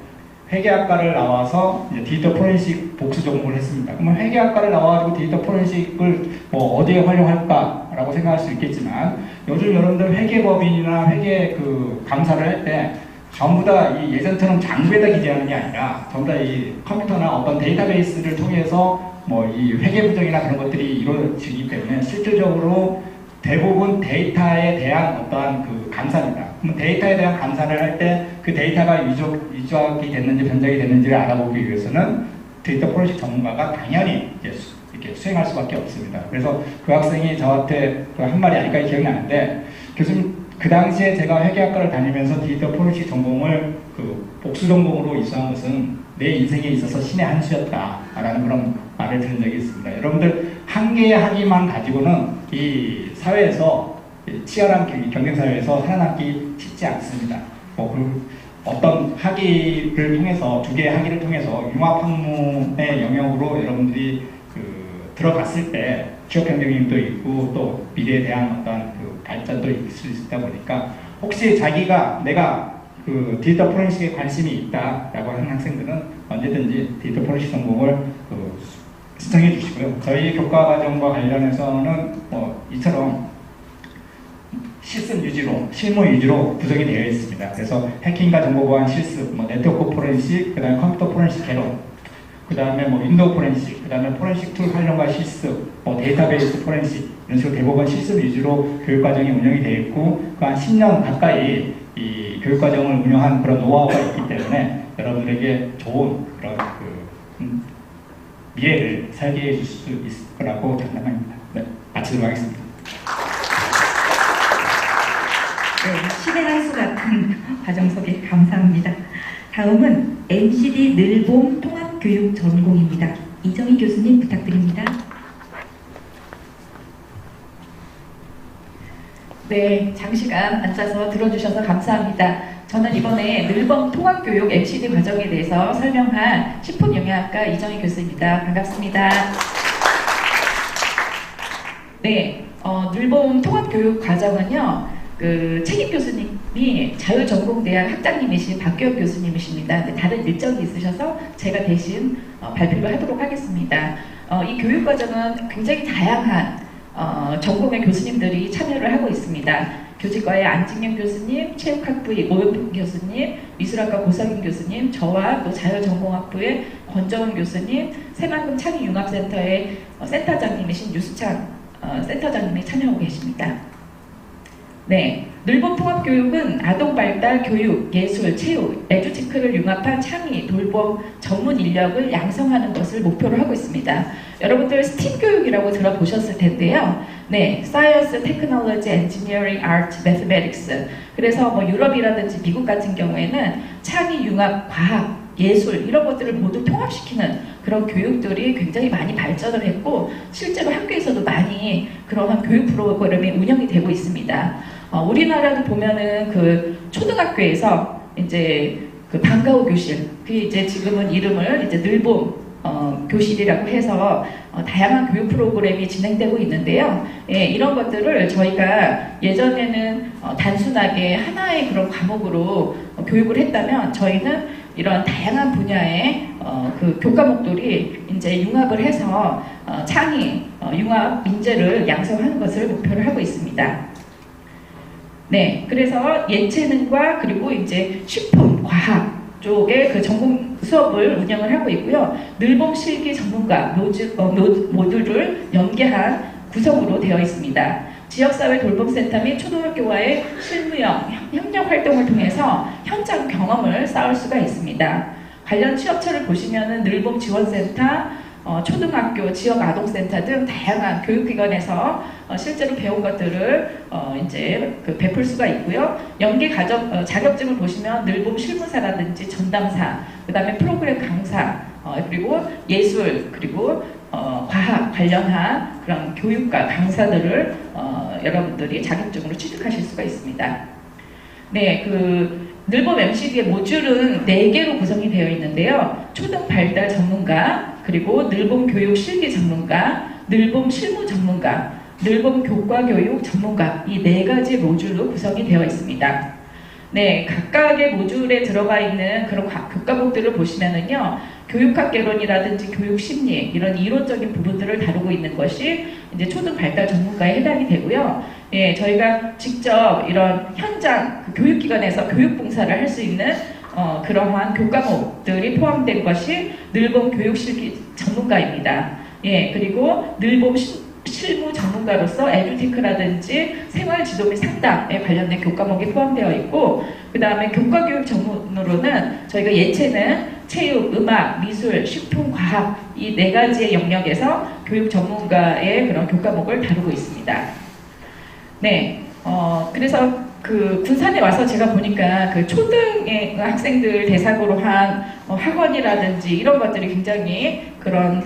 회계학과를 나와서 이제 디지털 포렌식 복수 전공을 했습니다. 그러면 회계학과를 나와가지고 디지털 포렌식을 어디에 활용할까라고 생각할 수 있겠지만 요즘 여러분들 회계법인이나 회계 강사를 할 때 전부 다 이 예전처럼 장부에다 기재하는 게 아니라 전부 다 이 컴퓨터나 어떤 데이터베이스를 통해서 뭐 이 회계 부정이나 그런 것들이 이루어지기 때문에 실질적으로 대부분 데이터에 대한 어떠한 그 감사입니다. 그럼 데이터에 대한 감사를 할 때 그 데이터가 유적이 됐는지 변적이 됐는지를 알아보기 위해서는 데이터 포렌식 전문가가 당연히 이렇게 수행할 수밖에 없습니다. 그래서 그 학생이 저한테 한 말이 아직까지 기억나는데, 교수님 그 당시에 제가 회계학과를 다니면서 데이터 포렌식 전공을 그 복수 전공으로 이수한 것은 내 인생에 있어서 신의 한 수였다라는 그런 말을 들은 적이 있습니다. 여러분들 한 개의 학위만 가지고는 이 사회에서 치열한 경쟁 사회에서 살아남기 쉽지 않습니다. 어떤 학위를 통해서, 두 개의 학위를 통해서 융합학문의 영역으로 여러분들이 들어갔을 때 취업 경쟁력도 있고 또 미래에 대한 어떤 발전도 있을 수 있다 보니까, 혹시 자기가 내가 데이터 포렌식에 관심이 있다라고 하는 학생들은 언제든지 데이터 포렌식 전공을 신청해 주시고요. 저희 교과 과정과 관련해서는 이처럼 실습 위주로, 실무 위주로 구성이 되어 있습니다. 그래서 해킹과 정보보안 실습, 네트워크 포렌식, 그 다음에 컴퓨터 포렌식 개론, 그 다음에 윈도우 포렌식, 그 다음에 포렌식 툴 활용과 실습, 데이터베이스 포렌식, 이런 식으로 대부분 실습 위주로 교육과정이 운영이 되어 있고, 한 10년 가까이 이 교육과정을 운영한 그런 노하우가 있기 때문에 여러분들에게 좋은 그런 미래를 살게 해줄 수 있을 거라고 장담합니다. 네, 마치도록 하겠습니다. 네, 신의 한 수 같은 과정 소개 감사합니다. 다음은 MCD 늘봄 통합교육 전공입니다. 이정희 교수님 부탁드립니다. 네, 장시간 앉아서 들어주셔서 감사합니다. 저는 이번에 늘봄 통합교육 MCD 과정에 대해서 설명한 식품영양학과 이정희 교수입니다. 반갑습니다. 네, 늘봄 통합교육 과정은요, 책임 교수님이 자유전공대학 학장님이신 박규혁 교수님이십니다. 네, 다른 일정이 있으셔서 제가 대신 발표를 하도록 하겠습니다. 이 교육과정은 굉장히 다양한 전공의 교수님들이 참여를 하고 있습니다. 교직과의 안직영 교수님, 체육학부의 오영풍 교수님, 미술학과 고석인 교수님, 저와 또 자유전공학부의 권정은 교수님, 새만금 창의융합센터의 센터장님이신 유수창 센터장님이 참여하고 계십니다. 네, 늘봄 통합교육은 아동발달, 교육, 예술, 체육, 에듀테크를 융합한 창의, 돌봄, 전문 인력을 양성하는 것을 목표로 하고 있습니다. 여러분들 스팀 교육이라고 들어보셨을 텐데요. 네, Science, Technology, Engineering, Art, Mathematics. 그래서 유럽이라든지 미국 같은 경우에는 창의, 융합, 과학, 예술 이런 것들을 모두 통합시키는 그런 교육들이 굉장히 많이 발전을 했고, 실제로 학교에서도 많이 그러한 교육 프로그램이 운영이 되고 있습니다. 우리나라도 보면은 초등학교에서 이제 방과후 교실, 이제 지금은 이름을 이제 늘봄 교실이라고 해서 다양한 교육 프로그램이 진행되고 있는데요. 예, 이런 것들을 저희가 예전에는 단순하게 하나의 그런 과목으로 교육을 했다면, 저희는 이런 다양한 분야의 교과목들이 이제 융합을 해서 창의, 융합 인재를 양성하는 것을 목표로 하고 있습니다. 네, 그래서 예체능과 그리고 이제 식품, 과학 쪽의 전공 수업을 운영을 하고 있고요. 늘봄 실기 전문가 모듈을 연계한 구성으로 되어 있습니다. 지역사회 돌봄센터 및 초등학교와의 실무형 협력 활동을 통해서 현장 경험을 쌓을 수가 있습니다. 관련 취업처를 보시면은 늘봄 지원센터, 초등학교, 지역 아동센터 등 다양한 교육기관에서 실제로 배운 것들을 이제 베풀 수가 있고요. 연계 자격증을 보시면 늘봄 실무사라든지 전담사, 그 다음에 프로그램 강사, 그리고 예술, 그리고 과학 관련한 그런 교육과 강사들을 여러분들이 자격증으로 취득하실 수가 있습니다. 네, 늘봄 MCD의 모듈은 4개로 구성이 되어 있는데요. 초등 발달 전문가, 그리고 늘봄 교육 실기 전문가, 늘봄 실무 전문가, 늘봄 교과 교육 전문가, 이 4가지 모듈로 구성이 되어 있습니다. 네, 각각의 모듈에 들어가 있는 그런 교과목들을 보시면은요, 교육학 개론이라든지 교육 심리, 이런 이론적인 부분들을 다루고 있는 것이 이제 초등 발달 전문가에 해당이 되고요. 예, 저희가 직접 이런 현장 그 교육기관에서 교육봉사를 할 수 있는 그러한 교과목들이 포함된 것이 늘봄 교육실기 전문가입니다. 예, 그리고 늘봄 실무 전문가로서 에듀테크라든지 생활지도 및 상담에 관련된 교과목이 포함되어 있고, 그 다음에 교과교육 전문으로는 저희가 예체능, 체육, 음악, 미술, 식품, 과학 이 4가지의 영역에서 교육 전문가의 그런 교과목을 다루고 있습니다. 네, 그래서 그 군산에 와서 제가 보니까 그 초등의 학생들 대상으로 한 학원이라든지 이런 것들이 굉장히 그런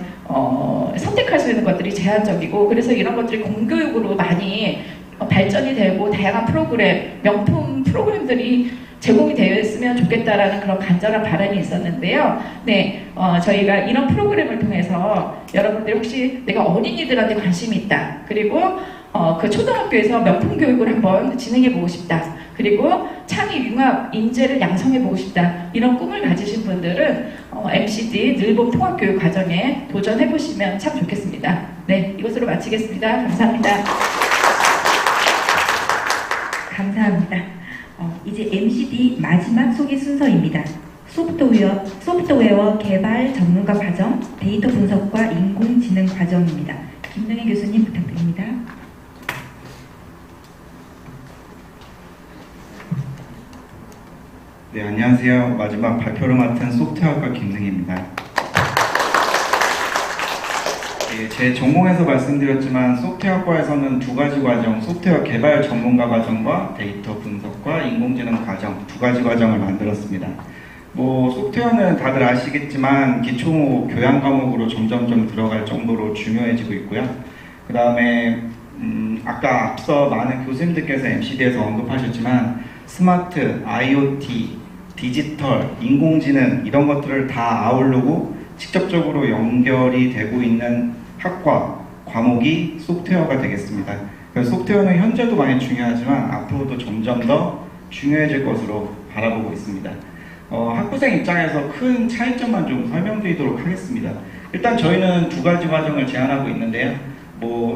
선택할 수 있는 것들이 제한적이고, 그래서 이런 것들이 공교육으로 많이 발전이 되고 다양한 프로그램, 명품 프로그램들이 제공이 되어 있으면 좋겠다라는 그런 간절한 바람이 있었는데요. 네, 저희가 이런 프로그램을 통해서 여러분들이 혹시 내가 어린이들한테 관심이 있다, 그리고 그 초등학교에서 명품 교육을 한번 진행해보고 싶다, 그리고 창의 융합 인재를 양성해보고 싶다, 이런 꿈을 가지신 분들은 MCD 늘봄 통합교육 과정에 도전해보시면 참 좋겠습니다. 네, 이것으로 마치겠습니다. 감사합니다. 감사합니다. 이제 MCD 마지막 소개 순서입니다. 소프트웨어 개발 전문가 과정, 데이터 분석과 인공지능 과정입니다. 김능희 교수님 부탁드립니다. 네, 안녕하세요. 마지막 발표를 맡은 소프트웨어학과 김승희입니다. 네, 제 전공에서 말씀드렸지만 소프트웨어학과에서는 2가지 과정, 소프트웨어 개발 전문가 과정과 데이터 분석과 인공지능 과정 2가지 과정을 만들었습니다. 소프트웨어는 다들 아시겠지만 기초 교양 과목으로 점점점 들어갈 정도로 중요해지고 있고요. 그 다음에 아까 앞서 많은 교수님들께서 MCD에서 언급하셨지만 스마트, IoT, 디지털, 인공지능 이런 것들을 다 아우르고 직접적으로 연결이 되고 있는 학과, 과목이 소프트웨어가 되겠습니다. 그래서 소프트웨어는 현재도 많이 중요하지만 앞으로도 점점 더 중요해질 것으로 바라보고 있습니다. 학부생 입장에서 큰 차이점만 좀 설명드리도록 하겠습니다. 일단 저희는 2가지 과정을 제안하고 있는데요.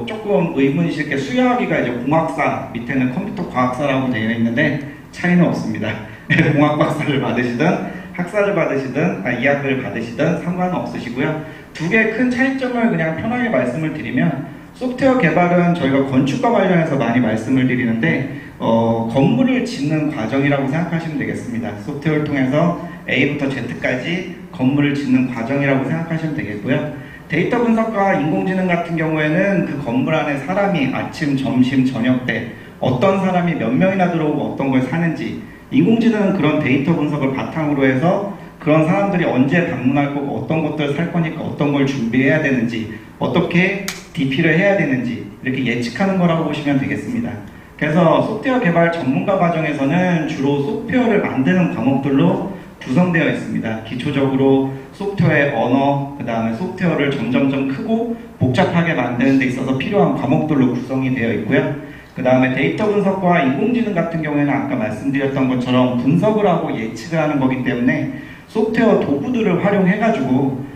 조금 의문이실 게 수여하기가 이제 공학사, 밑에는 컴퓨터 과학사라고 되어 있는데 차이는 없습니다. 공학 박사를 받으시든 학사를 받으시든 이학을 받으시든 상관은 없으시고요. 2개의 큰 차이점을 그냥 편하게 말씀을 드리면, 소프트웨어 개발은 저희가 건축과 관련해서 많이 말씀을 드리는데 건물을 짓는 과정이라고 생각하시면 되겠습니다. 소프트웨어를 통해서 A부터 Z까지 건물을 짓는 과정이라고 생각하시면 되겠고요. 데이터 분석과 인공지능 같은 경우에는 그 건물 안에 사람이 아침, 점심, 저녁 때 어떤 사람이 몇 명이나 들어오고 어떤 걸 사는지, 인공지능은 그런 데이터 분석을 바탕으로 해서 그런 사람들이 언제 방문할 거고 어떤 것들을 살 거니까 어떤 걸 준비해야 되는지, 어떻게 DP를 해야 되는지 이렇게 예측하는 거라고 보시면 되겠습니다. 그래서 소프트웨어 개발 전문가 과정에서는 주로 소프트웨어를 만드는 과목들로 구성되어 있습니다. 기초적으로 소프트웨어 언어, 그 다음에 소프트웨어를 점점점 크고 복잡하게 만드는 데 있어서 필요한 과목들로 구성이 되어 있고요. 그 다음에 데이터 분석과 인공지능 같은 경우에는 아까 말씀드렸던 것처럼 분석을 하고 예측을 하는 거기 때문에 소프트웨어 도구들을 활용해가지고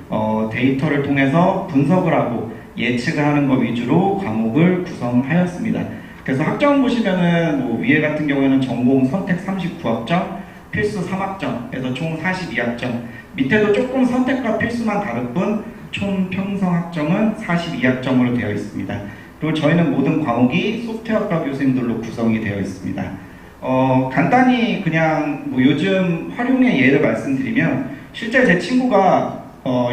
데이터를 통해서 분석을 하고 예측을 하는 것 위주로 과목을 구성하였습니다. 그래서 학점 보시면은 위에 같은 경우에는 전공 선택 39학점, 필수 3학점에서 총 42학점, 밑에도 조금 선택과 필수만 다를 뿐 총 평성 학점은 42학점으로 되어 있습니다. 그리고 저희는 모든 과목이 소프트웨어학과 교수님들로 구성이 되어 있습니다. 간단히 그냥 요즘 활용의 예를 말씀드리면, 실제 제 친구가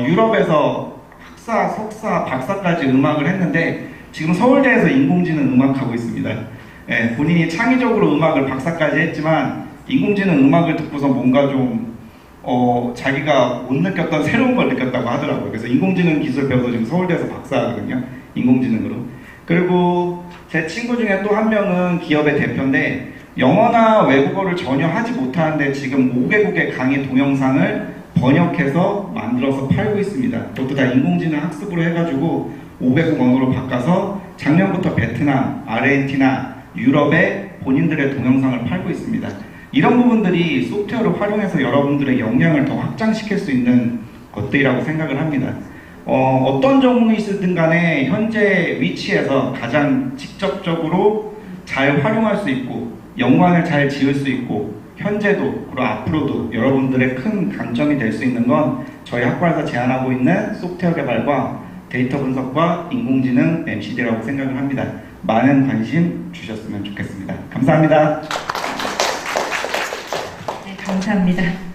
유럽에서 학사, 석사, 박사까지 음악을 했는데 지금 서울대에서 인공지능 음악하고 있습니다. 예, 본인이 창의적으로 음악을 박사까지 했지만 인공지능 음악을 듣고서 뭔가 좀 자기가 못 느꼈던 새로운 걸 느꼈다고 하더라고요. 그래서 인공지능 기술 배워서 지금 서울대에서 박사하거든요. 인공지능으로. 그리고 제 친구 중에 또 한 명은 기업의 대표인데 영어나 외국어를 전혀 하지 못하는데 지금 5개국의 강의 동영상을 번역해서 만들어서 팔고 있습니다. 그것도 다 인공지능 학습으로 해가지고 5개국 언어로 바꿔서 작년부터 베트남, 아르헨티나, 유럽에 본인들의 동영상을 팔고 있습니다. 이런 부분들이 소프트웨어를 활용해서 여러분들의 역량을 더 확장시킬 수 있는 것들이라고 생각을 합니다. 어떤 전공이시든 간에 현재 위치에서 가장 직접적으로 잘 활용할 수 있고 연관을 잘 지을 수 있고 현재도 그리고 앞으로도 여러분들의 큰 강점이 될 수 있는 건 저희 학과에서 제안하고 있는 소프트웨어 개발과 데이터 분석과 인공지능 MCD라고 생각을 합니다. 많은 관심 주셨으면 좋겠습니다. 감사합니다. 네, 감사합니다.